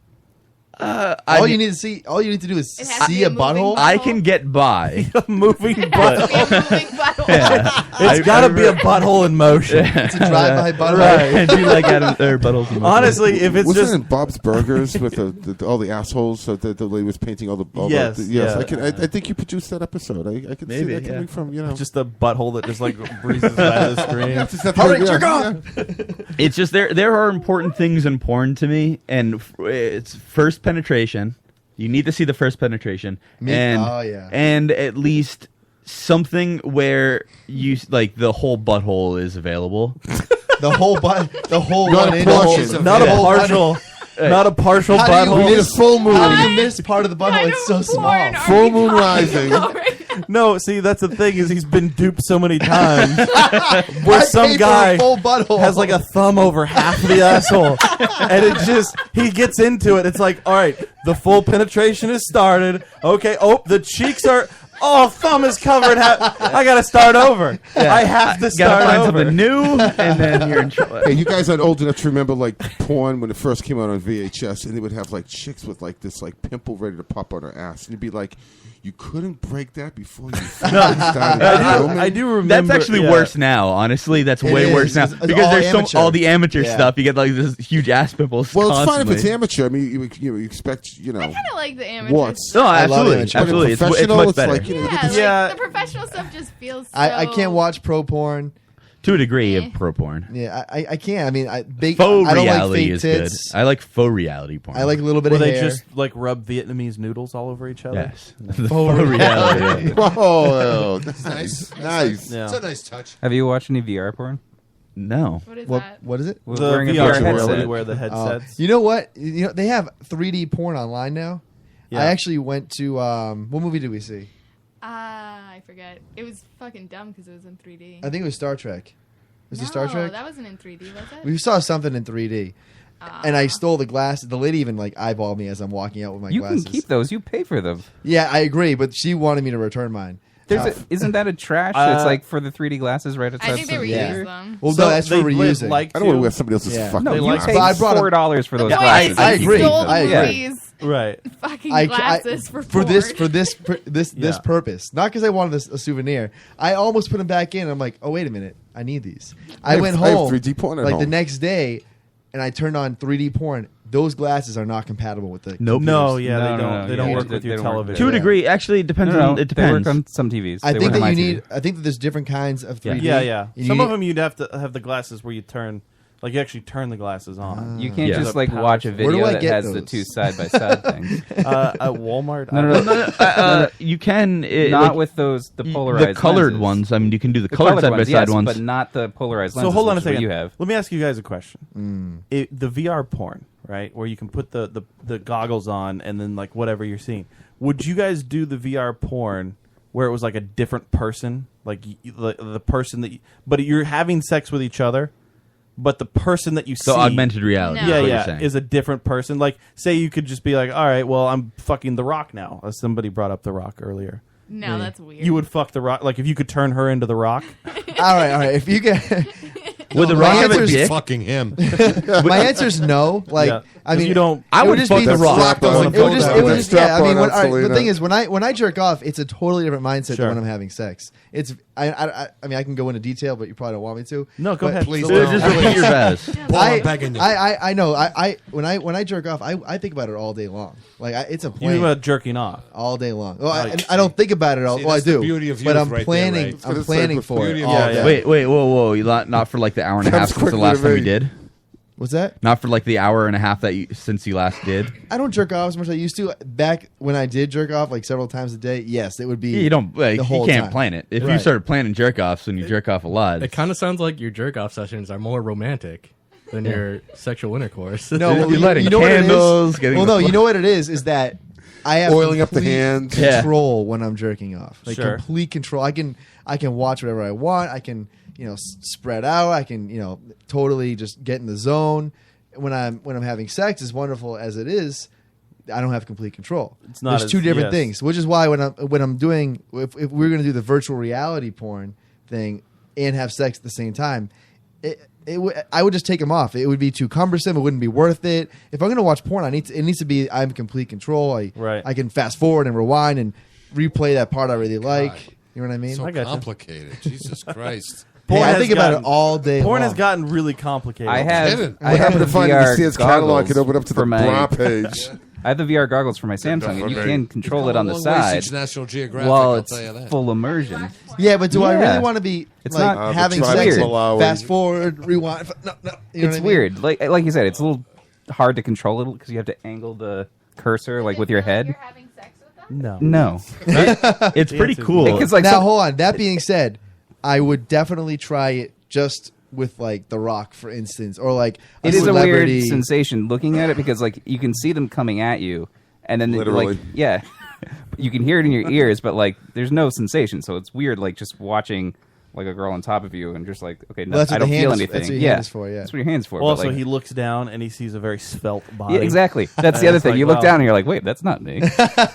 All you need to do is It has to see be a a moving butthole. I can get by. moving It has to be a butt. moving butthole. Yeah. It's got to be a butthole in motion. It's a drive-by butthole. Right. I do like Adam or buttholes. in motion. Honestly, if it's Wasn't just it in Bob's Burgers with all the assholes that the lady was painting all the Yes, yes. yeah. I think you produced that episode. I can see Maybe, that coming yeah. from just a butthole that just like breezes by the screen. Just that Hurry, yeah, jerk yeah. off! It's just there are important things in porn to me, and it's first penetration. You need to see the first penetration, and oh, yeah. and at least something where you like the whole butthole is available. The whole the whole Not 1 a inch. portion. Not a The whole partial. Not a partial How do you butthole. miss full moon. How do you miss part of the butthole? It's so small. Full moon rising. No, see, that's the thing is he's been duped so many times where I some paid for a guy full butthole. has like a thumb over half the asshole, and it just he gets into it. It's like, all right, the full penetration has started. Okay, oh, the cheeks are. Oh, thumb is covered. I gotta start over. Yeah. I have to Gotta start find over. something new, and then you're in trouble. Hey, you guys aren't old enough to remember like porn when it first came out on VHS, and they would have like chicks with like this like pimple ready to pop on her ass, and you'd be like, you couldn't break that before you started filming? I do remember. That's actually yeah. worse now. Honestly, that's It way is. worse now It's because all there's amateur. all the amateur Yeah. stuff. You get like this huge ass pimples. Well, it's fine if constantly. it's amateur. I mean, you expect I kind of like the amateur. What's No, I love absolutely, amateur. absolutely. It's Professional, much it's better. like, you know, Yeah, Yeah. like the professional stuff just feels. So... I can't watch pro porn. To a degree of pro porn. Yeah, I can't. I mean, Faux I don't like reality fake is tits. good. I like faux reality porn. I like a little bit Where of they hair. just like rub Vietnamese noodles all over each other. Yes. The faux reality. Whoa, that's nice. Nice. Yeah. It's a nice touch. Have you watched any VR porn? No. What is What that? what is it? With The wearing a VR VR where headset. you wear the headsets. You know what? You know they have 3D porn online now. Yeah. I actually went to what movie did we see? I forget. It was fucking dumb because it was in 3D. I think it was Star Trek. Was no, it Star Trek? that wasn't in 3D, was it? We saw something in 3D. And I stole the glasses. The lady even like eyeballed me as I'm walking out with my You glasses. can keep those. You pay for them. Yeah, I agree, but she wanted me to return mine. Isn't that a trash? It's like for the 3D glasses right outside. I think they reuse Yeah. them. Well, So no, that's for they reusing. like I don't want to to- wear somebody else's Yeah. fucking No, you glasses. pay But I brought a- $4 for those The point glasses. is, I you agree. stole the I agree. movie's Right. fucking I- glasses for for porn. this Yeah. purpose, not because I wanted a souvenir. I almost put them back in. I'm like, oh wait a minute, I need these. I have- went I have home 3D porn at like the home. next day, and I turned on 3D porn. Those glasses are not compatible with the Nope. No, yeah, No, they no, don't. no, They don't yeah, work they- with your they don't work television. To a degree, actually, it depends. No, on, it they work depends. on some TVs. I They think work on that my you TV. need. I think that there's different kinds of 3D. Yeah, yeah. You Some need- of them you'd have to have the glasses where you turn Like you actually turn the glasses on. You can't just like watch a video that has the two side by side things. At Walmart. No. You can Not like, with those the polarized the colored lenses. ones. I mean, you can do the colored side by side yes, ones, but not the polarized So lenses. hold on a which is what second. You have. Let me ask you guys a question. The VR porn, right, where you can put the goggles on and then like whatever you're seeing. Would you guys do the VR porn where it was like a different person, like the person that, but you're having sex with each other? But the person that you see... So augmented reality. No. Yeah, is a different person. Like, say you could just be like, all right, well, I'm fucking The Rock now. As somebody brought up The Rock earlier. No, that's weird. You would fuck The Rock? Like, if you could turn her into The Rock? All right. If you get... Would The Rock have a dick? Fucking him. My answer is no. Like, Yeah. I mean, You don't... I it would just fuck be The Rock. It would just, yeah. I mean, Strap on, the Selena. thing is, when I jerk off, it's a totally different mindset Sure. than when I'm having sex. It's, I mean, I can go into detail, but you probably don't want me to. No, go But ahead. Please Go don't. Just repeat your best. I'm begging you. I know. When I jerk off, I think about it all day long. Like it's a You plan think about jerking off. all day long. Well, Like, I don't think about it all. See, Well, I that's the do, beauty of but youth I'm right there, planning. right? I'm It's planning the for it. beauty of all youth. day. Wait, whoa! Not for like the hour and a half Comes since the quickly last to time you me. did. What's that? Not for like the hour and a half since you last did. I don't jerk off as much as I used to. Back when I did jerk off like several times a day, yes, it would be. Yeah, you don't. Like, the you whole can't time. plan it. If you Right. started planning jerk offs and you jerk off a lot, It kind of sounds like your jerk off sessions are more romantic than your sexual intercourse. No, well, You're lighting you know candles, what it is? getting Well, the no, you know what it is that I have Oiling up the complete hands. control when I'm jerking off. Like Sure. complete control. I can watch whatever I want. I can spread out. I can totally just get in the zone. When I'm having sex, as wonderful as it is, I don't have complete control. It's not There's as- two different yes. things, which is why when I'm doing if we're going to do the virtual reality porn thing and have sex at the same time, I would just take them off. It would be too cumbersome. It wouldn't be worth it. If I'm going to watch porn, it needs to be I'm in complete control. I can fast forward and rewind and replay that part I really like. You know what I mean? So I gotcha. complicated. Jesus Christ. Hey, I has think about gotten- it all day Porn long. has gotten really complicated. I have. kidding. I What have happened the to finding VR the Sears catalog goggles and open up to the for my- bra page? I have the VR goggles for my Samsung, and you can control it on the Long way side since National Geographic, while I'll it's tell you that. full immersion. Yeah, but do I Yeah. really want to be It's like not- having the sex? tribal And Malawi. fast forward, rewind. No. You know It's what I mean? weird. Like you said, it's a little hard to control it because you have to angle the cursor like with your head. having sex with them? No. No, it's pretty cool. because like now, some- hold on. That being said, I would definitely try it just with like The Rock, for instance, or like it is a celebrity. weird sensation looking at it because like you can see them coming at you, and then Literally. like yeah, you can hear it in your ears, but like there's no sensation, so it's weird like just watching like a girl on top of you and just like okay, no, Well, that's what I don't the feel hand is- anything. that's what your yeah, hand is for, yeah. that's what your hands for. Well, but, also, like, he looks down and he sees a very svelte body. yeah, exactly. That's the And other it's thing. like, You look wow. down and you're like, wait, that's not me.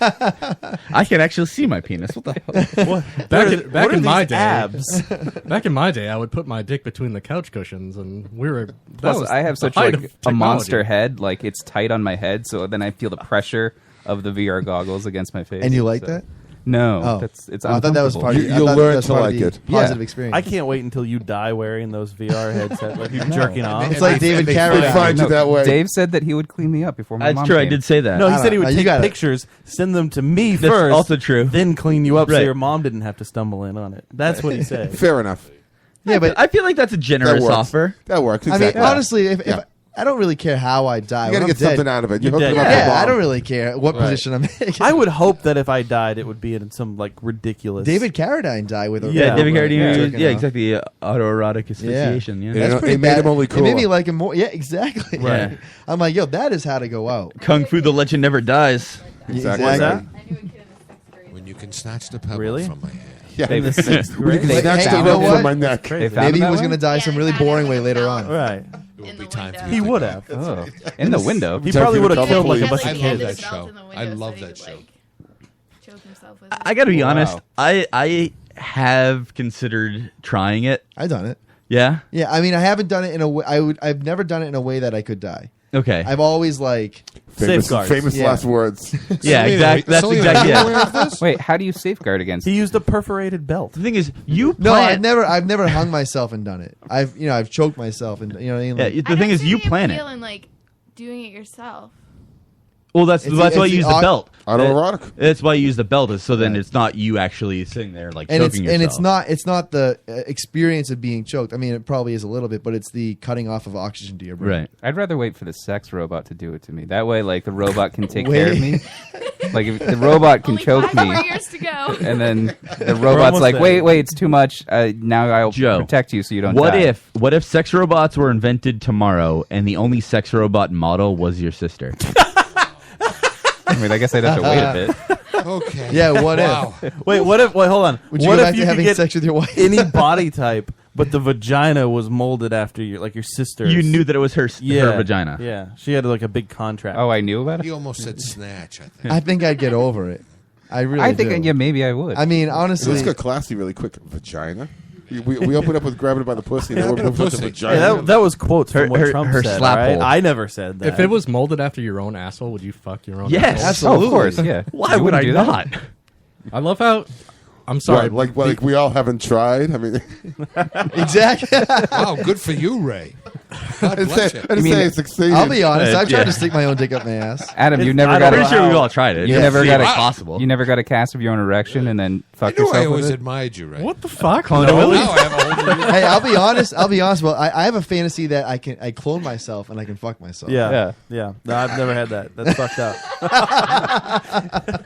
I can actually see my penis. What the hell? What Back are in my these day, abs? back in my day, I would put my dick between the couch cushions, and we were. That Plus, was I have the such height like of a monster technology. head, like it's tight on my head, so then I feel the pressure of the VR goggles against my face. And you like so- that? No, Oh. it's. I thought that was uncomfortable. part of You'll I thought learn that was to part of like the it. Positive Yeah. experience. I can't wait until you die wearing those VR headsets, like you're jerking off. It's like David They Carradine. find you that way. Dave said that he would clean me up before my That's mom true. I came. did say that. No, he I said don't he would know. You take gotta- pictures, send them to me That's first. also true. Then clean you up so Right. your mom didn't have to stumble in on it. That's what he said. Fair enough. Yeah, but I feel like that's a That generous works. offer. That works. I Exactly. mean, honestly, if Yeah. I don't really care how I die. You got When to I'm get dead, something out of it. You're You're hooking dead. up Yeah, the bomb. I don't really care what Right. position I'm in. I would hope that if I died, it would be in some like ridiculous. David Carradine died with a Yeah, David right, Carradine. jerking Yeah, off. exactly. Autoerotic asphyxiation. Yeah. Yeah. That's pretty It made bad. him only It made me cooler. like him more. Yeah, exactly. Right. I'm like, yo, that is how to go out. Kung Fu: The Legend Never dies. Exactly. What's that? I knew a kid in the 6th grade. When you can snatch the pebble Really? from my hand. Yeah. In the sixth You can grade. snatch Hey, the you know rope what? from my neck. Crazy. They found Maybe he that was way? going to die Yeah, some they really found it boring in way the later fountain. on. Right. It would In be the time for window. you He to would go. have. Oh, in the window. He Time probably for would you to have killed double like a please. bunch I of love kids. that show. I love that show. Choke himself with it. I got to be Wow. honest. I have considered trying it. I've done it. Yeah. Yeah, I mean, I haven't done it in a way. I've never done it in a way that I could die. Okay. I've always like. Safeguards. Famous Yeah. last words. Yeah, Selena, exactly. That's Selena, exactly are you it. aware of this? Wait, how do you safeguard against? He used a perforated belt. The thing is, you No, plan. I've never hung myself and done it. I've choked myself and you know what I mean. Yeah, Like, the thing is, you plan it. And like doing it yourself. Well, that's why you use the belt. Autoerotic. That's why you use the belt. Is so then it's not you actually sitting there like choking yourself. And it's not the experience of being choked. I mean, it probably is a little bit, but it's the cutting off of oxygen to your brain. Right. I'd rather wait for the sex robot to do it to me. That way, like the robot can take care of me. Like if the robot can choke 5 me, more years to go. and then the robot's like, wait, it's too much. Now I'll protect you so you don't. Die. What if sex robots were invented tomorrow and the only sex robot model was your sister? I mean, I guess I'd have to wait a bit. Okay. Yeah. What if? Wait. What if? Wait. Hold on. Would you what go if back to you having could get sex with your wife? any body type, but the vagina was molded after your sister's? You knew that it was her vagina. Yeah. She had like a big contract. Oh, I knew about it. He almost said snatch. I think. I think I'd get over it. I think yeah, maybe I would. I mean, honestly, let's go classy really quick. Vagina. We opened up with grabbing it by the pussy. And then we're moving to vagina. Yeah, that was quotes from what Trump said. slap Right? hole. I never said that. If it was molded after your own asshole, would you fuck your own? Yes, asshole? absolutely. of course. Yeah. Why You would I wouldn't do that? not? I love how. I'm sorry. What, like we all haven't tried. I mean, exactly. Wow, good for you, Ray. God bless you. I didn't say it succeeded. I'll be honest. I've tried Yeah. to stick my own dick up my ass. Adam, you never I'm got. pretty sure we've all tried it. You It's never got a possible. You never got a cast of your own erection and then fuck I knew I yourself always with it. admired you, Ray. What the fuck? Clone No. Willy? Now I have a whole new. Hey, I'll be honest. Well, I have a fantasy that I clone myself and I can fuck myself. Yeah. No, I've never had that. That's fucked up.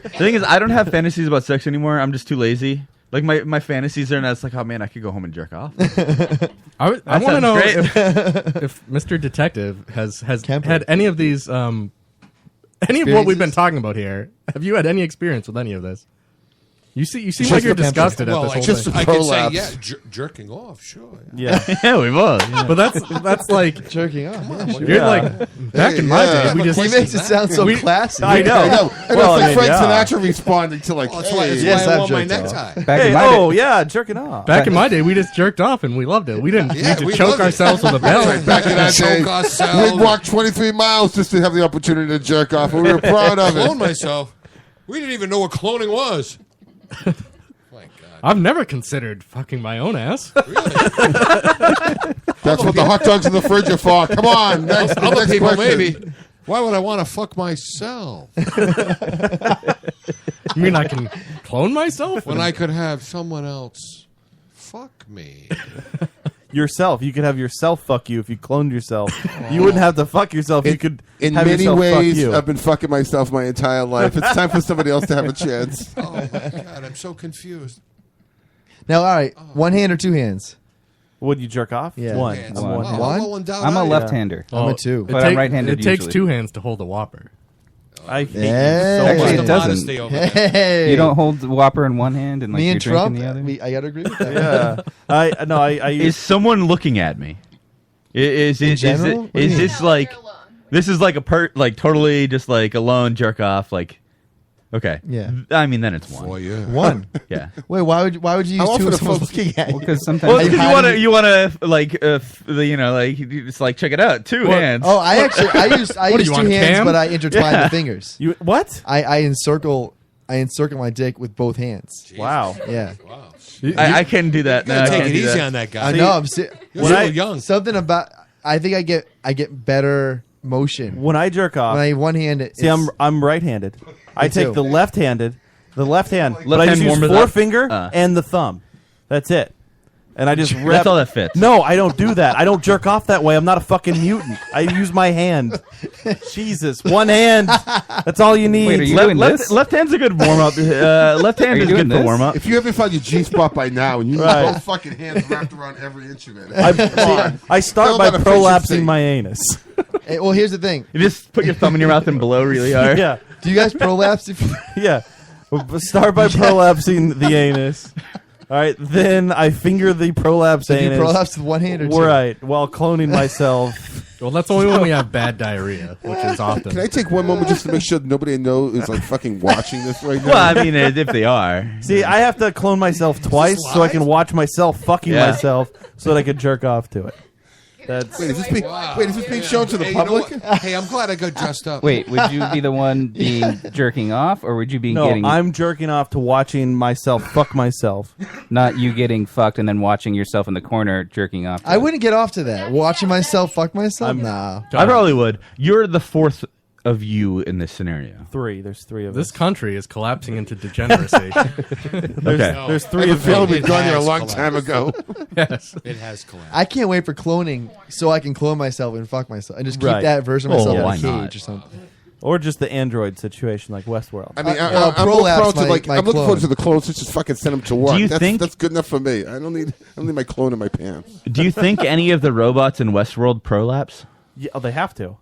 The thing is, I don't have fantasies about sex anymore. I'm just too lazy. Like my fantasies are, and it's like, oh man, I could go home and jerk off. I want to sounds know great. if Mr. Detective has Kemper. had any of these, any of what we've been talking about here. Have you had any experience with any of this? You seem like you're disgusted at Well, this whole just thing. a I could say, prolapse. yeah, jerking off, sure. Yeah. Yeah, we both. Yeah. But that's like Jerking off. Yeah, sure. you're like back in my yeah. day. We just He makes it sound so classy. I know. I know. And Well, it's like I mean, Frank yeah. Sinatra responding to like, Well, that's why, hey, that's Yes, why I I've wore my jerked off. necktie. Back Hey, in my day, yeah, jerking off. back in my day, we just jerked off and we loved it. We didn't Yeah, need we to choke loved it. ourselves with a belt. back in that day, Choke ourselves. we'd walk 23 miles just to have the opportunity to jerk off, and we were proud of Clone it. myself. We didn't even know what cloning was. My God. I've never considered fucking my own ass. That's what the hot dogs in the fridge are for. Come on, next, Other next people, question. maybe. Why would I want to fuck myself You mean I can clone myself? when I could have someone else fuck me? Yourself. You could have yourself fuck you if you cloned yourself. You wouldn't have to fuck yourself. You could In have many yourself fuck ways, you. I've been fucking myself my entire life. It's time for somebody else to have a chance. Oh my God, I'm so confused. Now, all right, one hand or two hands? Would you jerk off? Yeah. One. Hands. I'm one. Wow, One? how well endowed I'm a are you? left-hander. I'm a two. But I'm right-handed It takes usually. 2 hands to hold a Whopper. I hate Yeah. you so Actually, much. it The doesn't. modesty over there. Hey, You don't hold the Whopper in one hand and like me you're and Trump. drinking the other. I gotta agree with that. Yeah. I Is someone looking at me? Is In it general? What do you mean? this like this is like like totally just like alone jerk off like okay Yeah. I mean then it's one. For you. One. Yeah. Wait, why would you How use two often if are someone's folks- looking at you? Because sometimes Well, Are you because hiding- you want to like like it's like check it out 2 hands. Oh, I use What do two you want, hands, Cam? but I intertwine Yeah. the fingers. You what? I encircle my dick with both hands. Wow. Yeah. Wow. I can do that. You gotta No, I take can't it do easy that. on that guy. I know. I'm You're When still I- young. something about. I think I get better motion When I jerk off, when I one hand. see, I'm right-handed. I take too. the left hand, but I Left just hand use warmers up? forefinger and the thumb. That's it. And I just rep. That's all that fits. No, I don't do that. I don't jerk off that way. I'm not a fucking mutant. I use my hand. Jesus, one hand. That's all you need. Wait, are you doing this? Left hand's a good warm up. Left hand Are you is doing good for this? warm up. If you haven't found your G spot by now, and you Right. have both fucking hands wrapped around every inch of it, I start Talk by about prolapsing efficiency. my anus. Hey, well, here's the thing. You just put your thumb in your mouth and blow really hard. Yeah, Do you guys prolapse? yeah. Start by prolapsing the anus. All right, then I finger the prolapse Do you anus. prolapse with one hand or two? Right, while cloning myself. Well, that's only when we have bad diarrhea, which is often. Can I take one moment just to make sure that nobody I know is like fucking watching this right now? Well, I mean, if they are. See, I have to clone myself twice so I can watch myself fucking Yeah. myself so that I can jerk off to it. That's Wait, is this being shown to the Hey, you know public? what? Hey, I'm glad I got dressed up. Wait, would you be the one being jerking off, or would you be no. getting I'm jerking off to watching myself fuck myself. not you getting fucked and then watching yourself in the corner jerking off? I wouldn't get off to that. Watching myself fuck myself? Nah. I probably would. You're the fourth of you in this scenario? 3. There's 3 of This us. country is collapsing into degeneracy. There's 3 I have a of feeling you. we've gone there a long time ago. Yes. It has collapsed. I can't wait for cloning so I can clone myself and fuck myself and just keep Right. that version of Oh, myself why in a cage not? or something. Or just the android situation like Westworld. I mean, well, I'm looking prolapse forward to my I'm looking forward clone. to the clones. Let's just fucking send them to work. you that's, think- that's good enough for me? I don't need my clone in my pants. Do you think any of the robots in Westworld prolapse? Yeah, they have to.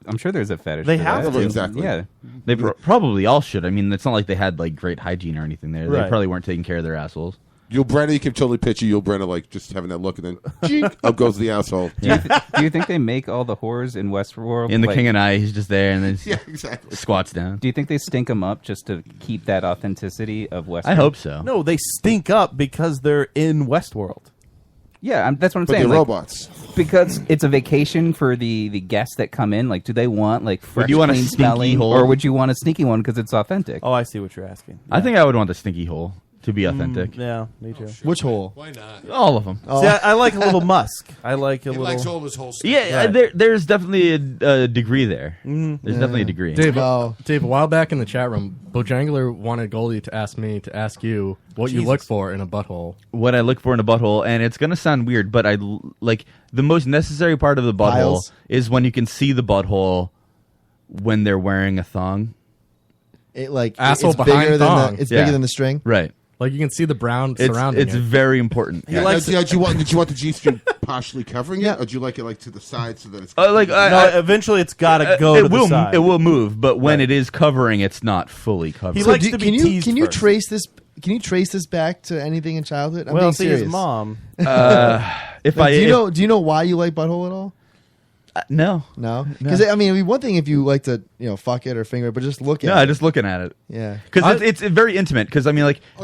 I'm sure there's a fetish. They for have that. to. Exactly. Yeah. They probably all should. I mean, it's not like they had like great hygiene or anything there. They Right. probably weren't taking care of their assholes. Yul Brynner, you can totally picture Yul Brynner like just having that look and then chink, up goes the asshole. Do you think they make all the whores in Westworld? In The like- King and I, he's just there and then Yeah, exactly. squats down. Do you think they stink them up just to keep that authenticity of Westworld? I hope so. No, they stink up because they're in Westworld. Yeah, that's what I'm But saying. they're like, robots. Because it's a vacation for the guests that come in. Like, do they want like fresh, you want a clean stinky smelling, hole? or would you want a sneaky one because it's authentic? Oh, I see what you're asking. I think I would want the stinky hole to be authentic. Yeah, me too. Which hole? Why not? All of them. Oh. See, I like a little musk. I like a He little. likes all of his whole stuff. Yeah, there's definitely a degree there. There's definitely a degree. Dave, No. Dave, a while back in the chat room, Bojangler wanted Goldie to ask me to ask you what you look for in a butthole. What I look for in a butthole, and it's gonna sound weird, but like the most necessary part of the butthole Piles? is when you can see the butthole when they're wearing a thong. It like Asshole it's behind bigger thong. than it's Yeah. bigger than the string. Right. Like you can see the brown surrounding It's it. very important. He likes Now, did you want the G string partially covering it, or do you like it like to the side so that it's no, eventually it's got to go it to will, the side. It will move, but when it is covering, it's not fully covered. He So likes to be can you teased can you first. trace this? Can you trace this back to anything in childhood? I'm well, being see serious. his mom. If Like, I do you know why you like butthole at all? No. No, because I mean, it'd be one thing if you like to fuck it or finger it, but just look at No, it. just looking at it. Yeah. Because it's very intimate. Because I mean, like, Oh,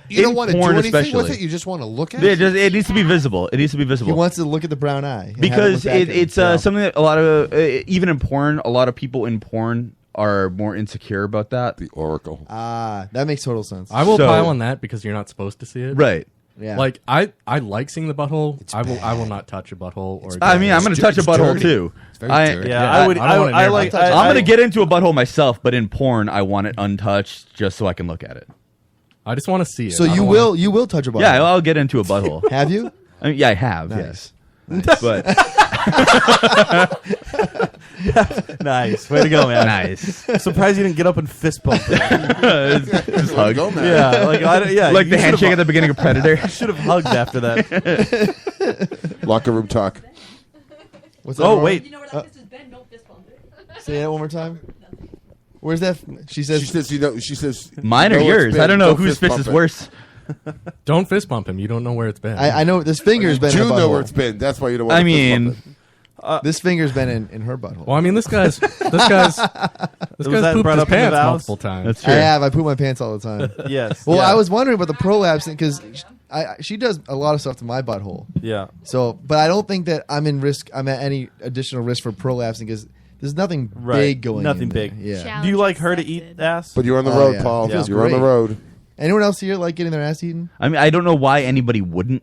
you don't in want to do porn anything especially, with it. You just want to look at Yeah, it. it needs to be visible. It needs to be He visible. wants to look at the brown eye and Because have it look back at it's him. something that a lot of even in porn, a lot of people in porn are more insecure about that. The Oracle. That makes total sense. I will So- pile on that because you're not supposed to see it. Right. Yeah. Like I like seeing the butthole. I will not touch a butthole or. I mean, I'm going to touch a butthole too. It's very dirty. Yeah, I would. I don't want it I near like. my- I'm going to get into a butthole myself, but in porn, I want it untouched just so I can look at it. I just want to see it. So I don't you will touch a butthole. Yeah, I'll get into a butthole. Have you? I mean, yeah, I have. Nice. Yes. But Nice, way to go, man. nice. I'm surprised you didn't get up and fist bump. It. Just hug. Go, man. Yeah, like Like you the should've- handshake at the beginning of Predator. You should have hugged after that. Locker room talk. What's that? Oh Laura? wait, You know where that fist has been? Don't fist bump it. Say that one more time. Where's that? She says. She says, you know, she says, Mine or know where it's yours? been, I don't know don't whose fist bump is it. worse. Don't fist bump him. You don't know where it's been. I know this finger's been in You her know butthole. where it's been. That's why you don't want I to fist mean, bump it. This finger's been in her butthole. Well, I mean, this guy's Was pooped that his brought up in the pants vows? multiple times. that's I true. have. I poop my pants all the time. yes. Well, yeah. I was wondering about the prolapse because she does a lot of stuff to my butthole. Yeah. So, but I don't think that I'm at any additional risk for prolapsing because there's nothing Right. big going. Nothing in there. big. Yeah. Challenge Do you like her to accepted. eat ass? But you're on the Oh, road, yeah. Paul. Feels You're on the great. road. Anyone else here like getting their ass eaten? I mean, I don't know why anybody wouldn't.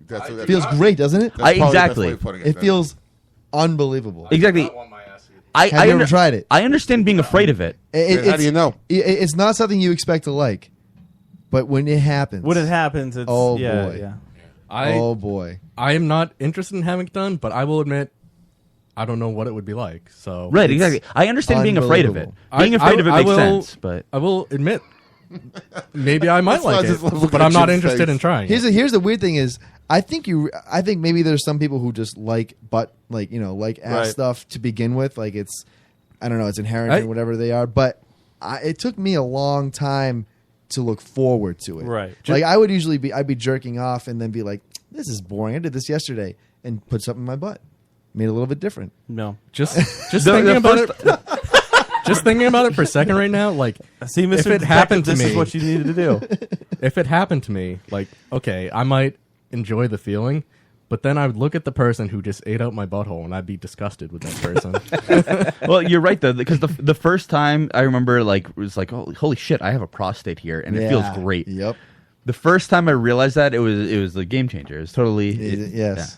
It feels great, doesn't it? That's probably the best exactly. way of putting It feels unbelievable. Exactly. Have you ever tried it? I understand being afraid of it. How do It's- you know? It's not something you expect to like, but when it happens, When it happens, it's Oh, yeah, boy. yeah. oh boy, I am not interested in having it done, but I will admit, I don't know what it would be like. So Right, exactly. I understand being afraid of it. unbelievable. Being afraid of it makes will, sense, but I will admit, maybe I might That's why I like just love it, looking but at I'm not your interested face. in trying. here's the weird thing is I think maybe there's some people who just like butt like like ass Right. stuff to begin with, like it's I don't know, it's inherent or whatever they are, but it took me a long time to look forward to it. Right. Like I would usually I'd be jerking off and then be like, this is boring. I did this yesterday and put something in my butt. Made it a little bit different. No. Just thinking about it. Just thinking about it for a second right now, like See, Mr. if it Detective, happened to this me, is what you needed to do. if it happened to me, like okay, I might enjoy the feeling, but then I would look at the person who just ate out my butthole, and I'd be disgusted with that person. well, you're right though, because the first time I remember, like, it was like, oh, holy shit, I have a prostate here, and it feels great. Yep. The first time I realized that, it was a game changer. It was totally Yes.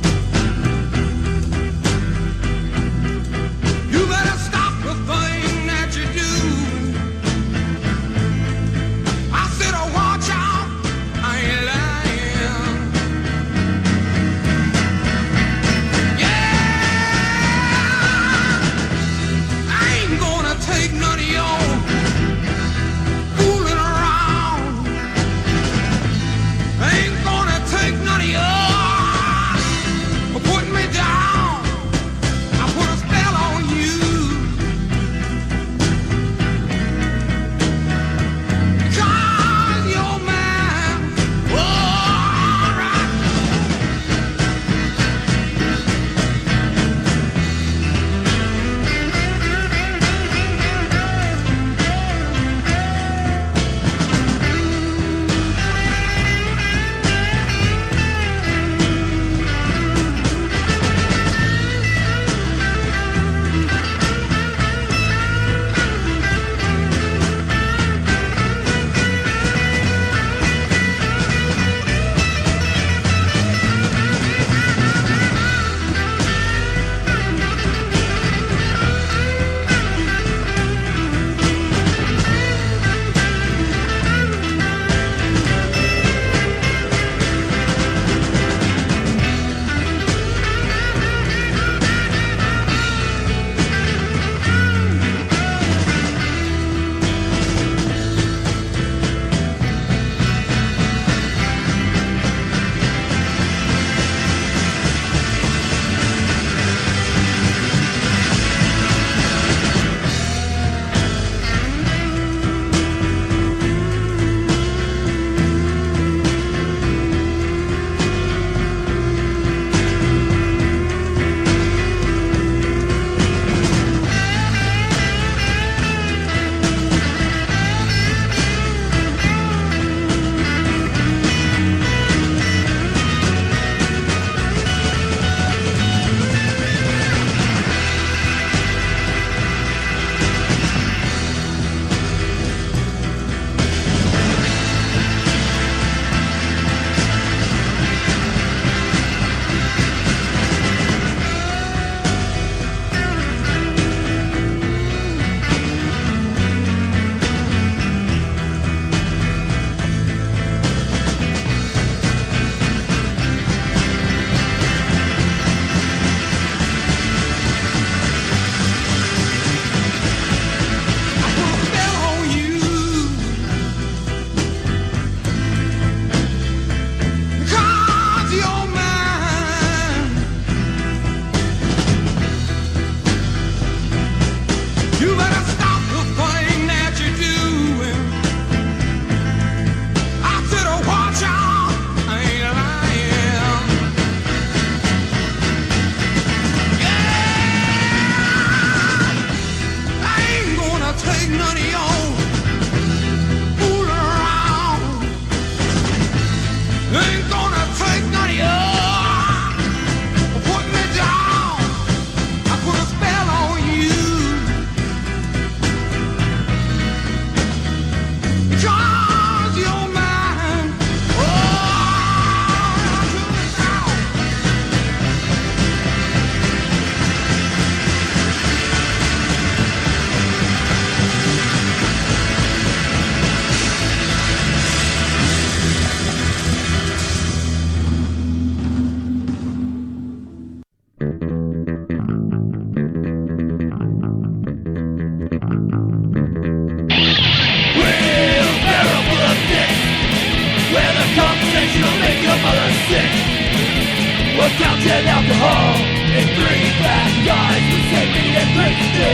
home and 3 bad guys were sleeping and thirsty,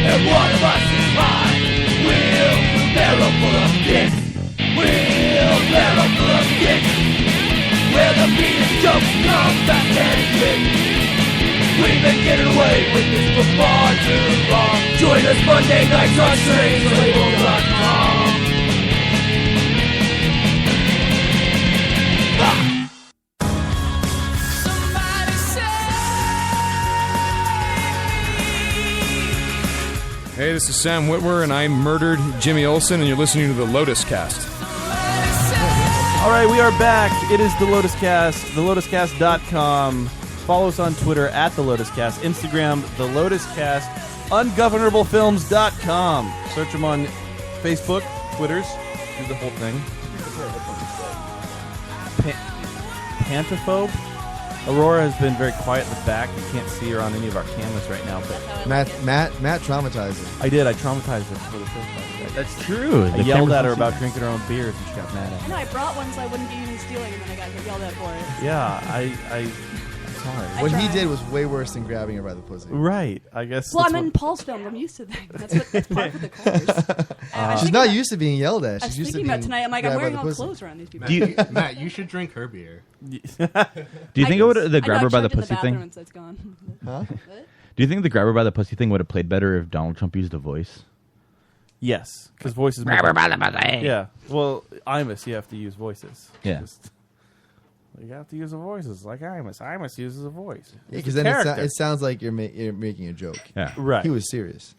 and one of us is mine. Wheelbarrow full of dicks. Wheelbarrow full of dicks. Where the beat and jokes come fast and quick. We've been getting away with this for far too long. Join us Monday nights on strangelabel.com. Hey, this is Sam Witwer, and I murdered Jimmy Olsen, and you're listening to the Lotus Cast. All right, we are back. It is the Lotus Cast, thelotuscast.com. Follow us on Twitter at the Lotus Cast, Instagram, the Lotus Cast, ungovernable.films.com. Search them on Facebook, Twitters, do the whole thing. Pantophobe. Aurora has been very quiet in the back. You can't see her on any of our cameras right now. But Matt traumatized her. I did. I traumatized her for the first time. That's true. I yelled at her about drinking her own beers, and she got mad at me. No, I brought one so I wouldn't get you stealing, and then I got yelled at for it. Yeah, I'm sorry. What he did was way worse than grabbing her by the pussy. Right, I guess. Well, I'm in Paul's films. I'm used to that. That's part of the colors. She's not used to being yelled at. I was She's used to thinking being about tonight. I'm like, I'm grabbed by wearing the all pussy. clothes around these people. Do you- Matt, you should drink her beer. Do you think it would the grab her by the pussy thing? Once that's gone. Huh? Do you think the grab her by the pussy thing would have played better if Donald Trump used a voice? Yes, because voices. Grab her by the pussy. Yeah. Well, Imus, you have to use voices. Yeah. You have to use the voices like Imus. Imus uses a voice. Yeah, It's because a then character. it sounds like you're making a joke. Yeah. Right. He was serious.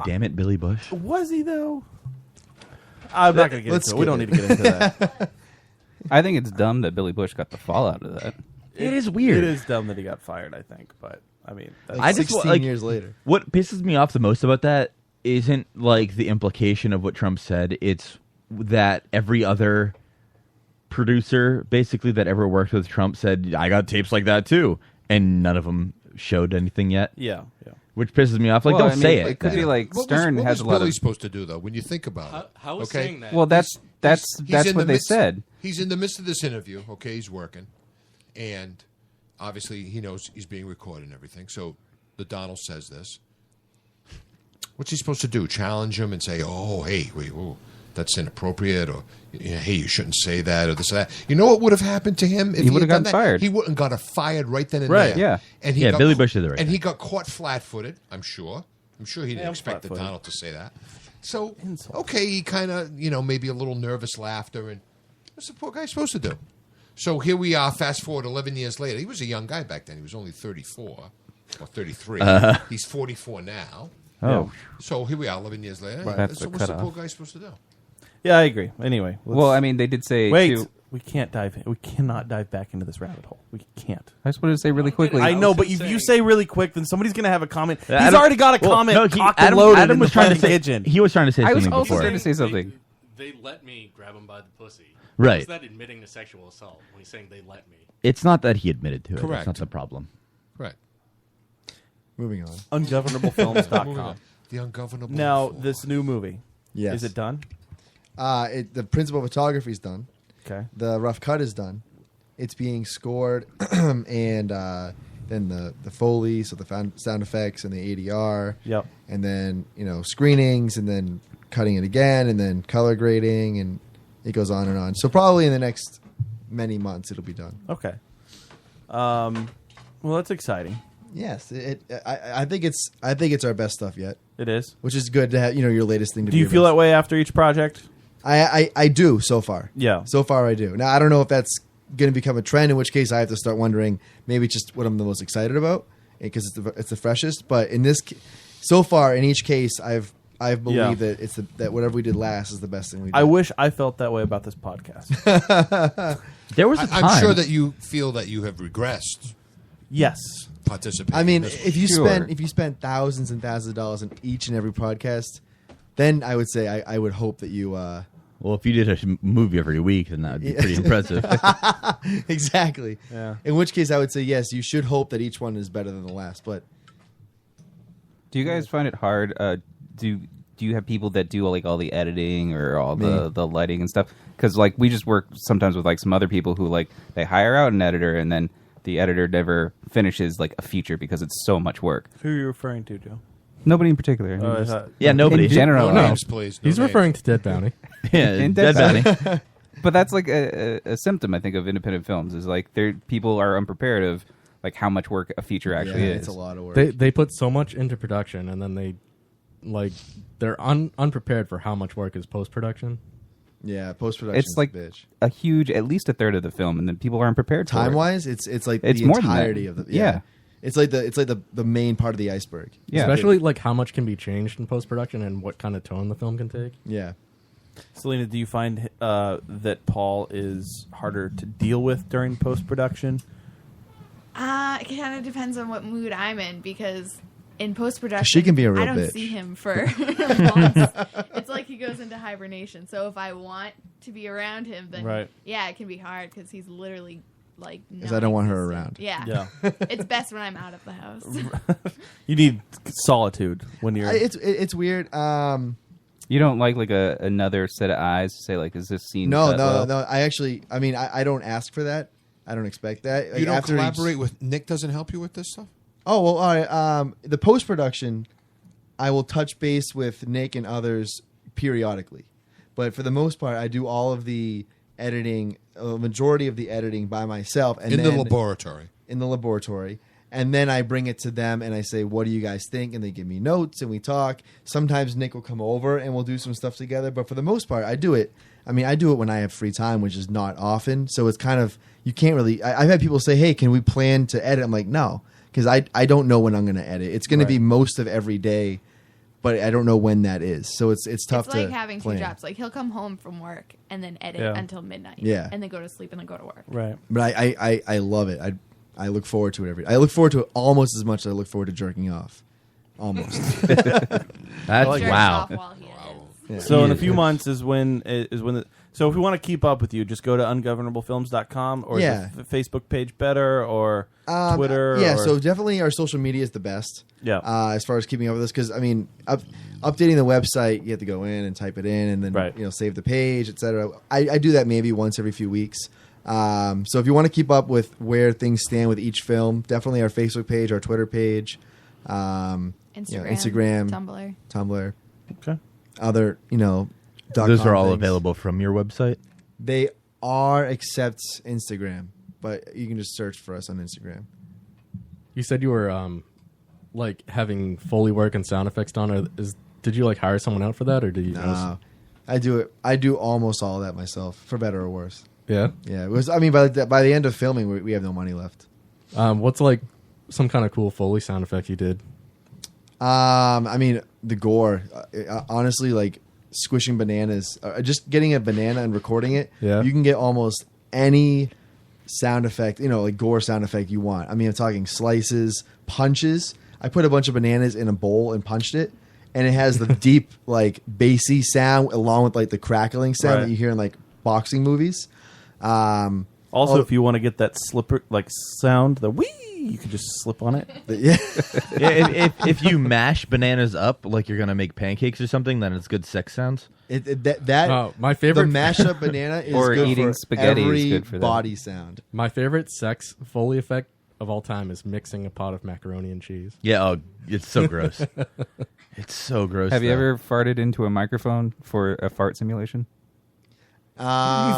Damn it, Billy Bush. Was he though? I'm not going to get Let's into it. We don't skip need to get into that. I think it's dumb that Billy Bush got the fallout of that. It is weird. It is dumb that he got fired, I think. But, I mean, that's I just 16 years later. What pisses me off the most about that isn't like the implication of what Trump said. It's that every other producer, basically, that ever worked with Trump said, I got tapes like that too. And none of them showed anything yet. Yeah. Which pisses me off. Like, Well, don't I mean, say it it. could be like What Stern was, has a what lot was Billy of. supposed to do though? When you think about it, How is okay? saying that? Well, that's He's in what the they midst- said. He's in the midst of this interview. Okay, he's working, and obviously he knows he's being recorded and everything. So the Donald says this. What's he supposed to do? Challenge him and say, "Oh, hey, wait, whoa, that's inappropriate," or "Hey, you shouldn't say that," or this or that. You know what would have happened to him if He would had have done gotten that? fired. He wouldn't got fired right then and Right, there. yeah. And he Yeah, got Billy Bush did the right and thing. he got caught flat-footed. I'm sure he didn't I'm expect the flat-footed. Donald to say that. So okay, he kind of maybe a little nervous laughter, and what's the poor guy supposed to do? So here we are. Fast forward 11 years later. He was a young guy back then. He was only 34 or 33. He's 44 now. Oh. So here we are 11 years later. That's So the what's the cutoff. poor guy supposed to do? Yeah, I agree. Anyway. Well, I mean, they did say. Wait. too- We can't dive in. We cannot dive back into this rabbit hole. We can't. I just wanted to say really quickly. I know, but if you say really quick, then somebody's going to have a comment. He's Adam- already got a well, comment no, cocked Adam, and loaded Adam in was the trying to fucking say. kitchen. He was trying to say I was something also before. going to say something. They let me grab him by the pussy. Right. How's that admitting to sexual assault when he's saying they let me? It's not that he admitted to it. Correct. That's not the problem. Right. Moving on. Ungovernablefilms.com. The ungovernable. Now, this new movie. Yes. Is it done? The principal photography is done. Okay. The rough cut is done. It's being scored, and then the Foley, so the sound effects and the ADR. Yep. And then screenings, and then cutting it again, and then color grading, and it goes on and on. So probably in the next many months it'll be done. Okay. Well, that's exciting. Yes, I think it's our best stuff yet. It is, which is good to have. Your latest thing to. Do you feel that way after each project? I do so far. Yeah. So far I do. Now I don't know if that's going to become a trend, in which case I have to start wondering maybe just what I'm the most excited about because it's the freshest. But in this, so far in each case, I've believed that it's that whatever we did last is the best thing we did. I wish I felt that way about this podcast. There was a time. I'm sure that you feel that you have regressed. Yes. Participating. I mean, in this if you one. spent thousands and thousands of dollars on each and every podcast, then I would say I would hope that you. Well, if you did a movie every week, then that would be pretty impressive. Exactly. Yeah. In which case, I would say yes. You should hope that each one is better than the last. But do you guys find it hard? Do you have people that do all the editing or all the lighting and stuff? Because we just work sometimes with some other people who they hire out an editor and then the editor never finishes like a feature because it's so much work. Who are you referring to, Joe? Nobody in particular. Oh, Just- Yeah, nobody. In general. No, names, please. No He's names. referring to Dead Bounty. Yeah, In Dead Bounty. But that's like a symptom, I think, of independent films. Is like people are unprepared of like how much work a feature actually is. It's a lot of work. They put so much into production, and then they're unprepared for how much work is post production. Yeah, post production. It's like a huge, at least a third of the film, and then people aren't prepared for it. Time wise, it's like It's the more than that. entirety of the Yeah. It's like the main part of the iceberg. Yeah. Especially like how much can be changed in post production and what kind of tone the film can take. Yeah. Selena, do you find that Paul is harder to deal with during post production? It kind of depends on what mood I'm in, because in post production, She can be a real I don't bitch. see him for months. It's like he goes into hibernation. So if I want to be around him, then Right. yeah, it can be hard because he's literally like. Because I don't want her around. Yeah, it's best when I'm out of the house. You need solitude when you're. It's weird. You don't like another set of eyes to say like, is this scene? No. cut well? I don't ask for that. I don't expect that. Like, You don't after each- collaborate with Nick? Doesn't help you with this stuff? Oh well, all right. The post production, I will touch base with Nick and others periodically, but for the most part, I do all of the editing, a majority of the editing by myself, and In the then- laboratory. In the laboratory, and then I bring it to them and I say, "What do you guys think?" And they give me notes and we talk. Sometimes Nick will come over and we'll do some stuff together, but for the most part, I do it. I mean, I do it when I have free time, which is not often. So it's kind of you can't really. I've had people say, "Hey, can we plan to edit?" I'm like, "No." Because I don't know when I'm going to edit. It's going to be most of every day, but I don't know when that is. So it's tough It's to like having plan. two jobs. Like he'll come home from work and then edit Yeah. until midnight. Yeah. And then go to sleep and then go to work. Right. But I love it. I look forward to it I look forward to it almost as much as I look forward to jerking off. Almost. That's wow. Yeah. So in a few months is when so if we want to keep up with you, just go to ungovernablepilms.com or Yeah. is the Facebook page better or Twitter? Yeah, or- so definitely our social media is the best. Yeah. As far as keeping up with this, because I mean, updating the website, you have to go in and type it in, and then save the page, etc. I do that maybe once every few weeks. So if you want to keep up with where things stand with each film, definitely our Facebook page, our Twitter page, Instagram, Tumblr. Okay. Other, Those are all things. available from your website? They are, except Instagram, but you can just search for us on Instagram. You said you were like having Foley work and sound effects done. Did you like hire someone out for that, or did you? No, I do it. I do almost all of that myself, for better or worse. Yeah, yeah. It was. I mean, by the end of filming, we have no money left. What's like some kind of cool Foley sound effect you did? I mean, the gore. Honestly, like squishing bananas. Just getting a banana and recording it. Yeah. You can get almost any sound effect, like gore sound effect you want. I mean, I'm talking slices, punches. I put a bunch of bananas in a bowl and punched it, and it has the deep, like bassy sound along with like the crackling sound Right. that you hear in like boxing movies. Also, if you want to get that slipper like sound, the wee, you can just slip on it. Yeah. If you mash bananas up like you're gonna make pancakes or something, then it's good sex sounds. My favorite the mashup banana is Or good eating for spaghetti is every good for that. body sound. My favorite sex Foley effect of all time is mixing a pot of macaroni and cheese. Yeah, it's so gross. It's so gross. Have you though. ever farted into a microphone for a fart simulation?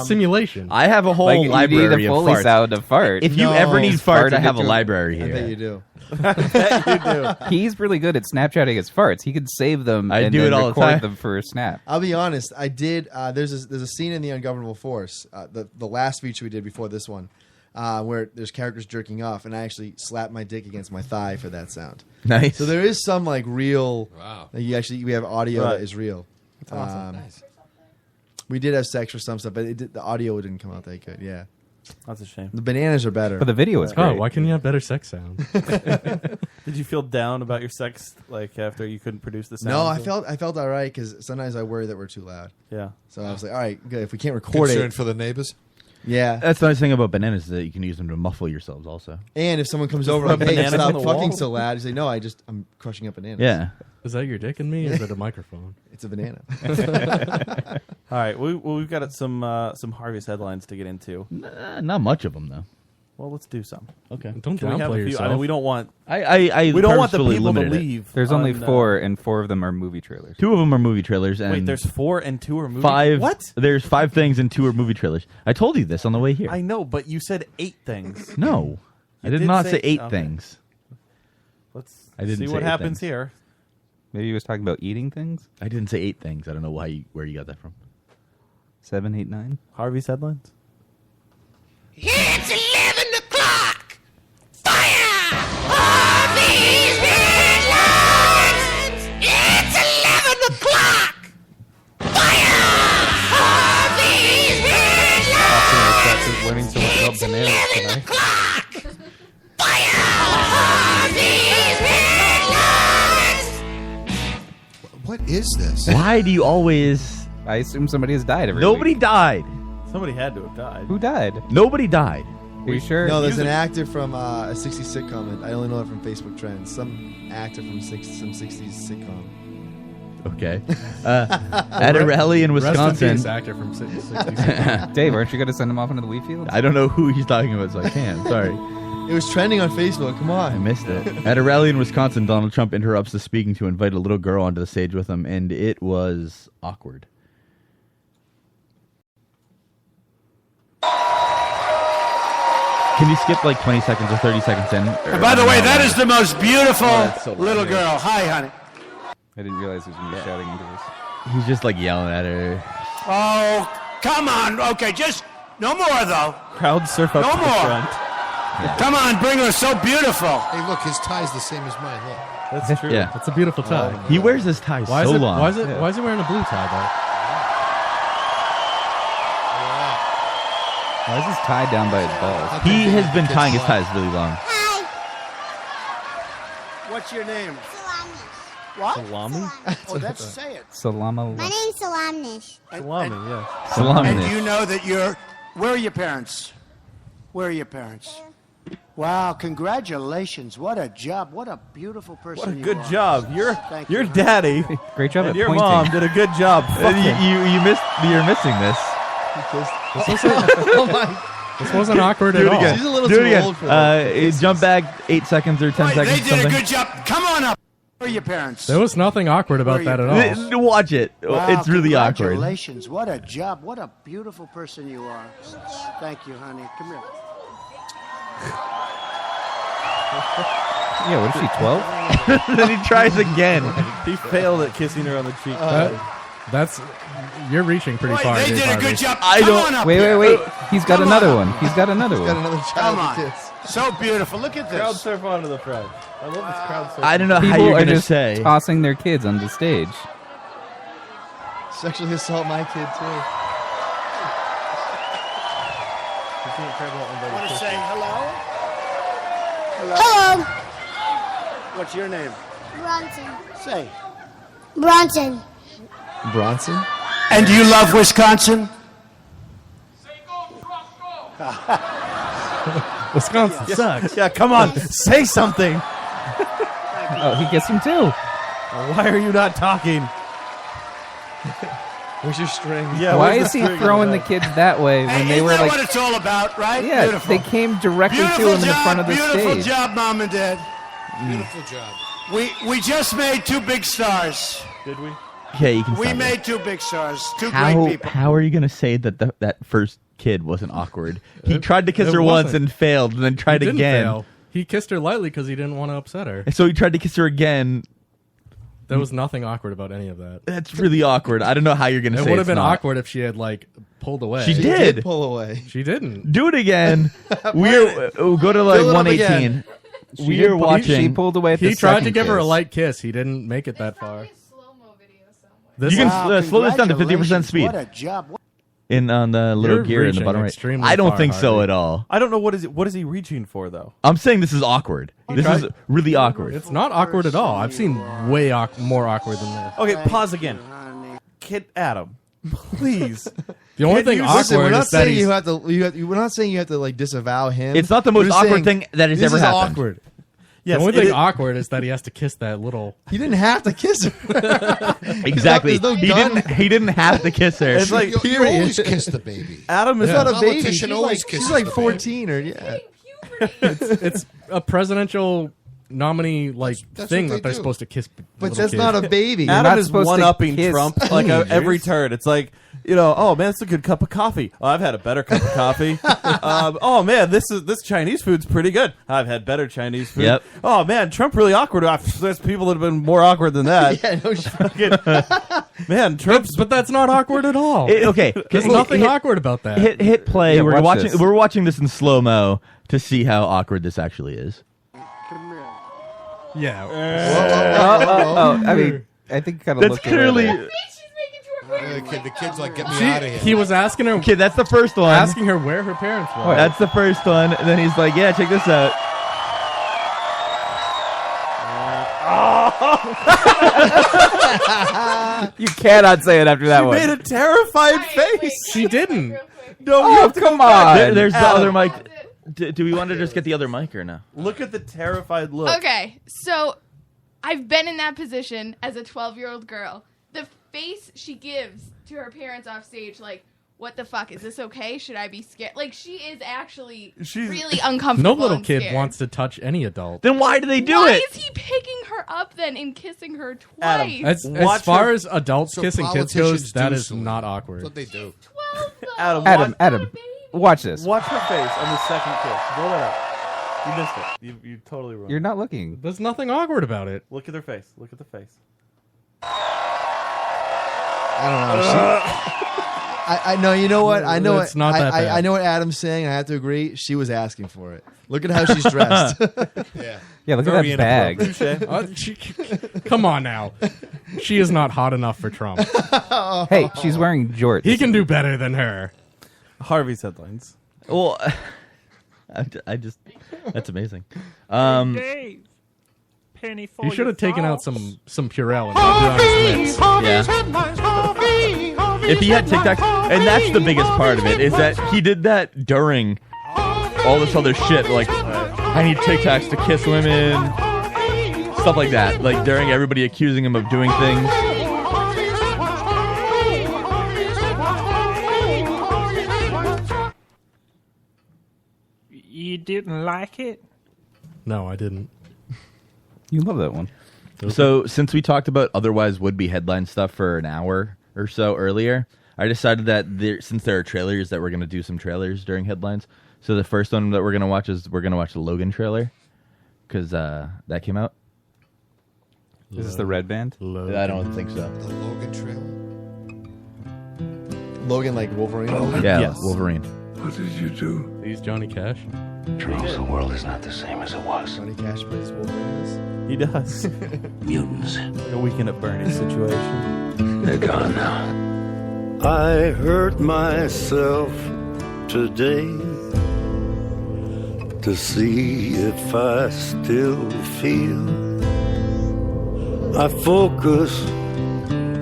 Simulation. I have a whole Like, you need library a of Foley farts. sound to fart. If you No. ever need Just farts, fart I have a into- library I here. bet you do. He's really good at Snapchatting his farts. He could save them I and do then it all the record time. them for a snap. I'll be honest. I did. There's a scene in The Ungovernable Force, the last feature we did before this one, where there's characters jerking off, and I actually slapped my dick against my thigh for that sound. Nice. So there is some like real. Wow. Like, we have audio Right. that is real. That's awesome. Nice. We did have sex for some stuff, but the audio didn't come out that good. Yeah. That's a shame. The bananas are better. But the video is Oh, great. why couldn't you have better sex sound? Did you feel down about your sex like after you couldn't produce the sound? No, I felt all right because sometimes I worry that we're too loud. Yeah. So I was like, all right, good. If we can't record Concerned it, for the neighbors? yeah. That's the nice thing about bananas is that you can use them to muffle yourselves also. And if someone comes Just over rub like, hey, bananas stop on the fucking wall? so loud, you say, no, I'm crushing up bananas. Yeah. Is that your dick in me? Or is it a microphone? It's a banana. All right, we've got some Harvey's headlines to get into. Not much of them though. Well, let's do some. Okay. Don't Can we have downplay a few? I yourself. know we don't want. We don't want the purposefully people to limited it. leave. There's only on, 4, and 4 of them are movie trailers. 2 of them are movie trailers. And Wait, there's 4 and 2 are movie. 5. What? There's 5 things and 2 are movie trailers. I told you this on the way here. I know, but you said 8 things. No, I You did did not say- say 8 okay. things. Let's I didn't see say what 8 happens things. here. Maybe he was talking about eating things. I didn't say 8 things. I don't know where you got that from. 7, 8, 9. Harvey's headlines. It's 11 o'clock. Fire! Harvey's headlines. It's 11 o'clock. Fire! Harvey's headlines. Learning so much about bananas tonight. Fire! Harvey's headlines. What is this? Why do you always? I assume somebody has died every Nobody week. died. Somebody had to have died. Who died? Nobody died. Are you sure? No, there's an actor from a 60s sitcom. I only know it from Facebook Trends. Some actor from some 60s sitcom. Okay. At a rally in Wisconsin. Rest in peace, actor from 60s. Dave, aren't you going to send him off into the wheat fields? I don't know who he's talking about, so I can't. Sorry. It was trending on Facebook. Come on. I missed it. At a rally in Wisconsin, Donald Trump interrupts the speaking to invite a little girl onto the stage with him, and it was awkward. Can you skip like 20 seconds or 30 seconds in? By the way, that is the most beautiful so little funny. girl. Hi, honey. I didn't realize he was going to be shouting into this. He's just like yelling at her. Oh, come on. Okay, just no more, though. Crowd surf up No to the more. front. Come on, bring her. So beautiful. Hey, look, his tie's the same as mine. Look. That's true. Yeah. It's a beautiful tie. He wears his tie Why so is it, long. Why is he wearing a blue tie, though? Why is this tied down by his balls? He has been tying his ties really long. What's your name? What? Salami? Oh, that's say it. Salama. My name's Salamnish. Salami, yeah. Salami. And you know that where are your parents? Where are your parents? Wow, congratulations. What a job. What a beautiful person What a you good are. job. Your Thank your you. daddy Great job and at your pointing. mom did a good job. You're missing this. This wasn't awkward Do at it all. again. She's a little Do too it again. old for that. Jump back 8 seconds or 10 Wait, seconds. they did something. a good job. Come on up. Where are your parents? There was nothing awkward about that at all. Watch it. Wow, It's really awkward. Congratulations. What a job. What a beautiful person you are. Thank you, honey. Come here. Yeah, what is she, 12? Then he tries again. He failed at kissing her on the cheek. That's you're reaching pretty Wait, far. they Dave did a Harvey. good job. I Come don't- on up Wait, here. wait, wait. He's got Come another on. one. He's got another Got one. another Come child on. to kiss. So beautiful. Look at Crowd this. surf onto the front. I love this crowd surf. I don't know how People you're are going to just say. tossing their kids on the stage. Sexually assault my kid, too. Want to say hello? Hello, What's your name? Bronson. Say. Bronson. Bronson? And do you love Wisconsin? Wisconsin sucks. Yeah, come on. Say something. Oh, he gets him too. Why are you not talking? Where's your string? Yeah, Why where's is the he string throwing on the that? kids that way when Hey, they isn't were that like? what it's all about, right? Yeah, Beautiful. they came directly Beautiful to him in the job, front of the beautiful stage. job, Mom and Dad. Beautiful job. We just made 2 big stars. Did we? Okay, you can We stop it. made 2 big stars. 2 How, great people. how are you going to say that that first kid wasn't awkward? He tried to kiss it her once wasn't. and failed, and then tried He didn't again. fail. He kissed her lightly because he didn't want to upset her. So he tried to kiss her again. There was nothing awkward about any of that. That's really awkward. I don't know how you're going to It say would it's have been not. awkward if she had like pulled away. She did. Pull away. She didn't. Do it again. We're go to like Fill it up 118. She We're did- watching. She pulled away. At He the tried to second give her a kiss. light kiss. He didn't make it that far. This You can is- slow this down to 50% speed. What a job. On the little You're gear in the reaching bottom right. extremely I don't far, think so Harvey. at all. I don't know what is he reaching for though. I'm saying this is awkward. This Okay. is really awkward. It's not awkward at all. I've seen way more awkward than this. Okay, pause again. Kid Adam, please. The only thing awkward Listen, we're not is that saying he's, you have to. We're not saying you have to like disavow him. It's not the most We're awkward saying thing that has this ever is happened. awkward. the only thing awkward is that he has to kiss that little. He didn't have to kiss her. Exactly. There's no He gun. didn't. He didn't have to kiss her. It's like You always kiss the baby. Adam is It's not not a baby. Politician She's always like, kisses she's like the 14 or yeah. It's a presidential nominee That's thing what they that they're do. supposed to kiss. But little that's kids. not a baby. Adam is one-upping Trump like every turn. It's like, oh man, it's a good cup of coffee. Oh, I've had a better cup of coffee. Oh man, this Chinese food's pretty good. I've had better Chinese food. Yep. Oh man, Trump really awkward. There's people that have been more awkward than that. Yeah, no shit. Man, Trump's. But that's not awkward at all. Okay, There's nothing awkward about that. Hit play. Yeah, we're watch watching. this. We're watching this in slow mo to see how awkward this actually is. Yeah. I mean, I think kind of That's clearly. The kid's like, get me She- out of here. He was asking her. Okay, that's the first one. Asking her where her parents were. That's the first one. And then he's like, "Yeah, check this out." You cannot say it after that She one. made a terrified face. She didn't. No, Oh, you have to come go back. on. There's the Adam. other mic. Do we want to just get the other mic or no? Look at the terrified look. Okay, so I've been in that position as a 12-year-old girl. The face she gives to her parents off stage, like, what the fuck? Is this okay? Should I be scared? Like, she is actually really No uncomfortable. little and kid scared. wants to touch any adult. Then why do they do Why it? is he picking her up then and kissing her Adam, twice? As far as adults So kissing kids politicians goes, that do is so. not That's awkward. what they do. Adam, watch this. Watch her face on the second kiss. Blow that up. You missed it. You totally wrong. You're not looking. There's nothing awkward about it. Look at her face. Look at the face. I don't know. I know. You know what? I know. It's not that bad. I know what Adam's saying. I have to agree. She was asking for it. Look at how she's dressed. Yeah, look at that bag. Come on now. She is not hot enough for Trump. Hey, she's wearing jorts. He can do better than her. Harvey's headlines. Well, I just that's amazing. Dave, penny for You should have taken out some Purell and Harvey's put it on his lips. If he had TikTok, and that's the biggest part of it, is that he did that during all this other shit. Like, I need TikToks to kiss women, stuff like that. Like during everybody accusing him of doing things. You didn't like it? No, I didn't. You love that one. So, since we talked about otherwise would-be headline stuff for an hour or so earlier, I decided that since there are trailers, that we're going to do some trailers during headlines. So the first one that we're going to watch is we're going to watch the Logan trailer because that came out. Is this the red band? I don't think so. The Logan trailer? Logan, like Wolverine. Yeah, Yes. Wolverine. What did you do? He's Johnny Cash. Charles, the world is not the same as it was. Johnny Cash plays Wolverine. He does. Mutants. Like a Weekend at Bernie's situation. They're gone now. I hurt myself today to see if I still feel. I focus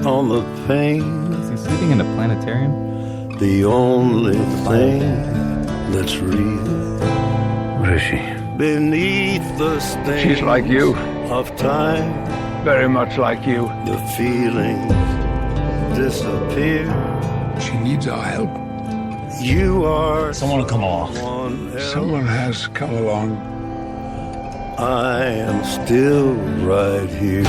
on the pain. Is he sleeping in a planetarium? The only thing that's real. What is she? Beneath the stains She's like you. of time, Very much like you. the feelings disappear. She needs our help. You are Someone will come along. Someone has come along. I am still right here.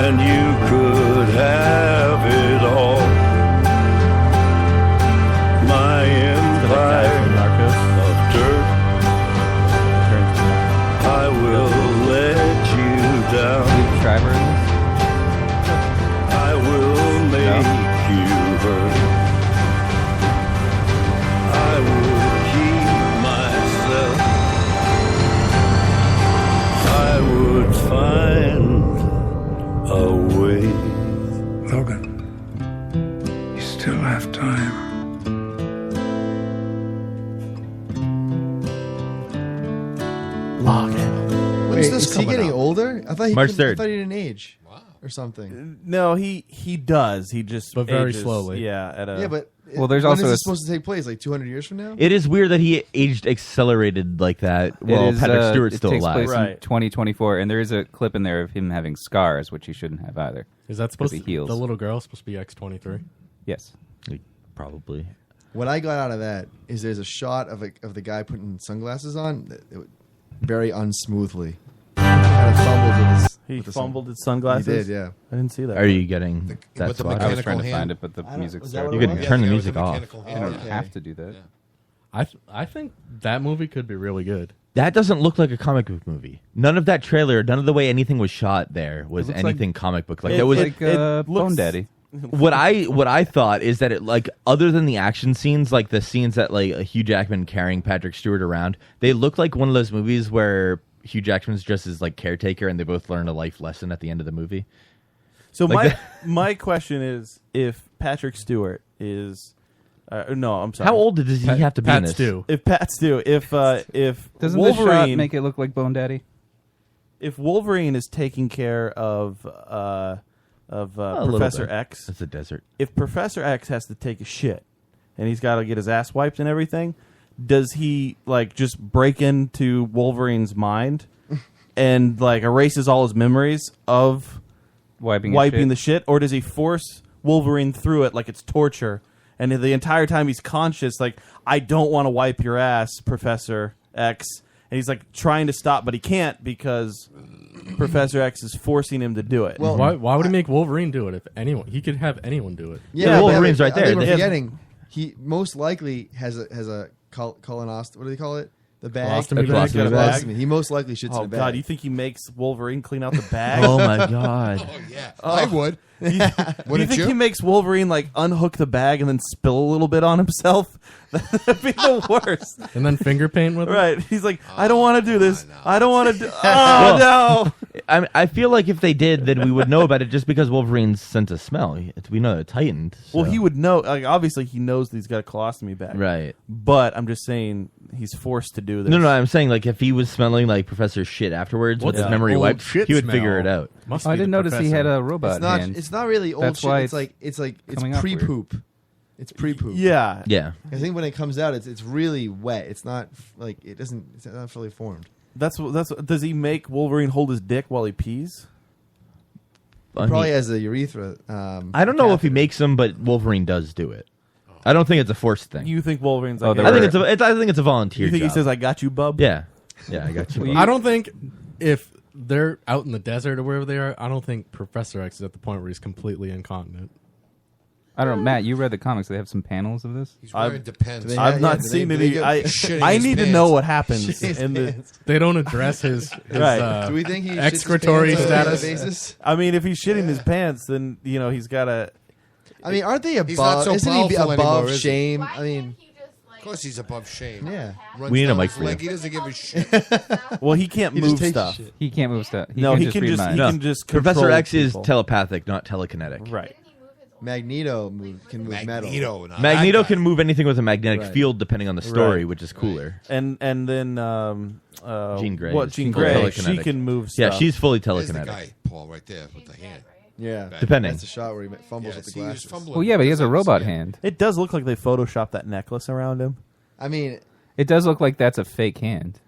And you could have it all. My empire of dirt. I will let you down. I will make you hurt. I will keep myself. I would find a way. Logan, you still have time. Logan. Wait, is he getting older? I thought he March I 3rd. thought he didn't age. Or something. No, he does. He just But very ages, slowly. Yeah, at a Yeah, but Well, there's when also is a this supposed to take place? Like 200 years from now? It is weird that he aged accelerated like that. Well, It is, Patrick Stewart's it still takes alive. place in 2024, and there is a clip in there of him having scars, which he shouldn't have either. Is that supposed he to heals. the little girl supposed to be X-23? Yes. Probably. What I got out of that is there's a shot of the guy putting sunglasses on very unsmoothly. He fumbled his sunglasses. He did, yeah. I didn't see that. Are you getting that But the spot? I was trying to find it, but the music started. You could turn the music off. I don't have to do that. I think that movie could be really good. That doesn't look like a comic book movie. None of that trailer, none of the way anything was shot there was It looks anything like- comic book. Like it- that was like, Bone Daddy. What I thought is that it, like, other than the action scenes, like the scenes that like Hugh Jackman carrying Patrick Stewart around, they look like one of those movies where Hugh Jackman's dressed as like caretaker and they both learn a life lesson at the end of the movie. So Like my question is, if Patrick Stewart is, no, I'm sorry. How old does he have to be in this? If Pat Stew, if Doesn't Wolverine the shot make it look like Bone Daddy? If Wolverine is taking care of little Professor bit. X, It's a desert. If Professor X has to take a shit and he's got to get his ass wiped and everything, does he like just break into Wolverine's mind and like erases all his memories of wiping the shit, or does he force Wolverine through it like it's torture? And the entire time he's conscious, like, I don't want to wipe your ass, Professor X. And he's like trying to stop, but he can't because Professor X is forcing him to do it. Well, why would he make Wolverine do it? If anyone, he could have anyone do it. Yeah, Wolverine's right there. I think we're forgetting. He most likely has a colonoscopy. What do they call it? The bag. Colostomy bag. He's got a colostomy. He most likely shits in Oh a bag. God, you think he makes Wolverine clean out the bag? Oh my God. Oh yeah, I would. Do you think he makes Wolverine like unhook the bag and then spill a little bit on himself? That'd be the worst. And then finger paint with it? Right. He's like, I don't want to do this. I don't want to do. Oh no. I feel like if they did, then we would know about it just because Wolverine's sense of smell. We know it's heightened. Well, so. he would know. Like, obviously, he knows that he's got a colostomy bag. Right. But I'm just saying he's forced to do this. No, I'm saying like if he was smelling like Professor shit afterwards with his memory wiped, he would figure it out. I didn't notice he had a robot hand. It's not really old That's shit. why It's coming up weird. pre-poop. It's pre-poop. Yeah. Yeah. I think when it comes out, it's really wet. It's not like it's not fully formed. That's does he make Wolverine hold his dick while he pees? He probably has a urethra. I don't know if he makes them, but Wolverine does do it. I don't think it's a forced thing. You think Wolverine's like? I think it's a volunteer. You think job. he says, "I got you, bub"? Yeah, I got you. I don't think if they're out in the desert or wherever they are, I don't think Professor X is at the point where he's completely incontinent. I don't know, Matt. You read the comics? They have some panels of this. He's wearing Depends. I've not seen any. I need to know what happens in the. They don't address his right. Do we think he shits his excretory pants on a regular status? basis? I mean, if he's shitting his pants, then he's got to. I mean, aren't they He's not above? so Isn't he powerful above anymore, is he? shame? I mean, Of course, he's above shame. Yeah. Runs We need a down mic his for you. leg. He doesn't give a shit. Well, he can't He just move takes stuff. shit. He can't move stuff. No, he just can read just minds. he can just. Professor control X is people. telepathic, not telekinetic. Right. Magneto can move metal. Magneto can move anything with a magnetic Right. field, depending on the story, Right. which is cooler. And then Jean Grey. What is Jean fully Grey? She telekinetic. can move Yeah, stuff. she's fully There's the telekinetic. guy, Paul, right there with the hand. Yeah, Depending. That's a shot where he fumbles with the see, he was glasses. fumbling. Well, yeah, but he has a robot hand. It does look like they photoshopped that necklace around him. I mean, It does look like that's a fake hand.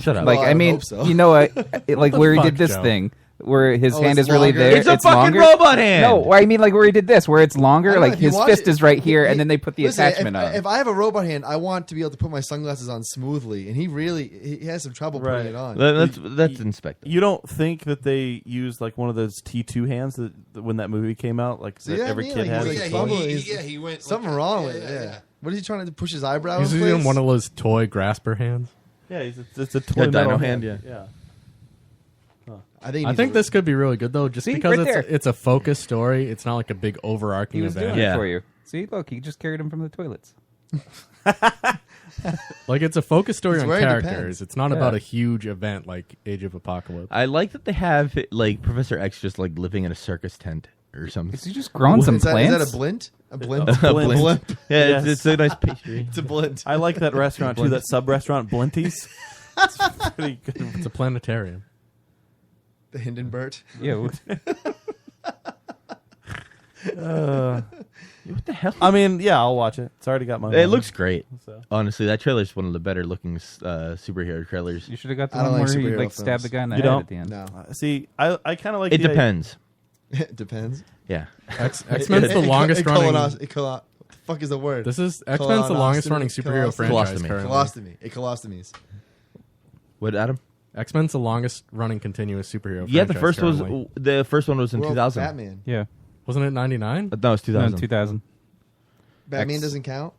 Shut up. Like Well, I I would mean, hope so. you know what? Like where he fuck, did this Joe? thing, where his hand it's is really longer? there. It's a fucking longer. robot hand! No, I mean like where he did this, where it's I longer. don't know, Like if you his watch fist it- is right here, and then they put the Listen, attachment on. If I have a robot hand, I want to be able to put my sunglasses on smoothly, and he has some trouble putting it on. Let's inspect it. You don't think that they used like one of those T2 hands that when that movie came out, like See that what I every mean? kid Like, has? he's Yeah, like fumbling. he went something like- wrong yeah, with it. yeah, Yeah. yeah. What is he trying to push his eyebrow? He's in using place? one of those toy grasper hands. Yeah, it's a toy Dino metal hand, yeah. I think. I think this could be really good though, just See, because right there. it's a focused story. It's not like a big overarching He was event. doing Yeah. it for you. See, look, he just carried him from the toilets. Like it's a focused story He's on wearing characters. Depends. It's not Yeah. about a huge event like Age of Apocalypse. I like that they have like Professor X just like living in a circus tent or something. Is he just growing some is that plants? a blint? A blimp? A blimp. blimp. Yeah, Yes. it's a nice pastry. It's a blimp. I like that restaurant too. That sub restaurant, Blinties. It's pretty good. It's a planetarium. The Hindenburg. Yeah. What the hell? I mean, yeah, I'll watch it. It's already got my. It money. looks great. So. Honestly, that trailer's one of the better looking superhero trailers. You should have got the I don't one like where he superhero like stabbed the films. guy in the You head don't? at the end. No. See, I kind of like. It the depends. It depends. Yeah. X-Men's the longest running. The fuck is the word? This is X-Men's the longest running superhero franchise currently. Colostomy. A colostomies. What, Adam? X-Men's the longest running continuous superhero Yeah, franchise the first one was in Well, 2000. Batman. Yeah. Wasn't it 99? No, it's 2000. No, 2000. Batman doesn't count.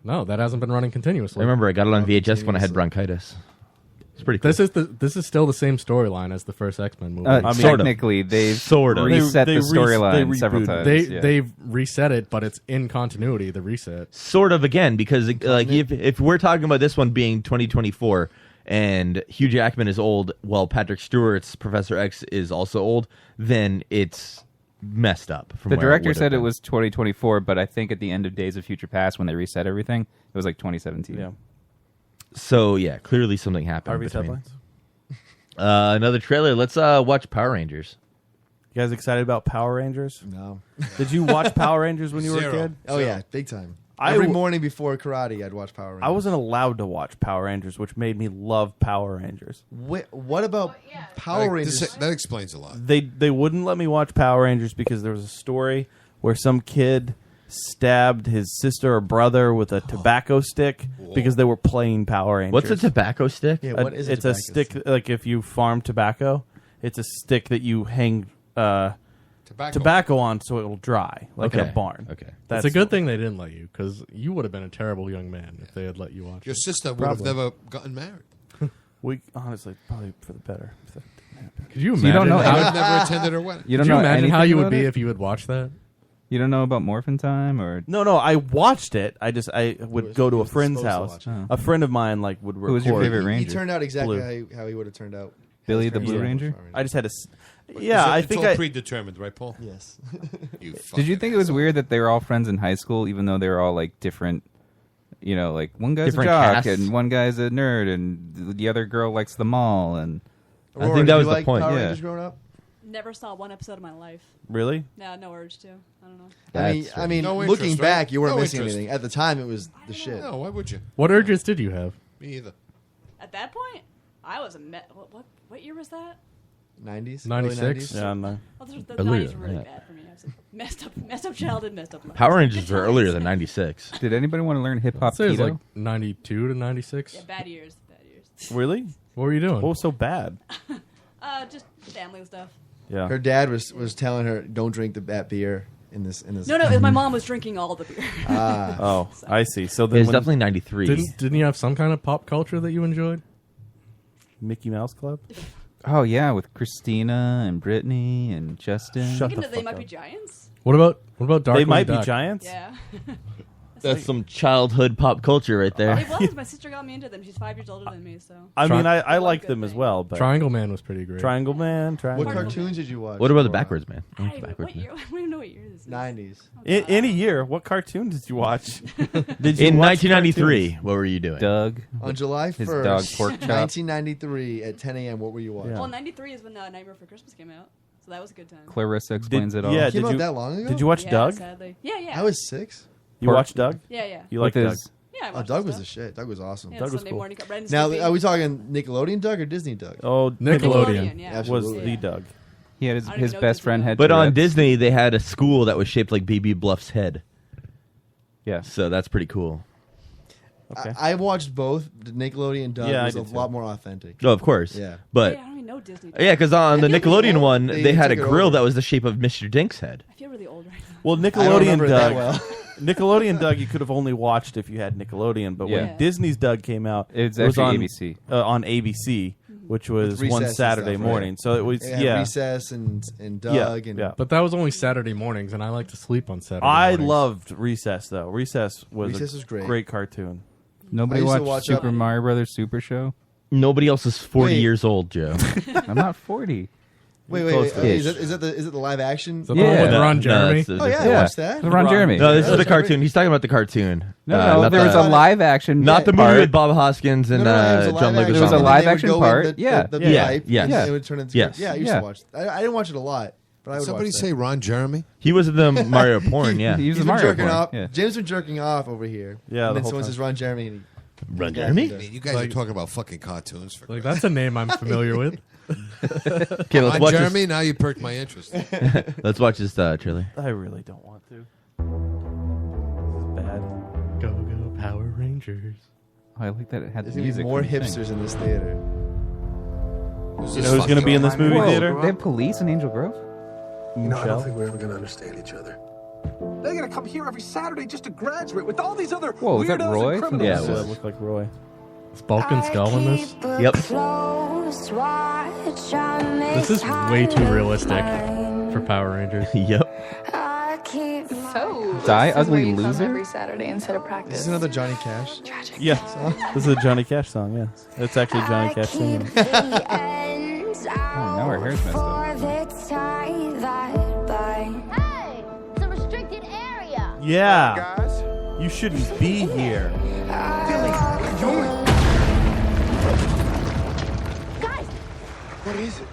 No, that hasn't been running continuously. I remember I got it on VHS when I had bronchitis. It's pretty cool. This is still the same storyline as the first X-Men movie. Technically, they've reset the storyline several times. They've reset it, but it's in continuity, the reset. Sort of again, because like if we're talking about this one being 2024 and Hugh Jackman is old while Patrick Stewart's Professor X is also old, then it's messed up. From The where director would've said it been. was 2024, but I think at the end of Days of Future Past, when they reset everything, it was like 2017. Yeah. So yeah, clearly something happened. Harvey's between. headlines. Another trailer. Let's watch Power Rangers. You guys excited about Power Rangers? No. Did you watch Power Rangers when you were a kid? Oh yeah, big time. I Every w- morning before karate, I'd watch Power Rangers. I wasn't allowed to watch Power Rangers, which made me love Power Rangers. What about Power Rangers? That explains a lot. They wouldn't let me watch Power Rangers because there was a story where some kid stabbed his sister or brother with a tobacco stick because they were playing Power Rangers. What's a tobacco stick? Yeah, what is a it's a tobacco stick like if you farm tobacco, it's a stick that you hang tobacco on so it'll dry like in a barn. Okay. It's a good thing they didn't let you, because you would have been a terrible young man if they had let you watch Your it. sister would have never gotten married. We honestly probably for the better. If that didn't happen. Could you So you imagine? don't know I any- would never attended her wedding. You don't Could you know imagine how anything you would about be it? if you had watched that? You don't know about Morphin Time or No, I watched it. I would go to a friend's supposed to house. watch it. A friend of mine like would record. Who was your favorite He Ranger? turned out exactly Blue. how he would have turned out. Billy His the parents Blue did. Ranger? I just had a. Yeah, I think it's all I. predetermined, right, Paul? Yes. You Did you think it was weird that they were all friends in high school, even though they were all like different? You know, like one guy's Different a jock casts. and one guy's a nerd, and the other girl likes the mall. And I think that was the point. Power Yeah. Rangers growing up? Never saw one episode of my life. Really? No, no urge to. I don't know. I mean, No looking interest, back, right? you weren't No missing interest. anything. At the time, it was the shit. No, why would you? What urges did you have? Me either. At that point, I was a what year was that? 90s? 96? Early 90s? Yeah, no. Oh, the Earlier 90s were than really that. bad for me. I was a messed up childhood, messed up life. Power Rangers Good were times. earlier than '96. did anybody want to learn hip hop I'd say it was keto? like 92 to 96. Yeah, bad years, bad years. Really? What were you doing? What was so bad? Just family stuff. Yeah. Her dad was telling her, "Don't drink that beer in this." No, it was my mom was drinking all the beer. Oh, I see. So It then was when definitely '93. Didn't you have some kind of pop culture that you enjoyed? Mickey Mouse Club. Oh yeah, with Christina and Brittany and Justin. Shut Thinking the that they fuck might up. be giants. What about Darkwing They might be Duck? giants. Yeah. That's some childhood pop culture right there. It was. My sister got me into them. She's 5 years older than me, so. I Tri- mean, I Love like good them as thing. well, but Triangle Man was pretty great. Triangle Man, Triangle What Man. cartoons did you watch? What about the growing up? backwards man? I, Backwards what man. year? I don't even know what year this is. 90s. In a year, what cartoon did you watch? Did you In watch 1993, cartoons? what were you doing? Doug. On July His 1st, dog pork chop. 1993 at 10 a.m., what were you watching? Yeah. Well, 93 is when Nightmare Before Christmas came out, so that was a good time. Clarissa explains it all. Yeah, It came did out you, that long ago? Did you watch Yeah, Doug? sadly. Yeah. I was 6. You Pork- watched Doug? Yeah. You With like Doug? his- Yeah, I Oh, watched Doug that was the stuff. shit. Doug was awesome. Yeah, Doug was Sunday cool. morning. Ren and Now, Stimpy. are we talking Nickelodeon Doug or Disney Doug? Oh, Nickelodeon. Yeah. was Absolutely. the Doug. He had I don't his even know best Disney friend Doug. had. But on Tourette's. Disney, they had a school that was shaped like BB Bluff's head. Yeah. So that's pretty cool. Okay. I watched both. The Nickelodeon Doug Yeah, I was a did too. lot more authentic. No, of course. Yeah. But Yeah, I don't even know Disney. yeah, because on the I feel really Nickelodeon old. one, They they had a took it grill over. that was the shape of Mr. Dink's head. I feel really old right now. Well, I don't Nickelodeon remember it that Doug. well. Nickelodeon Doug, you could have only watched if you had Nickelodeon. But Yeah. when Disney's Doug came out, It's it was actually on ABC. On ABC, which was With one recess and Saturday stuff, right? morning. So it was It had yeah. Recess and Doug and yeah. But that was only Saturday mornings, and I like to sleep on Saturday I mornings. loved Recess though. Recess was Recess a was great. great cartoon. Nobody I used to watched watch Super Mario Brothers Super Show. Nobody else is 40 Wait. years old, Joe. I'm not 40. Wait. Close to Okay, it. is it the live action? Is that the one with Ron Jeremy? that's a Oh yeah, different- I watched that. Ron Jeremy. No, this is the That's cartoon. He's talking about the cartoon. No, not there was the- a live action. Not the movie part. with Bob Hoskins and No, it was a John live action. Leguizamo. There was a And live they would action go in part. Yeah. the Yeah. pipe, Yes. and it would turn into. Yes. Yeah, I used Yeah. to watch. I didn't watch it a lot, but I would Somebody watch say Ron Jeremy? He was in the Mario porn, yeah. He was He's a been Mario jerking porn. off. Yeah. James been jerking off over here. Yeah, and the then whole someone time. says Ron Jeremy. And Ron Yeah, Jeremy? he I does. mean, you guys are talking about fucking cartoons. For Like that's a name I'm familiar with. Okay, let's Ron watch Jeremy, now you perked my interest. this. Let's watch this trailer. I really don't want to. Power Rangers. Oh, I like that it had There's the gonna be music. more when you hipsters sing. in this theater. You know who's going to be in this movie Whoa, theater? They have police in Angel Grove? You know, I Michelle? don't think we're ever gonna understand each other. They're gonna come here every Saturday just to graduate with all these other Whoa, is that weirdos Roy? and criminals. Yeah, it looked like Roy. Is Balkan Skull in this? Yep. This is way too realistic for Power Rangers. Yep. So Die this is where Ugly you come Loser? every Saturday instead of practice. This is another Johnny Cash. Yeah, this is a Johnny Cash song. Yes, it's actually Johnny Cash singing. Oh, now her hair's messed up. Hey, it's a restricted area. Yeah, you shouldn't be here. Guys, What is it?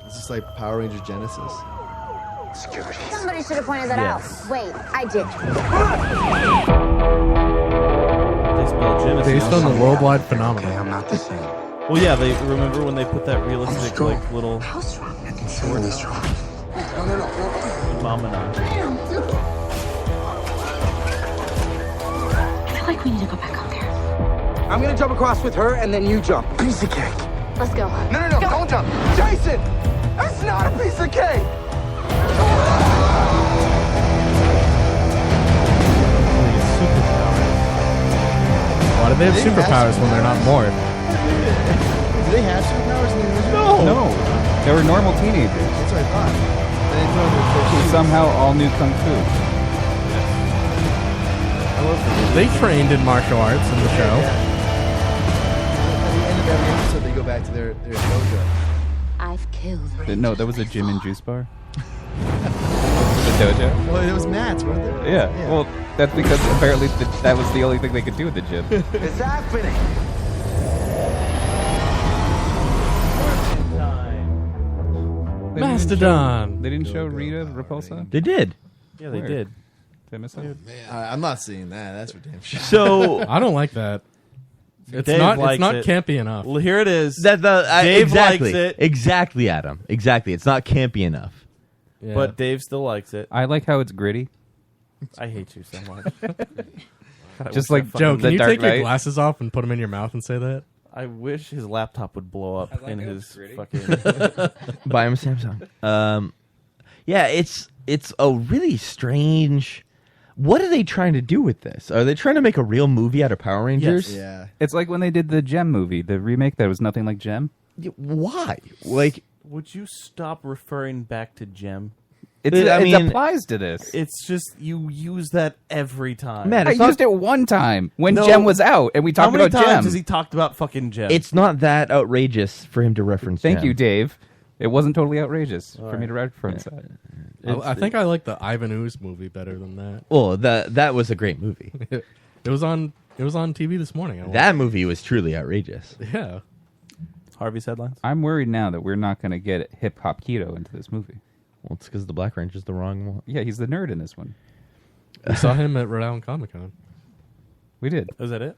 Is this like Power Rangers Genesis? somebody should have pointed that Yes. out. Wait, I did. They spelled Genesis. Based on the worldwide phenomenon. I'm not the same. Well, yeah, they remember when they put that realistic like little Really strong. No. mama on. I feel like we need to go back out there. I'm gonna jump across with her, and then you jump. Piece of cake. Let's go. No, don't jump. Jason! That's not a piece of cake! Why do they have superpowers when they're not Morph? Do they have superpowers in the original? No. They were normal teenagers. That's what I thought. Then they throw their Who shoes. somehow all knew Kung Fu. They trained in martial arts in the show. At the end of every episode, they go back to their dojo. I've killed. No, that was a gym and juice bar. The dojo? Well, it was Matt's, wasn't it? Yeah. Well, that's because apparently that was the only thing they could do at the gym. It's happening. They didn't Mastodon. show- They didn't show Rita Repulsa? They did. Yeah, they Where? did. Did I miss that? I'm not seeing that. That's for damn sure. So I don't like that. It's Dave not. likes It's not it. campy enough. Well, here it is. Dave likes exactly, it. exactly, Adam. Exactly. It's not campy enough. Yeah. But Dave still likes it. I like how it's gritty. I hate you so much. God, I Just wish like that Joe, fucking- can you Dark take your Knight. glasses off and put them in your mouth and say that? I wish his laptop would blow up in his fucking. Buy him a Samsung. Yeah, it's a really strange. What are they trying to do with this? Are they trying to make a real movie out of Power Rangers? Yeah. It's like when they did the Gem movie, the remake that was nothing like Gem. Why? Like, Would you stop referring back to Gem? It applies to this. It's just you use that every time. Man, I it's not- used it one time when No. Gem was out, and we How talked many about times Gem. has he talked about fucking Gem? it's not that outrageous for him to reference. Thank Gem. you, Dave. It wasn't totally outrageous for right. me to reference that. I think I like the Ivan Ooze movie better than that. Well, that was a great movie. It was on TV this morning. I That movie was truly outrageous. watched it. Yeah. Harvey's headlines. I'm worried now that we're not going to get hip hop keto into this movie. Well, it's because the Black Ranger's the wrong one. Yeah, he's the nerd in this one. We saw him at Rhode Island Comic Con. We did. Was that it?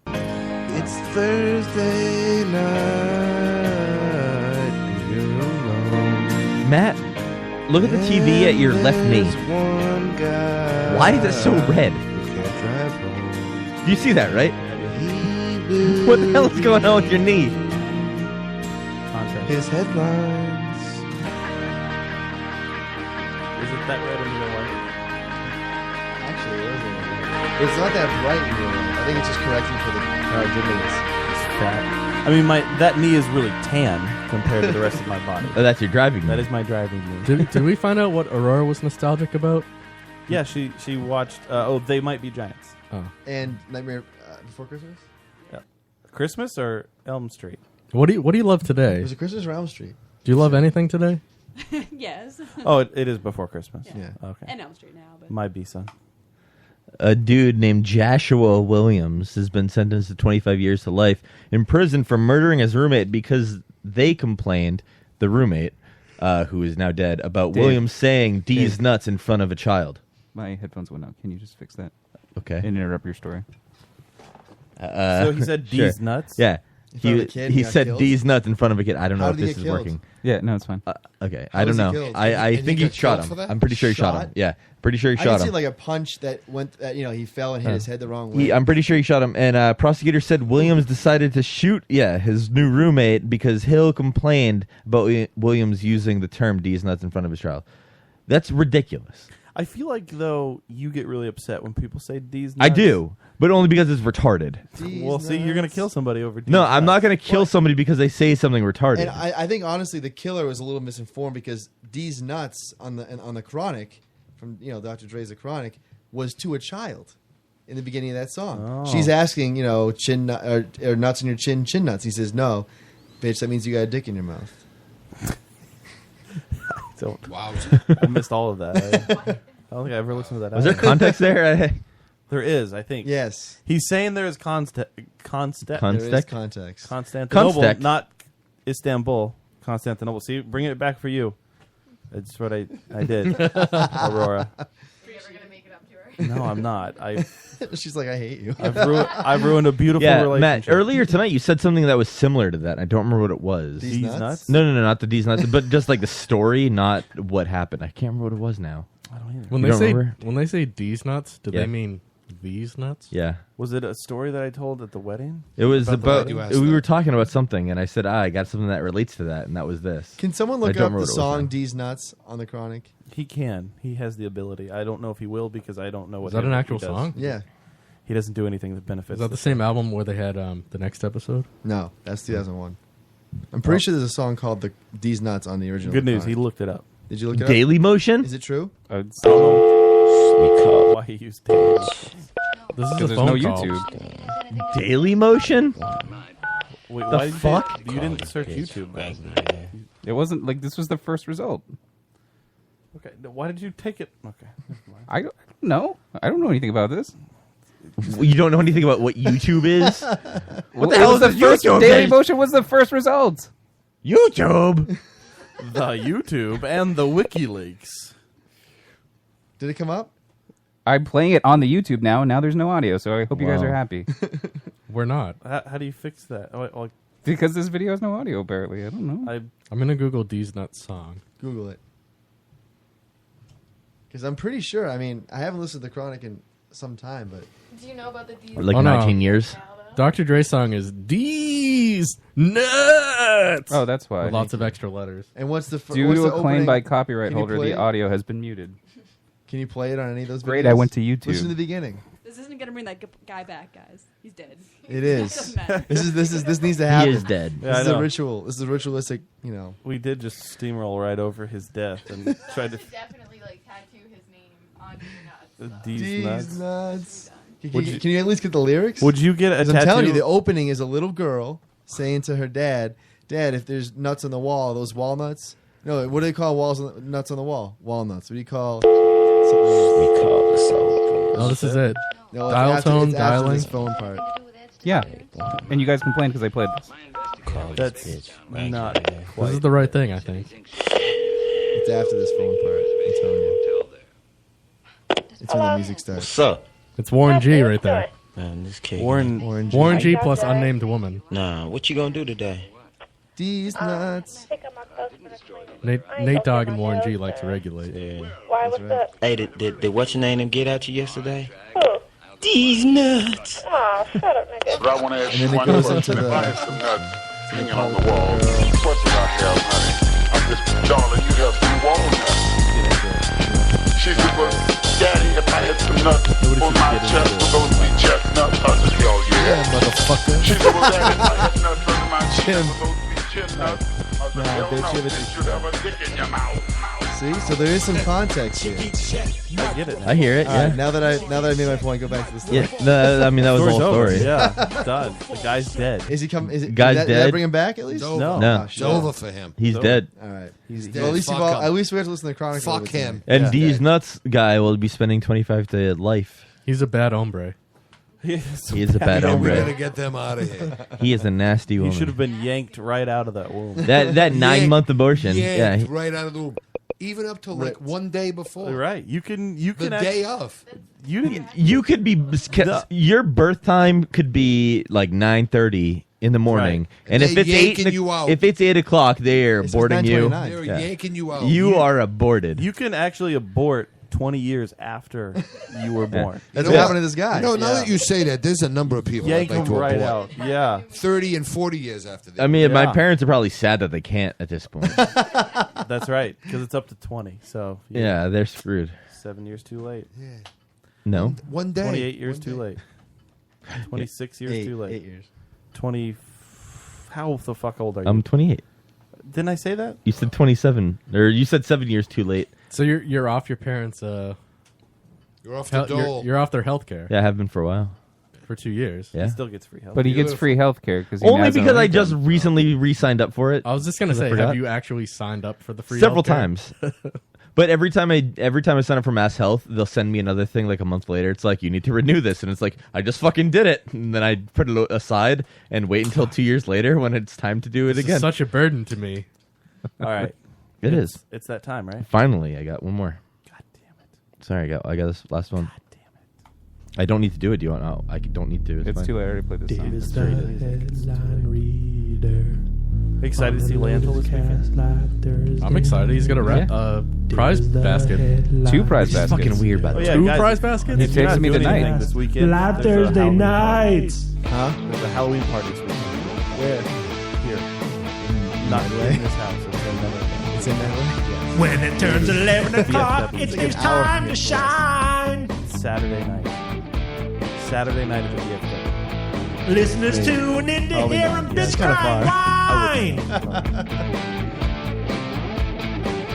It's Thursday night. And you're alone. Matt, look at the TV at your left knee. There's one guy Why is it so red? who can't drive home. Do you see that, right? He will What the hell is going on with your knee? his headlines. Is it that red in your light? Actually, it is a little bit. But it's not that bright in real life. I think it's just correcting for the Power Gymnasts. I mean, that knee is really tan compared to the rest of my body. Oh, that's your driving That knee. is my driving knee. Did we find out what Aurora was nostalgic about? Yeah, she watched. They Might Be Giants. Oh. And Nightmare Before Christmas? Christmas or Elm Street? What do you love today? Was it Christmas or Elm Street? Do you love anything today? Yes. Oh, it is Before Christmas. Yeah. Okay. And Elm Street now, but My B-son. A dude named Joshua Williams has been sentenced to 25 years to life in prison for murdering his roommate because they complained, the roommate, who is now dead, about Dave. Williams saying D's nuts in front of a child. My headphones went out. Can you just fix that? Okay. And interrupt your story. So he said D's nuts? Yeah. He said D's nuts in front of a kid. I don't know How if did he this get is killed? working. Yeah, no, it's fine. Okay, How I don't was he know. killed? I And think he he got shot killed for him. that? I'm pretty sure he shot him. Shot? Yeah, pretty sure he I shot can him. see like a punch that went. He fell and hit his head the wrong way. I'm pretty sure he shot him. And prosecutor said Williams decided to shoot, his new roommate because Hill complained about Williams using the term D's nuts in front of his child. That's ridiculous. I feel like though you get really upset when people say D's nuts. I do, but only because it's retarded. Well, see, you're gonna kill somebody over D's No, nuts. I'm not going to kill somebody because they say something retarded. And I think honestly, the killer was a little misinformed because D's nuts on the Chronic, from Dr. Dre's The Chronic, was to a child in the beginning of that song. Oh. She's asking, chin or nuts in your chin nuts. He says, "No, bitch, that means you got a dick in your mouth." Wow. I missed all of that. I don't think I ever listened to that. Was there album. context there? There is, I think. Yes. He's saying there is context. There is context. Constantinople, Context. not Istanbul. Constantinople. See, bringing it back for you. It's what I did, Aurora. No, I'm not. She's like, I hate you. I've ruined a beautiful Yeah, relationship. Matt, earlier tonight you said something that was similar to that. I don't remember what it was. D's nuts? No, not the D's nuts, but just like the story, not what happened. I can't remember what it was now. I don't either. When You they don't say remember? when they say D's nuts, do Yeah. they mean these nuts? Yeah. Was it a story that I told at the wedding? It was the about, wedding? we were talking about something, and I said, I got something that relates to that, and that was this. Can someone I look don't up remember the what it was song now. D's Nuts on the Chronic? He can. He has the ability. I don't know if he will because I don't know what. Is that an actual he does. song? Yeah. He doesn't do anything that benefits. Is that the same album where they had the next episode? No, that's 2001. I'm pretty sure there's a song called the D's Nuts on the original. Good news. Chronic. He looked it up. Did you look it up? Daily Motion? Is it true? I don't know why he used Daily Motion. This is Because a there's phone no call. YouTube. Daily Motion? Wait, The why did fuck? You didn't search YouTube, man. It wasn't like this was the first result. Okay, why did you take it? Okay, never mind. I don't know. I don't know anything about this. You don't know anything about what YouTube is? What the It hell was is the this first YouTube Daily page? Motion was the first result. YouTube? The YouTube and the WikiLeaks. Did it come up? I'm playing it on the YouTube now, and now there's no audio. So I hope you guys Wow. are happy. We're not. How do you fix that? Oh, Because this video has no audio. Apparently, I don't know. I'm gonna Google D's nuts song. Google it. Because I'm pretty sure. I mean, I haven't listened to the Chronic in some time, but Do you know about the D's? Or like 19 years? Dr. Dre's song is D's nuts. Oh, that's why. With lots of extra letters. and what's the Due what's to the a claim opening? by copyright Can you holder, play the it? audio has been muted. Can you play it on any of those? Great, videos? I went to YouTube. Listen to the beginning. This isn't gonna bring that guy back, guys. He's dead. It is. Doesn't matter. This needs to happen. is dead. Yeah, This I is a know. ritual. This is a ritualistic. We did just steamroll right over his death and tried to. Definitely like tattoo his name on your nuts. D's D's nuts. nuts. Would Can you at least get the lyrics? Would you get a 'Cause tattoo? I'm telling you, the opening is a little girl saying to her dad, "Dad, if there's nuts on the wall, those walnuts." No, what do they call nuts on the wall? Walnuts. What do you call? Oh, this is it. No, it's Dial after- tone, it's after dialing. this phone part. Yeah, and you guys complained because I played this. That's not This quite. is the right thing, I think. It's after this phone part. I'm telling you. It's when the music starts. What's up? It's Warren G right there. Man, this kid. Warren G plus unnamed woman. Nah, what you gonna do today? These nuts. Nate Dogg and Warren G like to regulate. Yeah. Why, what's up? Hey, did what's your name them get at you yesterday? These nuts. Aw, shut up, nigga. But I want to ask And you then it one goes question. into If the- I had some nuts hanging on the wall, the question I have, honey, I'm just, darling, you have some walnuts. She said, well, Daddy, if I had some nuts on my chest, would those be chestnuts? I said, hell yeah. Yeah, motherfucker. She said, well, Daddy, if I had nuts under my chin, would those be chin nuts? I said, Nah, hell bitch, no, you have a- you should have a dick in your mouth. See, so there is some context here. I get it. I hear it, All right, yeah. now that I made my point, go back to the story. Yeah, I mean, that was the whole Story's over. story. Yeah, done. The guy's dead. Is he come? Is it? Guy's did that dead. bring him back at least? No. No. No. It's over for him. He's over. dead. All right. He's Well, dead. at least Fuck you've all, him. at least we have to listen to the Chronicle. Fuck him. And Yeah. D's nuts guy will be spending 25 to life. He's a bad hombre. He is a bad We're hombre. gonna get them out of here. He is a nasty He woman. should have been yanked right out of that womb. That 9-month abortion. Yeah. Yanked right out of the womb. Even up to like one day before. Right. You can. The day of. You could be your birth time could be like 9:30 in the morning, and if They're it's yanking you out. if it's 8 o'clock, they're It's boarding you. 9:29. They're yanking you out. You are aborted. You can actually abort 20 years after you were born. That's what happened to this guy. Now that you say that, there's a number of people Yank that like them to right abort. out. Yeah. 30 and 40 years after they I mean, my Yeah. parents are probably sad that they can't at this point. That's right, because it's up to 20. So Yeah, they're screwed. 7 years too late. Yeah. No. One day. 28 years One too day. late. 26 years too late. 8 years. 20. How the fuck old are you? I'm 28. Didn't I say that? You said 27, or you said 7 years too late. So you're off your parents' You're off the dole. you're off their health care. Yeah, I have been for a while. For 2 years. Yeah. He still gets free health. But he gets free health care because Only because I just recently re-signed up for it. I was just gonna 'Cause I say, forgot. have you actually signed up for the free Several healthcare? times. But every time I sign up for Mass Health, they'll send me another thing like a month later. It's like, you need to renew this, and it's like, I just fucking did it, and then I put it aside and wait until 2 years later when it's time to do it This is again. such a burden to me. All right. It is. It's that time, right? Finally, I got one more. God damn it. Sorry, I got this last one. God damn it. I don't need to do it. Do you want? No, I don't need to. It's fine. too late. I already played this song. It's very excited to see Landfill this weekend. I'm excited. He's got a prize basket. 2 prize This is baskets. fucking weird, by the way. yeah, 2 guys, prize baskets? He if you're takes not me doing tonight. anything this weekend. Live there's a Thursday Halloween nights. Party. There's a Halloween party this weekend. Where? Here. Not in this house. It's in another. It's in that way. When it turns 11 o'clock, VFW. it's Like his an hour time from to here. shine. Saturday night. Saturday night at the VFW. Listeners tune in to Probably hear not. him Yeah, it's kinda describe far. wine.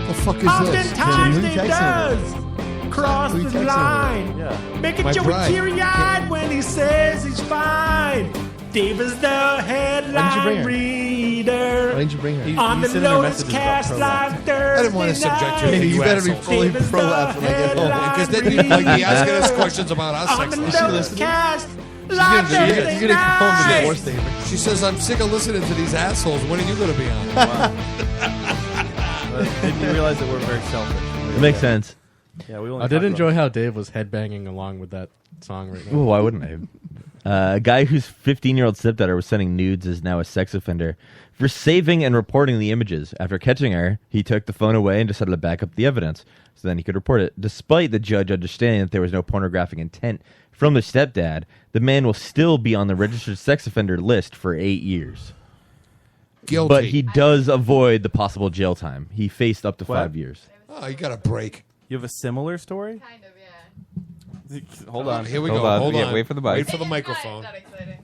The fuck is this? Oftentimes Who you he texting does cross Who you the texting line. Yeah. Making My Joey bride. teary-eyed when he says he's fine. Dave is the Why didn't you headline bring her? reader. Why didn't you bring her? On the sending her lowest messages about cast pro live life. Thursday I didn't want to subject you night. to You better be assholes. fully Dave is pro the left when I get home. headline Because then you'd like be asking us questions about our On sex the life. she lowest listening? cast She's live gonna Thursday come home to night. divorce David. She says, I'm sick of listening to these assholes. When are you going to be on? Didn't you realize that we're very selfish? It makes sense. Yeah, we only I did talk enjoy about- how Dave was headbanging along with that song right now. Ooh, why wouldn't I? A guy whose 15-year-old stepdaughter was sending nudes is now a sex offender for saving and reporting the images. After catching her, he took the phone away and decided to back up the evidence so then he could report it. Despite the judge understanding that there was no pornographic intent from the stepdad, the man will still be on the registered sex offender list for 8 years. Guilty. But he does avoid the possible jail time. He faced up to What? 5 years. Oh, you got a break. You have a similar story? Kind of, yeah. Hold on. Here we Hold go. on. Hold Yeah, on. wait for the mic. Wait for the It's microphone. not exciting.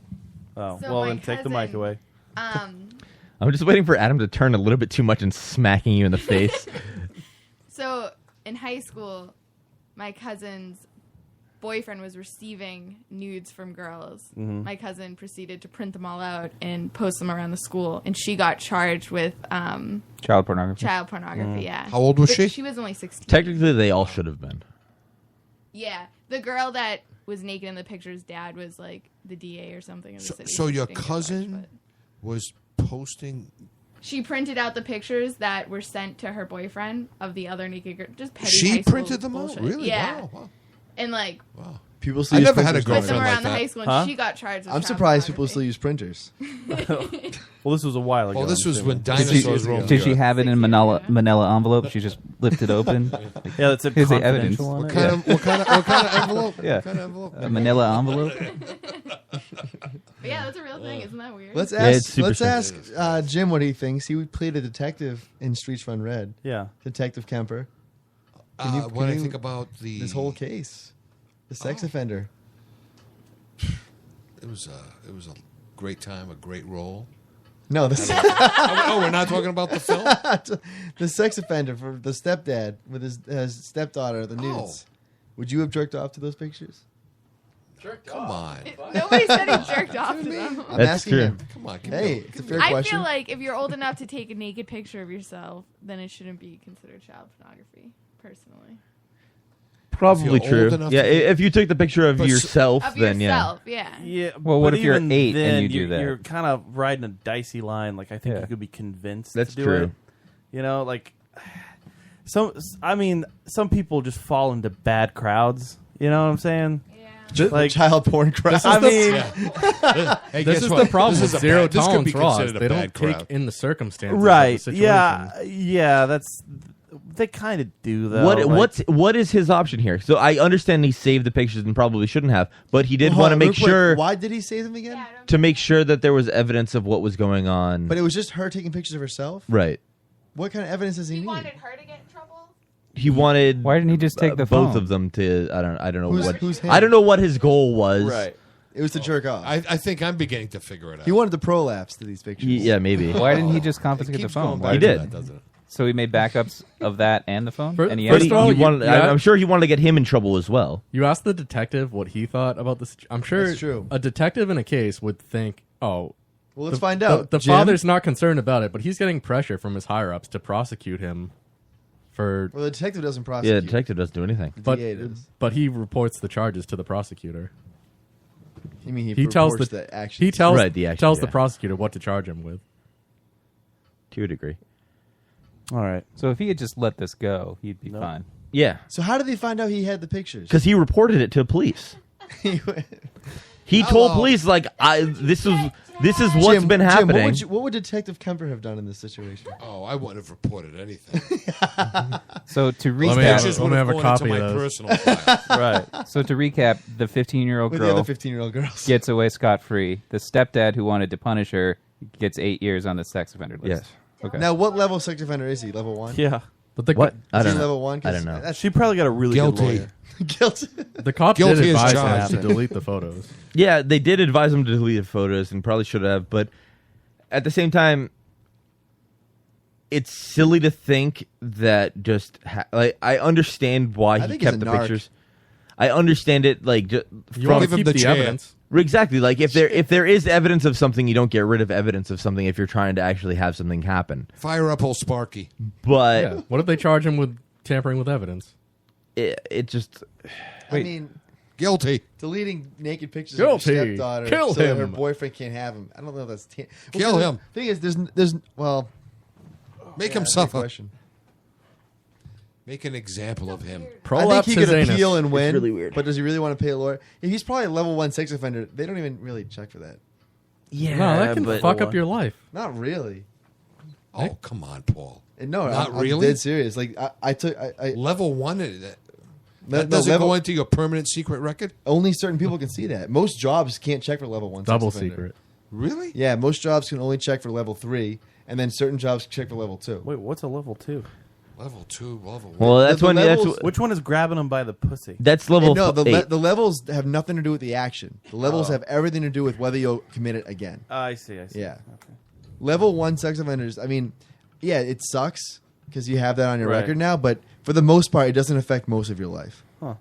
Oh, So well, my then take the mic cousin- away. I'm just waiting for Adam to turn a little bit too much and smacking you in the face. So in high school, my cousin's boyfriend was receiving nudes from girls. Mhm. My cousin proceeded to print them all out and post them around the school, and she got charged with Child pornography. child pornography. Yeah. How old was But she? She was only 16. Technically, they all should have been. Yeah, the girl that was naked in the picture's dad was like the DA or something. Of the So, city. so She your didn't get cousin charged, was posting. but she printed out the pictures that were sent to her boyfriend of the other naked girl. Just petty She high school printed them out? bullshit. Really? Yeah. Wow, wow. And like People still I use never had a printers. put them girlfriend around like the that. high school, and Huh? she got charged with I'm child surprised people pornography. still use printers. Well, this was a while ago. Oh, this I'm was when assuming. dinosaurs roamed. Did she have it in manila envelope? She just lifted open. Yeah, that's a Here's the evidence. confidential on What it. kind of envelope? Yeah. What kind of envelope? A manila envelope. But yeah, that's a real thing. Isn't that weird? Let's Yeah, it's ask. super Let's ask Jim what he thinks. He played a detective in Streets Run Red. Yeah. Detective Kemper. When I think about this whole case, the sex offender. It was a great time, a great role. No, oh, we're not talking about the film. The sex offender for the stepdad with his stepdaughter, the nudes. Would you have jerked off to those pictures? Come on. Nobody said he jerked off to them. I'm That's asking true. him. Come on. Hey, it's a fair I question. feel like if you're old enough to take a naked picture of yourself, then it shouldn't be considered child pornography. Personally, Probably If you're true. old enough Yeah, to- if you took the picture of But yourself, of then yourself, yeah. Yeah. Well, what but if you're even 8 and then, you do that? You're kind of riding a dicey line. Like I think Yeah. you could be convinced. That's to do true. It. You know, like some people just fall into bad crowds. You know what I'm saying? Like child porn crowd. This is I the- mean, Hey, This guess is what? the problem This with is a zero bad- this could be tolerance laws. considered a They don't bad take crowd. in the circumstances. Of right? the situation. Yeah. That's they kind of do though. What is his option here? So I understand he saved the pictures and probably shouldn't have, but he did Hold want to on, make real quick, sure Why did he save them again? to make sure that there was evidence of what was going on. But it was just her taking pictures of herself. Right. What kind of evidence does he need? He wanted. Why didn't he just take the both phone? of them to? I don't know Who's him? I don't know what his goal was. Right. It was to jerk off. I think I'm beginning to figure it out. He wanted the prolapse to these pictures. Yeah, maybe. Why didn't he just confiscate the keeps phone? going Why He back to did. that, doesn't it? So he made backups of that and the phone. First- and he first had- of all, He wanted, yeah. I'm sure he wanted to get him in trouble as well. You asked the detective what he thought about this. I'm sure That's true. a detective in a case would think, "Oh, Well, let's find out. The Jim? father's not concerned about it, but he's getting pressure from his higher ups to prosecute him for." Well, the detective doesn't Yeah, prosecute. the detective doesn't do anything. But DA does. but he reports the charges to the prosecutor. You mean He tells reports the action? he tells Right, the action, tells yeah. the prosecutor what to charge him with. To a degree. All right. So if he had just let this go, he'd be fine. Yeah, So how did they find out he had the pictures? because he reported it to police. He told Hello. police like, this is what's Jim, been Jim, happening. what would Detective Kemper have done in this situation? Oh, I wouldn't have reported anything. So to Let me have, recap, Pictures let would me have have a gone copy into of my those. personal file. Right. So to recap, the 15-year-old With the girl other 15-year-old girls. gets away scot-free. The stepdad who wanted to punish her gets 8 years on the sex offender list. Yes. Okay. Now, what level sex offender is he? Level 1? Yeah. But the What? I Is don't he know. level 1? I don't know. That's She probably got a really good Guilty. lawyer. guilty. the cop Guilty did as advise charged. him to delete the photos. Yeah, they did advise him to delete the photos and probably should have, but at the same time, it's silly to think that just like I understand why I he think kept he's a the narc. pictures. I understand it like You from want to Give him keep the the chance. evidence. exactly like if there is evidence of something, you don't get rid of evidence of something if you're trying to actually have something happen. Fire up old Sparky. But Yeah. What if they charge him with tampering with evidence? it just I mean, Guilty. deleting naked pictures Guilty. of your stepdaughter Kill so that her him. boyfriend can't have him. I don't know if that's... Kill him. Thing is, there's well... Make yeah, him that's a good suffer. question. Make an example of him. I think Prolapse he his could anus. appeal and win, really weird. but does he really want to pay a lawyer? If he's probably a level 1 sex offender, they don't even really check for that. yeah, No, that can but fuck up your life. Not really. Oh, come on, Paul. And no, Not I'm really? dead serious. Like I took Level 1? no, That doesn't level- go into your permanent secret record? only certain people can see that. Most jobs can't check for level 1 Double sex offender. secret. Really? Yeah, most jobs can only check for level 3, and then certain jobs check for level 2. Wait, what's a level 2? Level 2, level 1. well, that's The when levels- Which one is grabbing them by the pussy? that's level And no, the 8. the levels have nothing to do with the action. The levels have everything to do with whether you'll commit it again. I see. Yeah. Level 1 sex offenders, I mean, yeah, it sucks because you have that on your Right. record now, but for the most part, it doesn't affect most of your life. Huh.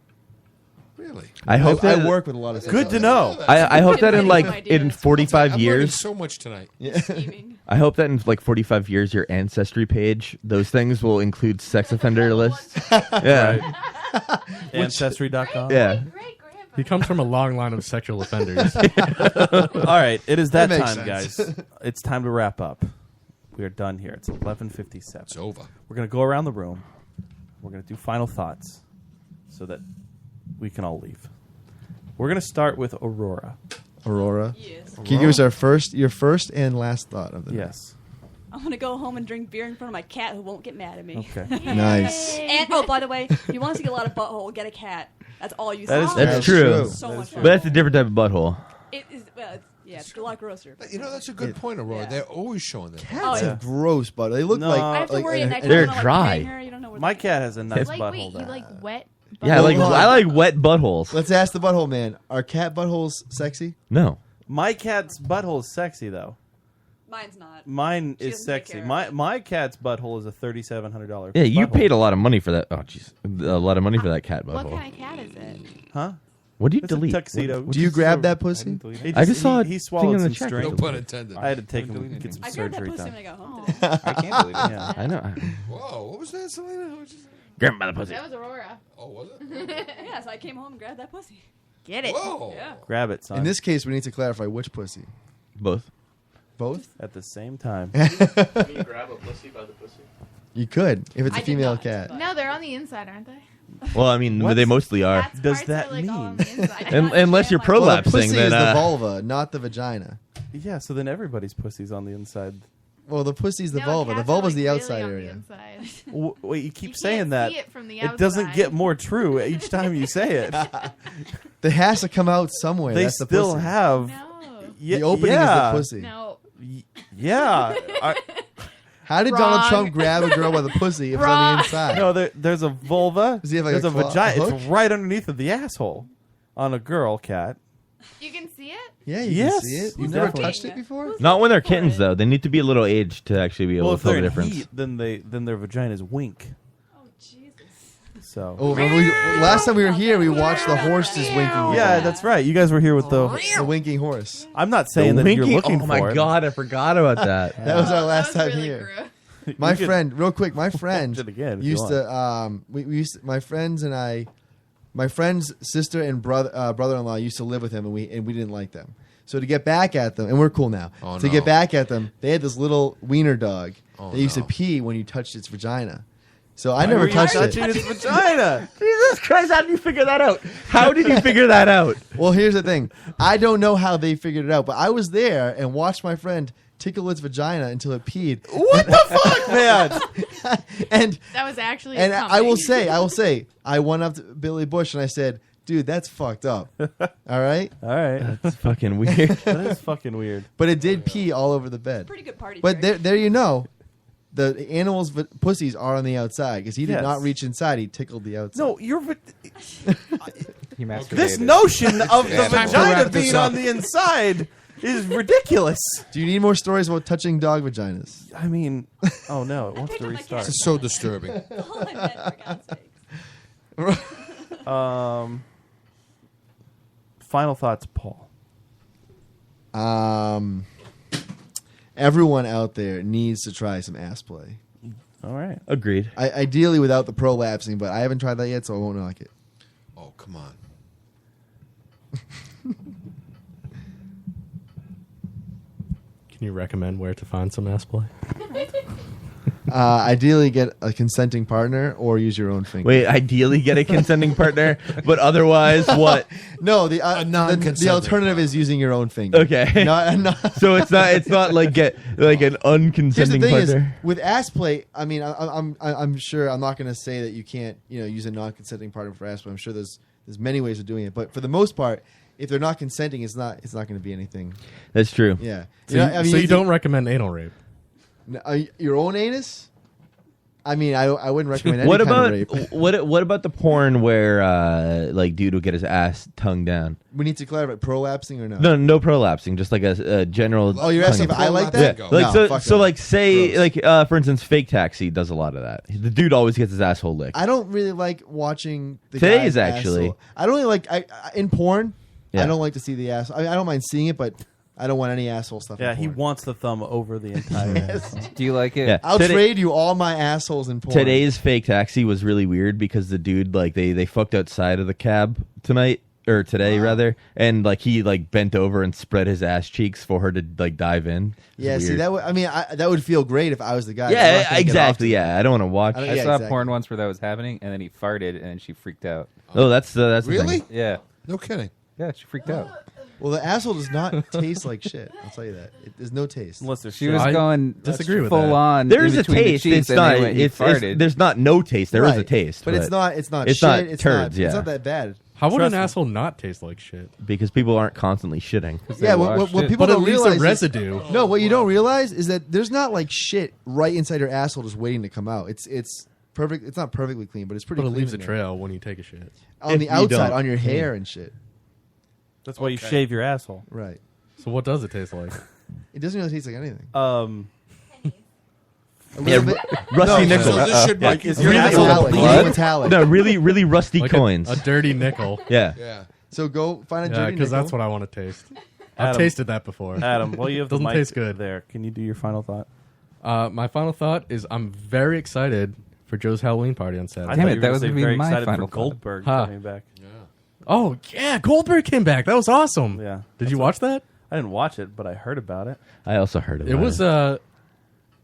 Really? I hope I that work with a lot of sex Good to offenders. know. I hope that in Good like idea. in 45 I'm learning years. so much tonight. Scheming. I hope that in like 45 years, your ancestry page, those things will include sex offender lists. Yeah, Ancestry.com. yeah. He comes from a long line of sexual offenders. All right, it is that That makes time, sense. guys. It's time to wrap up. We are done here. It's 11:57. It's over. We're going to go around the room. We're going to do final thoughts so that we can all leave. We're going to start with Aurora. Aurora. Yes. Can you give us your first and last thought of the night? Yes. I'm gonna go home and drink beer in front of my cat who won't get mad at me. Okay. Nice. And oh, by the way, if you want to see a lot of butthole, get a cat. That's all you That see. is That's true. So much fun. But that's a different type of butthole. It is. It's a lot grosser. You know, that's a good point, Aurora. Yeah. They're always showing that. Cats Oh, yeah. are gross, but they look No. like... I have to like, worry at night. They're I don't know, dry. Like, her, you don't know where My cat has a nice Like, butthole. wait, you though. like wet? Yeah, Hold on. I like wet buttholes. Let's ask the butthole man. Are cat buttholes sexy? No. My cat's butthole is sexy, though. Mine's not. Mine She is doesn't take sexy. care of My it. my cat's butthole is a $3,700. Yeah, you butthole. paid a lot of money for that. Oh, jeez, a lot of money for that cat What butthole. kind of cat is it? Huh? What do you It's a delete? tuxedo. What- Do you grab that pussy? He I just saw he a swallowed thing in some the check. string. No pun intended. I had to take him get some I grabbed that surgery pussy done. when I got home today. I can't believe it. Yeah. I know. Whoa, what was that, Selena? What was Grab him by the pussy. That was Aurora. Oh, was it? Yeah, so I came home and grabbed that pussy. Get it. Whoa. Yeah. Grab it, son. In this case, we need to clarify which pussy. Both. Both? At the same time. Can you grab a pussy by the pussy? You could, if it's I a did female not, cat. No, they're on the inside, aren't they? Well, I mean, they mostly are. Does that mean? Unless you're Well, the prolapsing, pussy then is the vulva, not the vagina. Yeah, so then everybody's pussy's on the inside. Well, the pussy's the vulva. The vulva's the outside area. Wait, you keep saying that. see it from the It doesn't outside. get more true each time you say it. It has to come out somewhere. They That's the still pussy. have. The opening is the pussy. No. Yeah. How did Wrong. Donald Trump grab a girl by the pussy if it's on Wrong. the inside? No, there's a vulva. Does he have like there's a a claw- vagina. a It's hook? right underneath of the asshole on a girl cat. You can see it? Yeah, you Yes, can see it. You've never definitely. touched it before? Not when they're kittens, though. They need to be a little aged to actually be able Well, to if tell they're the in difference. heat, then their vaginas wink. Oh, Jesus. So. Oh, last time we were here, we watched the horses winking. Yeah, that's right. You guys were here with the winking horse. I'm not saying The that you're winking- looking oh for my it. God, I forgot about that. That was our last time really here. gross. My You could friend, real quick, my friend watch it again if you used to. We used to, my friends and I, my friend's sister and brother-in-law used to live with him, and we didn't like them. So to get back at them, and we're cool now. Oh, to no. get back at them, they had this little wiener dog Oh, that used no. to pee when you touched its vagina. So I Why never were you touched touching it. its vagina? Jesus Christ, how did you figure that out? How did you figure that out? Well, here's the thing. I don't know how they figured it out, but I was there and watched my friend tickle its vagina until it peed. What the fuck, man? And That was actually and coming. I will say, I went up to Billy Bush and I said, "Dude, that's fucked up." All right, All right. That's fucking weird. That is fucking weird. but it did pee all over the bed. Pretty good party But trick. there you know, the animals' pussies are on the outside because he did Yes. not reach inside; he tickled the outside. No, you're. He masturbated. This notion of the Time to vagina wrap this being up. on the inside is ridiculous. Do you need more stories about touching dog vaginas? I mean, oh no, it wants to my restart. This is so disturbing. All I meant, for God's sakes. Final thoughts, Paul. Everyone out there needs to try some ass play. All right. Agreed. Ideally without the prolapsing, but I haven't tried that yet, so I won't knock it. Oh, come on. Can you recommend where to find some ass play? Ideally, get a consenting partner or use your own finger. Wait, ideally get a consenting partner, but otherwise what? No, the non-consenting alternative is using your own finger. Okay. Not So it's not like get like an Here's the unconsenting thing partner. is with ass play. I mean, I'm sure I'm not going to say that you can't use a non-consenting partner for ass play. I'm sure there's many ways of doing it, but for the most part, if they're not consenting, it's not going to be anything. That's true. Yeah. So, you don't recommend anal rape? Your own anus? I mean, I wouldn't recommend any What kind about of rape. what about the porn where like dude will get his ass tongued down? We need to clarify prolapsing or no? No prolapsing, just like a general. Oh, you're asking if I like that? Yeah. Like No, fuck so that. like say Gross. like for instance, Fake Taxi does a lot of that. The dude always gets his asshole licked. I don't really like watching the Today's guy's actually. asshole. I don't really like in porn. Yeah. I don't like to see the ass. I don't mind seeing it, but I don't want any asshole stuff. Yeah, in he porn. wants the thumb over the entire. asshole. Do you like it? Yeah. I'll Today- trade you all my assholes in porn. Today's Fake Taxi was really weird because the dude like they fucked outside of the cab tonight or today rather, and like he like bent over and spread his ass cheeks for her to like dive in. It's Yeah, see weird. that. That would feel great if I was the guy. I'm Yeah, not gonna get exactly. off to Yeah, I don't want to watch. I don't- I yeah, saw exactly. porn once where that was happening, and then he farted, and she freaked out. Oh, that's the Really? thing. Yeah, No kidding. yeah, she freaked out. Well, the asshole does not taste like shit. I'll tell you that. There's no taste. Unless there's She shit. was I going disagree with full that. on. There's in a between the taste. cheeks, It's and not. then when he It's farted. there's not no taste. There is a Right. taste, but it's not. It's not. It's shit. not It's turds. not, Yeah, it's not that bad. How would Trust an me. asshole not taste like shit? because people aren't constantly shitting. Yeah, washed what it. people But at don't least realize the residue. No, what you don't realize is that there's not like shit right inside your asshole just waiting to come out. It's perfect. It's not perfectly clean, but it's pretty. But it clean leaves a in there. trail when you take a shit. On If the you outside, don't. on your hair and shit. That's why you shave your asshole. Right. So what does it taste like? It doesn't really taste like anything. A Yeah, little bit. rusty No, nickel. So this should make is you your Really asshole metallic. bleed? Really metallic. No, really rusty Like coins. a dirty nickel. Yeah. Yeah. So go find a Yeah, dirty because nickel. that's what I want to taste. I've Adam. tasted that before. Adam, well, you have Doesn't the mic taste good. there. Can you do your final thought? My final thought is I'm very excited for Joe's Halloween party on Saturday. I Damn thought it, you were that gonna was say gonna be very my excited final for thought. Goldberg Huh. coming back. Oh yeah, Goldberg came back. That was awesome. Yeah. Did you watch that? I didn't watch it, but I heard about it. I also heard of It was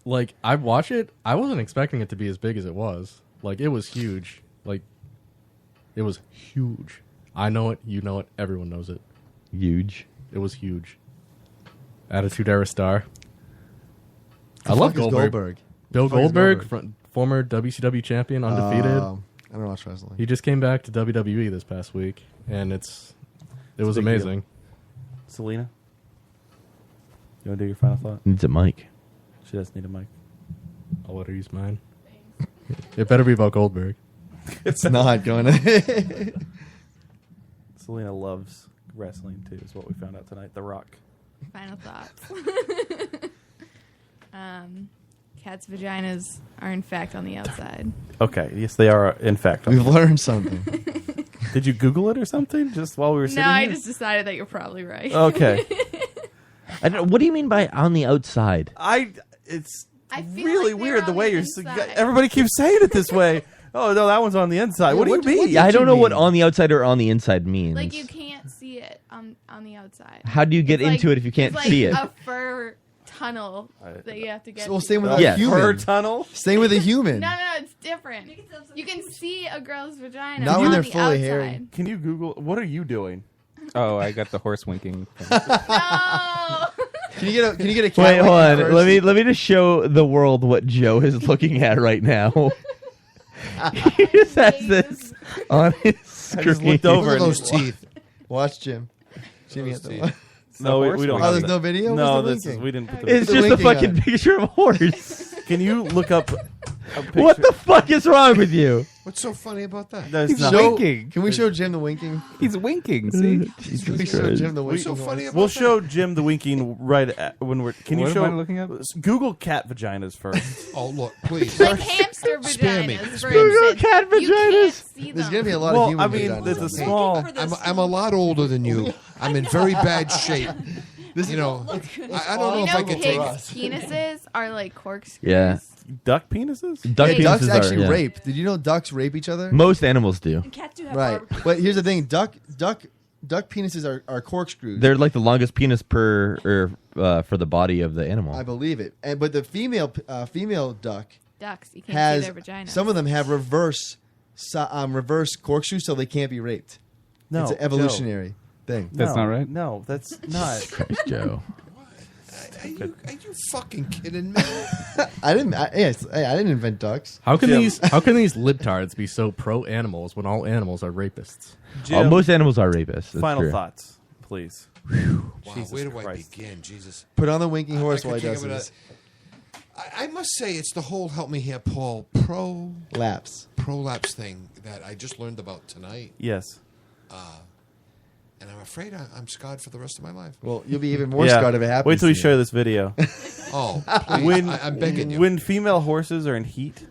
like I watched it. I wasn't expecting it to be as big as it was. Like it was huge. Like It was huge. I know it. You know it. Everyone knows it. Huge. It was huge. Attitude Era star. The I love fuck is Goldberg. Bill The fuck is Goldberg, former WCW champion, undefeated. I don't watch wrestling. He just came back to WWE this past week, and it was a big amazing. deal. Selena, you want to do your final thought? Needs a mic. She does need a mic. I'll let her use mine. It better be about Goldberg. It's not going to. Selena loves wrestling too, is what we found out tonight. The Rock. Final thoughts. Cats' vaginas are in fact on the outside. Okay, yes, they are. In fact, We've learned something. Did you Google it or something just while we were sitting No, I here? just decided that you're probably right. Okay. I don't, what do you mean by on the outside? It's I feel really like weird the way you're. inside. Everybody keeps saying it this way. Oh no, that one's on the inside. What do you mean? I don't know what on the outside or on the inside means. Like you can't see it on the outside. How do you get It's into like- it if you can't it's see like it? a fur tunnel that you have to get. Well, to. same with a human. Fur tunnel. Same with a human. No, it's different. You can see a girl's vagina. Not when on they're the fully outside. hairy. Can you Google? What are you doing? Oh, I got the horse winking thing. Can you get a cat Wait, hold on. first? Let me just show the world what Joe is looking at right now. He just has this on his screen. I just looked over. Look at and- those teeth. Watch Jim. Jimmy Those had teeth. the No, we don't. Oh, have there's that. no video? No, What's the this is linking? we didn't. Put the It's the just a linking fucking on it. picture of a horse. Can you look up? A picture? What the fuck is wrong with you? What's so funny about that? There's He's nothing. winking. Can we show Jim the winking? He's winking. See? Can we show Jim the What's winking? so funny about We'll that? show Jim the winking right when we're. Can you What show? am I looking at? Google cat vaginas first. Oh, look, please. Like hamster Spare me. vaginas, for Google instance. cat You can't vaginas. see There's them. gonna be a lot Well, of human I mean, vaginas there's a out there. small. I'm a lot older than you. I'm in very bad shape. This You know, I don't know You if know I could pigs' take. penises are like corkscrews. Yeah. Duck penises? Duck Yeah, ducks penises actually are, yeah. rape. Did you know ducks rape each other? Most animals do. And cats do have Right. barbecue. But here's the thing: duck penises are corkscrews. They're like the longest penis per for the body of the animal. I believe it. But the female duck Ducks, you can't has see their vaginas. some of them have reverse corkscrews, so they can't be raped. No, it's an evolutionary thing. That's not right? No, that's not. Christ, Joe. Are you fucking kidding me? I didn't invent ducks. How can Jim. these libtards be so pro animals when all animals are rapists? Jim, Most animals are rapists. That's final true. thoughts, please. Wow, Jesus where do Christ. I begin? Jesus. Put on the winking horse I while he can't does give it this. I must say it's the whole help me here, Paul Laps. prolapse thing that I just learned about tonight, Yes. and I'm afraid I'm scarred for the rest of my life. Well, you'll be even more scarred if it happens. Wait till we to you. share this video. Oh, please, when I'm begging you. When female horses are in heat,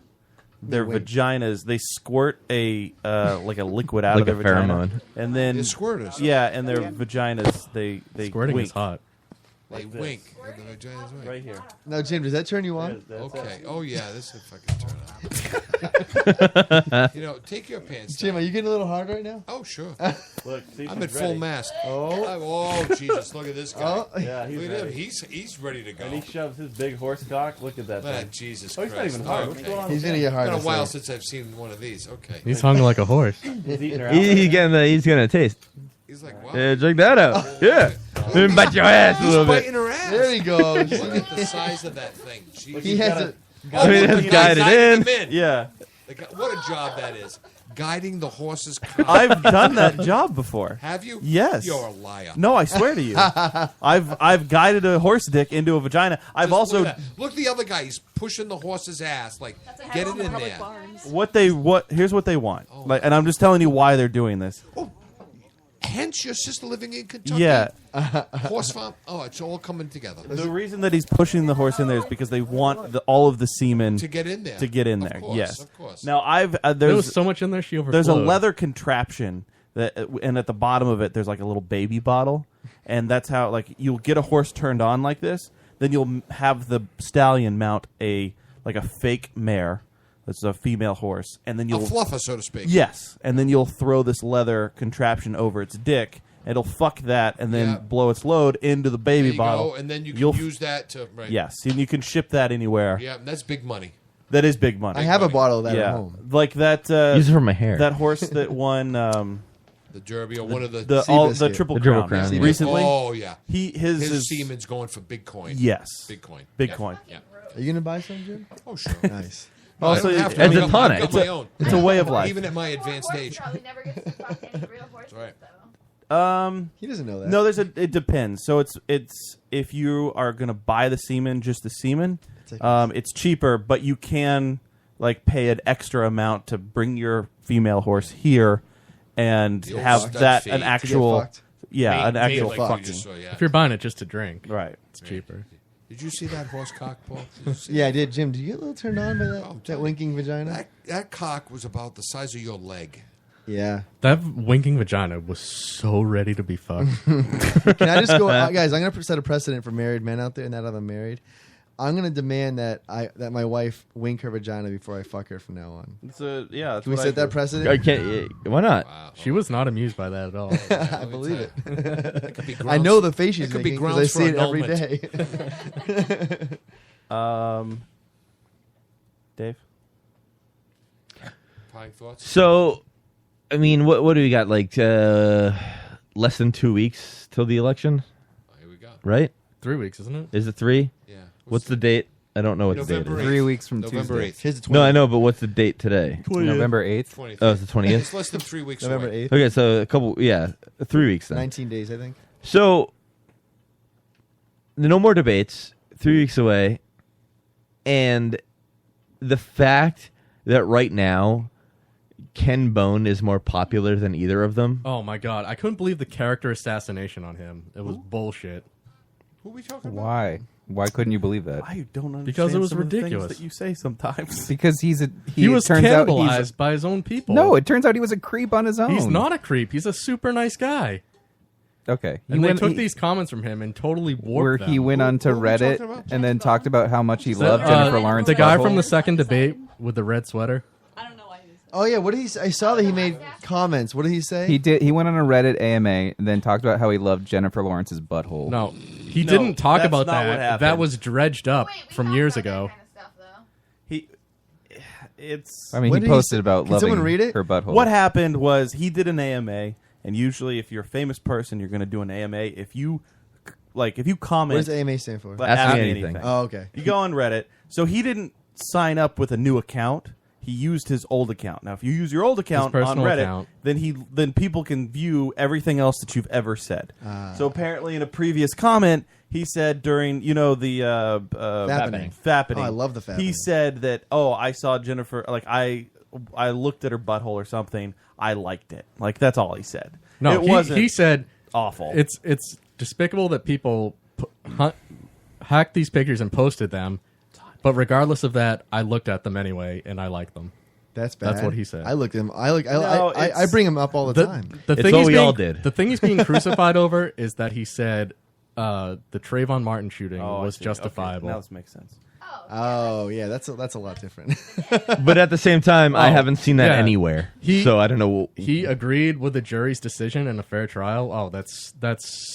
their wink. vaginas they squirt a like a liquid out Like of a their vagina, pheromone. and then They're squirters. Yeah, and their vaginas they Squirting wink is hot. They like this. wink. The vagina's wink. right here. Now, Jim, does that turn you on? That's Okay. it. Oh yeah, this is fucking turn on. You know, take your pants Jim, down. are you getting a little hard right now? Oh sure. Look, see, I'm she's at full ready. mast. Oh. Oh Jesus! Look at this guy. Oh. Yeah, he's Look at him. ready. He's ready to go. And he shoves his big horse cock. Look at that Ah, thing. Jesus Oh, he's Christ. not even hard. What's Okay. going on He's with gonna him? get hard. It's been a this while thing. since I've seen one of these. Okay. He's hung like a horse. He's eating her out. He's gonna taste. He's like, wow. Yeah, check that out. Yeah. Let me bite your ass a He's little biting bit. her ass. There he goes. Look at the size of that thing. Jeez. He has a. I mean, look, that's the guided guy's in. guiding him Yeah, What a job that is. Guiding the horse's cock. I've done that job before. Have you? Yes. You're a liar. No, I swear to you, I've guided a horse dick into a vagina. I've Just also look at that. Look at the other guy. He's pushing the horse's ass. Like, That's a get habit it on the in public there. barns. here's what they want. Like, and I'm just telling you why they're doing this. Hence your sister living in Kentucky. Yeah. Horse farm. Oh, it's all coming together. The reason that he's pushing the horse in there is because they want all of the semen To get in there. To get in Of there, course, yes. of course. Now I've There was so much in there, she overflowed. there's a leather contraption that, and at the bottom of it, there's like a little baby bottle, and that's how like you'll get a horse turned on like this. Then you'll have the stallion mount a fake mare. That's a female horse, and then A you'll fluffer, so to speak. Yes, and then you'll throw this leather contraption over its dick. It'll fuck that and then Yeah. blow its load into the baby There you bottle. go, and then you can You'll use that to. Right. Yes, and you can ship that anywhere. Yeah, that's big money. That is big money. I have a bottle of that yeah. at home. Like that. Use it for my hair. That horse that won. The Derby or one of the the Triple Crown yeah. recently. Oh yeah, his semen's going for Bitcoin. Yes, Bitcoin. Bitcoin. Yeah. Are you gonna buy some, Jim? Oh sure. Nice. No, I don't have to. it's a I've tonic. got my own. It's a way of life. Even at my advanced age. That's right. He doesn't know that. No, it depends. So it's if you are gonna buy the semen, just the semen, it's cheaper, but you can like pay an extra amount to bring your female horse here and The old have stud that fee. an To get actual fucked. an Main actual like you fucking. just saw, yeah. If you're buying it just to drink, Right. it's cheaper. Did you see that horse cock, Paul? Did you see Yeah, I did. Jim, did you get a little turned on by that winking vagina? that cock was about the size of your leg. Yeah. That winking vagina was so ready to be fucked. Can I just go, guys? I'm gonna set a precedent for married men out there, and that I'm married. I'm gonna demand that my wife wink her vagina before I fuck her from now on. It's that's Can we what I set that do. precedent? Why not? Wow. She was not amused by that at all. I believe it. That could be grounds, I know the face she's that could be making because I grounds see for it every annulment. day. Dave. Pine thoughts? So, I mean, what do we got? Like less than 2 weeks till the election, Here we go. right? 3 weeks, isn't it? Is it 3? Yeah. What's the date? I don't know what the date November is. 3 weeks from November Tuesday. 8th. Here's the No, 20th. I know, but what's the date today? November 8th. 20th. Oh, it's the 20th? It's less than 3 weeks November away. 8th. Okay, so a couple, 3 weeks then. 19 days, I think. So, no more debates, 3 weeks away, and the fact that right now Ken Bone is more popular than either of them. Oh my god, I couldn't believe the character assassination on him. It was bullshit. Who are we talking about? Why? Why couldn't you believe that? I don't understand Because it was some of the things ridiculous. that you say sometimes. Because he was turns out cannibalized by his own people. No, it turns out he was a creep on his own. He's not a creep. He's a super nice guy. Okay. And they took these comments from him and totally warped where them. he went onto Reddit and then talked about how much he loved Jennifer Lawrence. The guy butthole. from the second debate with the red sweater. Oh yeah, what did he say? I saw that he made comments. What did he say? He did. He went on a Reddit AMA and then talked about how he loved Jennifer Lawrence's butthole. No, he didn't talk that's about not what that. happened. That was dredged up from years ago. It's. I mean, he posted about loving her butthole. What happened was he did an AMA, and usually, if you're a famous person, you're going to do an AMA. If you comment, What does AMA stand for? Ask me anything. Oh, okay. You go on Reddit. So he didn't sign up with a new account. He used his old account. Now, if you use your old account on personal Reddit, account. then people can view everything else that you've ever said. Ah. So apparently, in a previous comment, he said during the Fappening. fappening. Oh, I love the fappening. He said that I saw Jennifer I looked at her butthole or something. I liked it. Like that's all he said. No, it wasn't. He said awful. It's despicable that people hacked these pictures and posted them. But regardless of that, I looked at them anyway, and I liked them. That's bad. That's what he said. I looked at him. I bring him up all the time. The It's thing what he's we being, all did. The thing he's being crucified over is that he said the Trayvon Martin shooting I was see. justifiable. Okay, now this makes sense. Oh yeah, that's a lot different. But at the same time, I haven't seen that yeah. anywhere. So I don't know. He agreed with the jury's decision in a fair trial. Oh, that's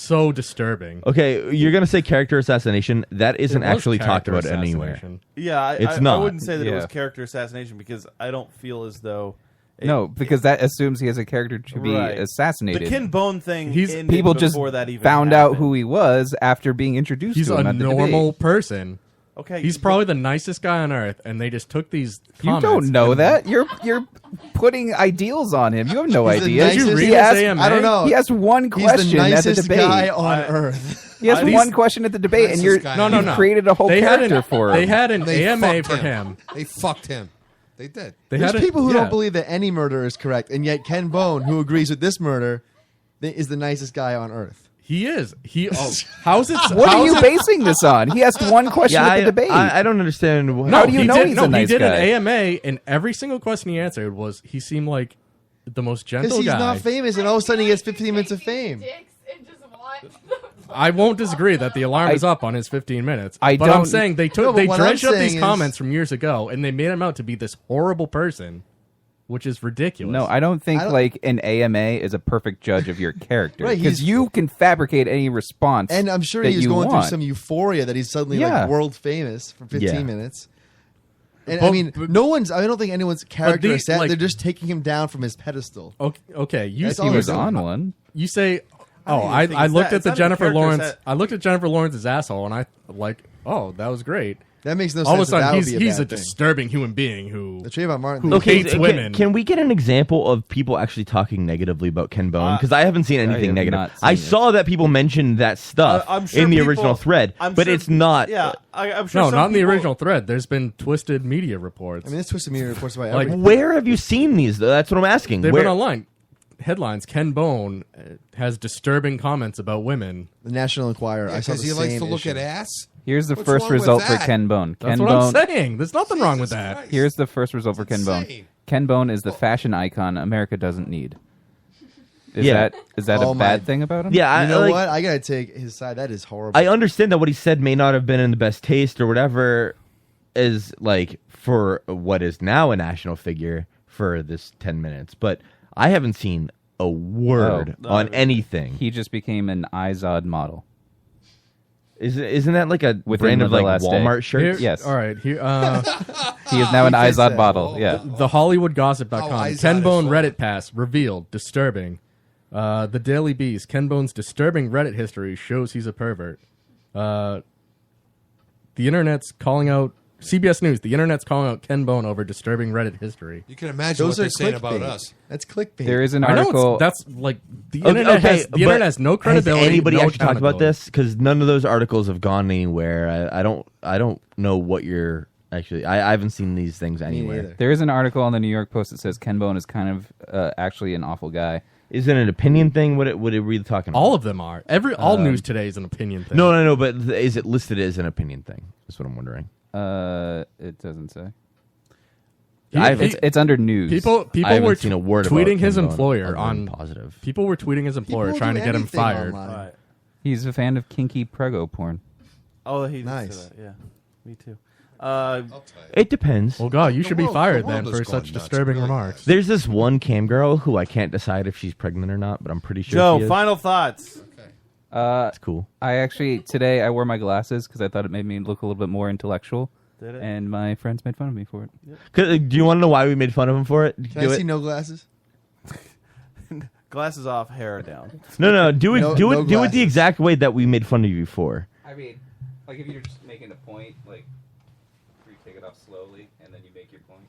so disturbing. Okay, you're going to say character assassination. That isn't It was actually talked character about anywhere. assassination. Yeah, It's I not. wouldn't say that it was Yeah. character assassination because I don't feel as though. No, because that assumes he has a character to be Right. assassinated. The Ken Bone thing. ended people just before that even found happened. out who he was after being introduced He's to him a at the normal debate. person. Okay, he's probably the nicest guy on earth, and they just took these. You comments don't know and- that. You're putting ideals on him. You have no He's the idea. nicest- Did you read He his asked- AMA? I don't know. He asked one He's question the at the nicest debate. guy on earth. He asked These- one question at the debate, and you're guy No, on no, you no. created a whole They had character an- for him. They had an They AMA fucked for him. They fucked him. They did. They There's had a- people who yeah. don't believe that any murder is correct, and yet Ken Bone, who agrees with this murder, is the nicest guy on earth. He is. How's it? What are how's you it- basing this on? He asked one question at the debate. I don't understand. How do you know he's a nice he did guy? an AMA, and every single question he answered was he seemed like the most gentle Because he's guy. not famous, and all of a sudden he gets 15 minutes of fame. I won't disagree that the alarm is up on his 15 minutes. I but I'm don't- saying they No, but they what I'm dredged up these saying is- comments from years ago, and they made him out to be this horrible person, which is ridiculous. No, I don't think like an AMA is a perfect judge of your character Right, because he's- you can fabricate any response. And I'm sure that he's you going want. through some euphoria that he's suddenly Yeah. like world famous for 15 Yeah. minutes. And But- I mean, no one's. I don't think anyone's character the- is set. like- They're just taking him down from his pedestal. Okay. That's all they're doing. You say, I don't "Oh, even think I it's looked that. at It's the not even Jennifer character Lawrence. set. I looked at Jennifer Lawrence's asshole, and I like, oh, that was great." That makes no All sense of a that sudden, would be a he's a bad thing. disturbing human being who The Trayvon Martin. who Okay, hates can, women. can we get an example of people actually talking negatively about Ken Bone? Because I haven't seen I anything have negative. not seen I it. saw that people mentioned that stuff I'm sure in the people- original thread, I'm but sure- it's not. Yeah, I'm sure. No, some not in the people- original thread. There's been twisted media reports. I mean, it's twisted media reports about Like, everything. Where have you seen these? Though? That's what I'm asking. They've Where? been online. Headlines: Ken Bone has disturbing comments about women. The National Enquirer. I saw the Because he likes same to look issue. at ass. Here's the What's first wrong with result for that? Ken Bone. That's Ken what Bone. I'm saying. There's nothing wrong with that. Here's the first result for Ken Bone. insane. Ken Bone is the fashion icon America doesn't need. Is Yeah. that Oh a my- bad thing about him? Yeah, You know like, what? I gotta take his side. That is horrible. I understand that what he said may not have been in the best taste or whatever, is like for what is now a national figure for this 10 minutes, but I haven't seen a word on anything. He just became an Izod model. Isn't that like a Within brand the of like last day. Walmart shirts? Yes. All right. Here, He is now an Izod model. Yeah. The HollywoodGossip.com. Oh, Izod Ken is Bone funny. Reddit pass revealed. Disturbing. The Daily Beast. Ken Bone's disturbing Reddit history shows he's a pervert. The internet's calling out CBS News. The internet's calling out Ken Bone over disturbing Reddit history. You can imagine Those what are they're saying about clickbait. us. That's clickbait. There is an I know article. that's like the internet has but internet has no credibility. Has anybody no actually talked about accountability. this? Because none of those articles have gone anywhere. I don't know what you're actually. I haven't seen these things anywhere. neither. There is an article on the New York Post that says Ken Bone is kind of actually an awful guy. Is it an opinion thing? What are we really talking about? All of them are. All news today is an opinion thing. No. But is it listed as an opinion thing? That's what I'm wondering. It doesn't say. He- It's under news. People I haven't were seen a word tweeting about his Ken Bone employer other on than positive. People were tweeting his employer People trying do to get him anything fired. online. He's a fan of kinky prego porn. Oh, he Nice. said that. Yeah, me too. It depends. Well, God, you should be world- fired the world then is for going such nuts, disturbing really. remarks. There's this one cam girl who I can't decide if she's pregnant or not, but I'm pretty sure Joe, she is. final thoughts. It's cool. I actually today I wore my glasses because I thought it made me look a little bit more intellectual. Did it? And my friends made fun of me for it. Do you want to know why we made fun of him for it? Can I see no glasses? Glasses off, hair down. No. Do it. No- do it. no do it glasses. the exact way that we made fun of you for. I mean, like if you're just making a point, like you take it off slowly and then you make your point.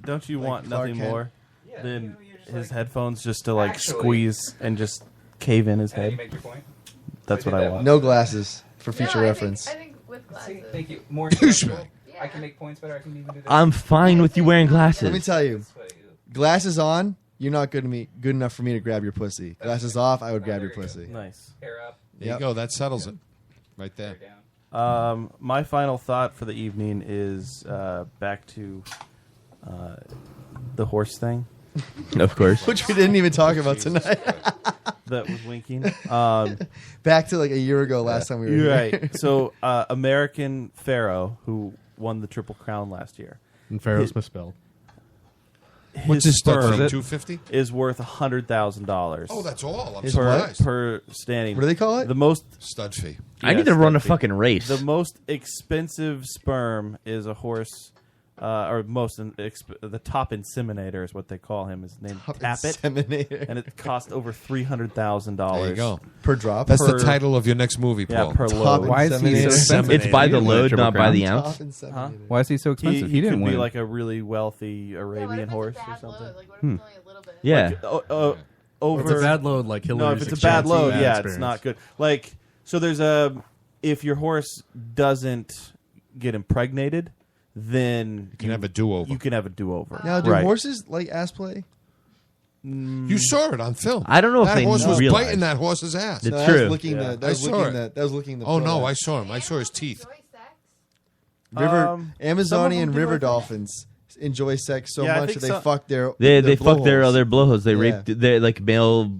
Don't you want Clark nothing Kent? more Yeah, than you know, you're just his like- headphones just to like Actually- squeeze and just cave in his And then you head? make your point. That's what I want. No glasses for No, future I reference. think with glasses. Thank you. More intellectual. I can make points better. I can even do that. I'm fine with you wearing glasses. Let me tell you, glasses on, you're not good enough for me to grab your pussy. Glasses off, I would grab your pussy. Nice. Hair up. There you go. That settles it. Right there. My final thought for the evening is back to the horse thing. Of course. Which we didn't even talk about tonight. That was winking. Back to like a year ago, last time we were You're here. right. So, American Pharaoh, who won the Triple Crown last year. And Pharaoh's misspelled. What's his stud sperm fee, 250? is worth $100,000. Oh, that's all. I'm per, surprised. per standing. What do they call it? The most Stud fee. I need to run a stud fee. fucking race. The most expensive sperm is a horse, or the top inseminator is what they call him. His name Top Tappet, inseminator. and it cost over $300,000. There you go. Per drop? That's Per- the title of your next movie, Yeah, Paul. per Top load. Why is he so expensive? It's by the He didn't win a load, Triple not by Crown. the Top ounce. inseminator. Huh? Why is he so expensive? He, didn't could win. be like a really wealthy Arabian horse or something. Yeah. Like, over If it's a bad load, like no, Hillary's if it's a bad experience, load, bad yeah, experience. it's not good. Like, so there's if your horse doesn't get impregnated, then you can have a do-over. You can have a do-over. Now, do Right. horses like ass play? You saw it on film. I don't know if that they horse was realize. biting that horse's ass. It's No, true. That was licking Yeah. the. That was I saw licking it. the. That was licking the. Oh no, prolapse. I saw him. I saw his teeth. River some of Amazonian them do, I river think. dolphins enjoy sex so Yeah, I much think that they so. fuck their. They fuck their blowholes. other blowholes. They Yeah. rape. They like male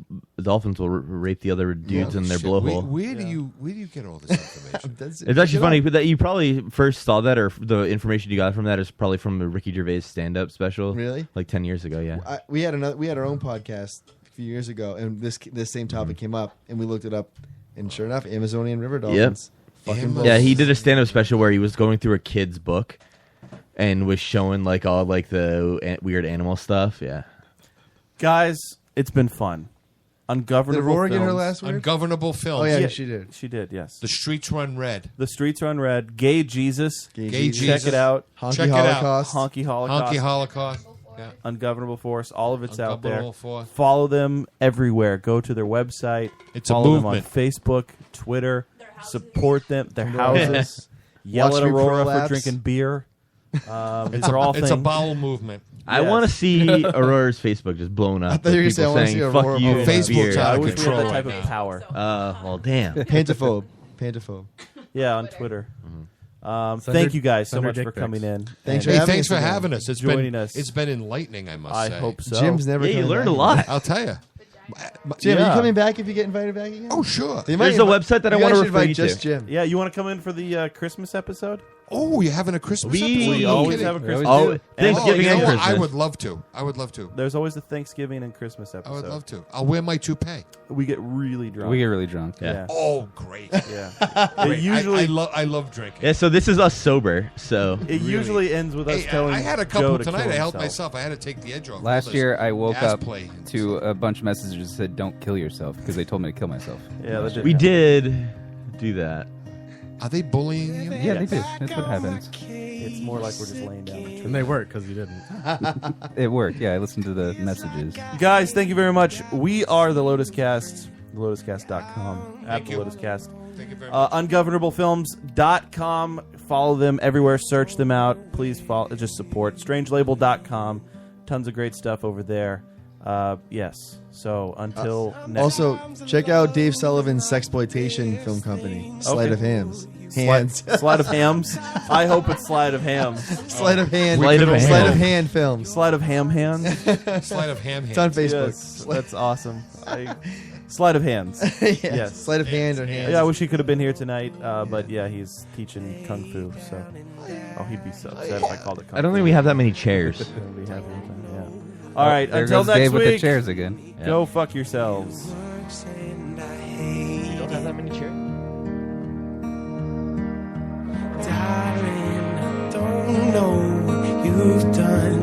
dolphins will rape the other dudes in their Shit, blowhole. Where do you get all this information? It's actually funny that you probably first saw that, or the information you got from that is probably from the Ricky Gervais stand-up special. Really? Like 10 years ago, yeah. We had our own podcast a few years ago, and this same topic came up, and we looked it up, and sure enough, Amazonian river dolphins. Fucking Yeah, he did a stand-up special where he was going through a kid's book, and was showing like all like the weird animal stuff. Yeah, Guys, it's been fun. Ungovernable Did Aurora get her Films. last word? Ungovernable Films. Oh, yeah, she did. She did, yes. The Streets Run Red. The Streets Run Red. Gay Jesus. Gay Gay Jesus. Check it out. Honky Check it out. Holocaust. Honky Holocaust. Honky Holocaust. Yeah. Ungovernable Force. All of it's out there. Ungovernable Force. Follow them everywhere. Go to their website. It's a Follow them on movement. Facebook, Twitter. Support them. Their houses. Yell Watch at me Aurora for prolapse. drinking beer. These It's are all it's a things. bowel movement. I Yes. want to see Aurora's Facebook just blown up. I thought you were with gonna say, people I wanna see saying, Aurora "Fuck you." blow and up. Facebook's beer. out I of wish we had control that type right of now. power. Well, damn. Pantaphobe. Pantaphobe. Yeah, on Twitter. Send Thank her- you guys so send her much dick for pics. coming in. Thanks and for having Thanks us for again. having us. It's Joining been us. it's been enlightening. I must I say. hope so. Jim's never Yeah, you coming learned back a lot. I'll tell you. Jim, are Yeah. you coming back if you get invited back again? Oh sure. They might There's a invite- website that I you wanna guys should refer invite you to. just Jim. Yeah, you want to come in for the Christmas episode? Oh, you're having a Christmas episode? We No always kidding. have a Christmas. Oh, episode. Thanksgiving you and know what? Christmas. I would love to. I would love to. There's always the Thanksgiving and Christmas I episode. would love to. I'll wear my toupee. We get really drunk. We get really drunk. Yeah. Oh, great. Yeah. Great. It usually I love drinking. Yeah, so this is us sober. So it usually ends with us Hey, telling I had a Joe couple to tonight. kill I helped himself. myself. I had to take the edge off. Last All this year, I woke ass up play. to a bunch of messages that said, "Don't kill yourself," because they told me to kill myself. Yeah, that did we happen. did do that. Are they bullying you? Yeah, they did. That's what happens. It's more like we're just laying down the truth. And they work because you didn't. It worked. Yeah, I listened to the messages. Guys, thank you very much. We are the Lotus Cast, thelotuscast.com, at the you. Lotus Cast. Thank you very much. Ungovernablefilms.com. Follow them everywhere. Search them out. Please follow. Just support. Strangelabel.com. Tons of great stuff over there. Yes. So until next. Also, check out Dave Sullivan's Sexploitation Film Company, Sleight Okay. of Hams. Hands. Sleight of Hams. I hope it's Sleight of Hams. Sleight of Hand. Sleight of Sleight Hand. of Hand Films. Sleight of Ham Hands. Sleight of ham It's on hands. Facebook. Yes, that's awesome. Sleight of Hands. Yes. Sleight of Hand or Hands. Yeah, I wish he could have been here tonight, but yeah, he's teaching Kung Fu, so... Oh, he'd be so upset if I called it Kung Fu. I don't think we have that many chairs. Yeah. All right, There until goes next Dave week, with the chairs again. go fuck yourselves. You don't have that many chairs? Darling, I don't know what you've done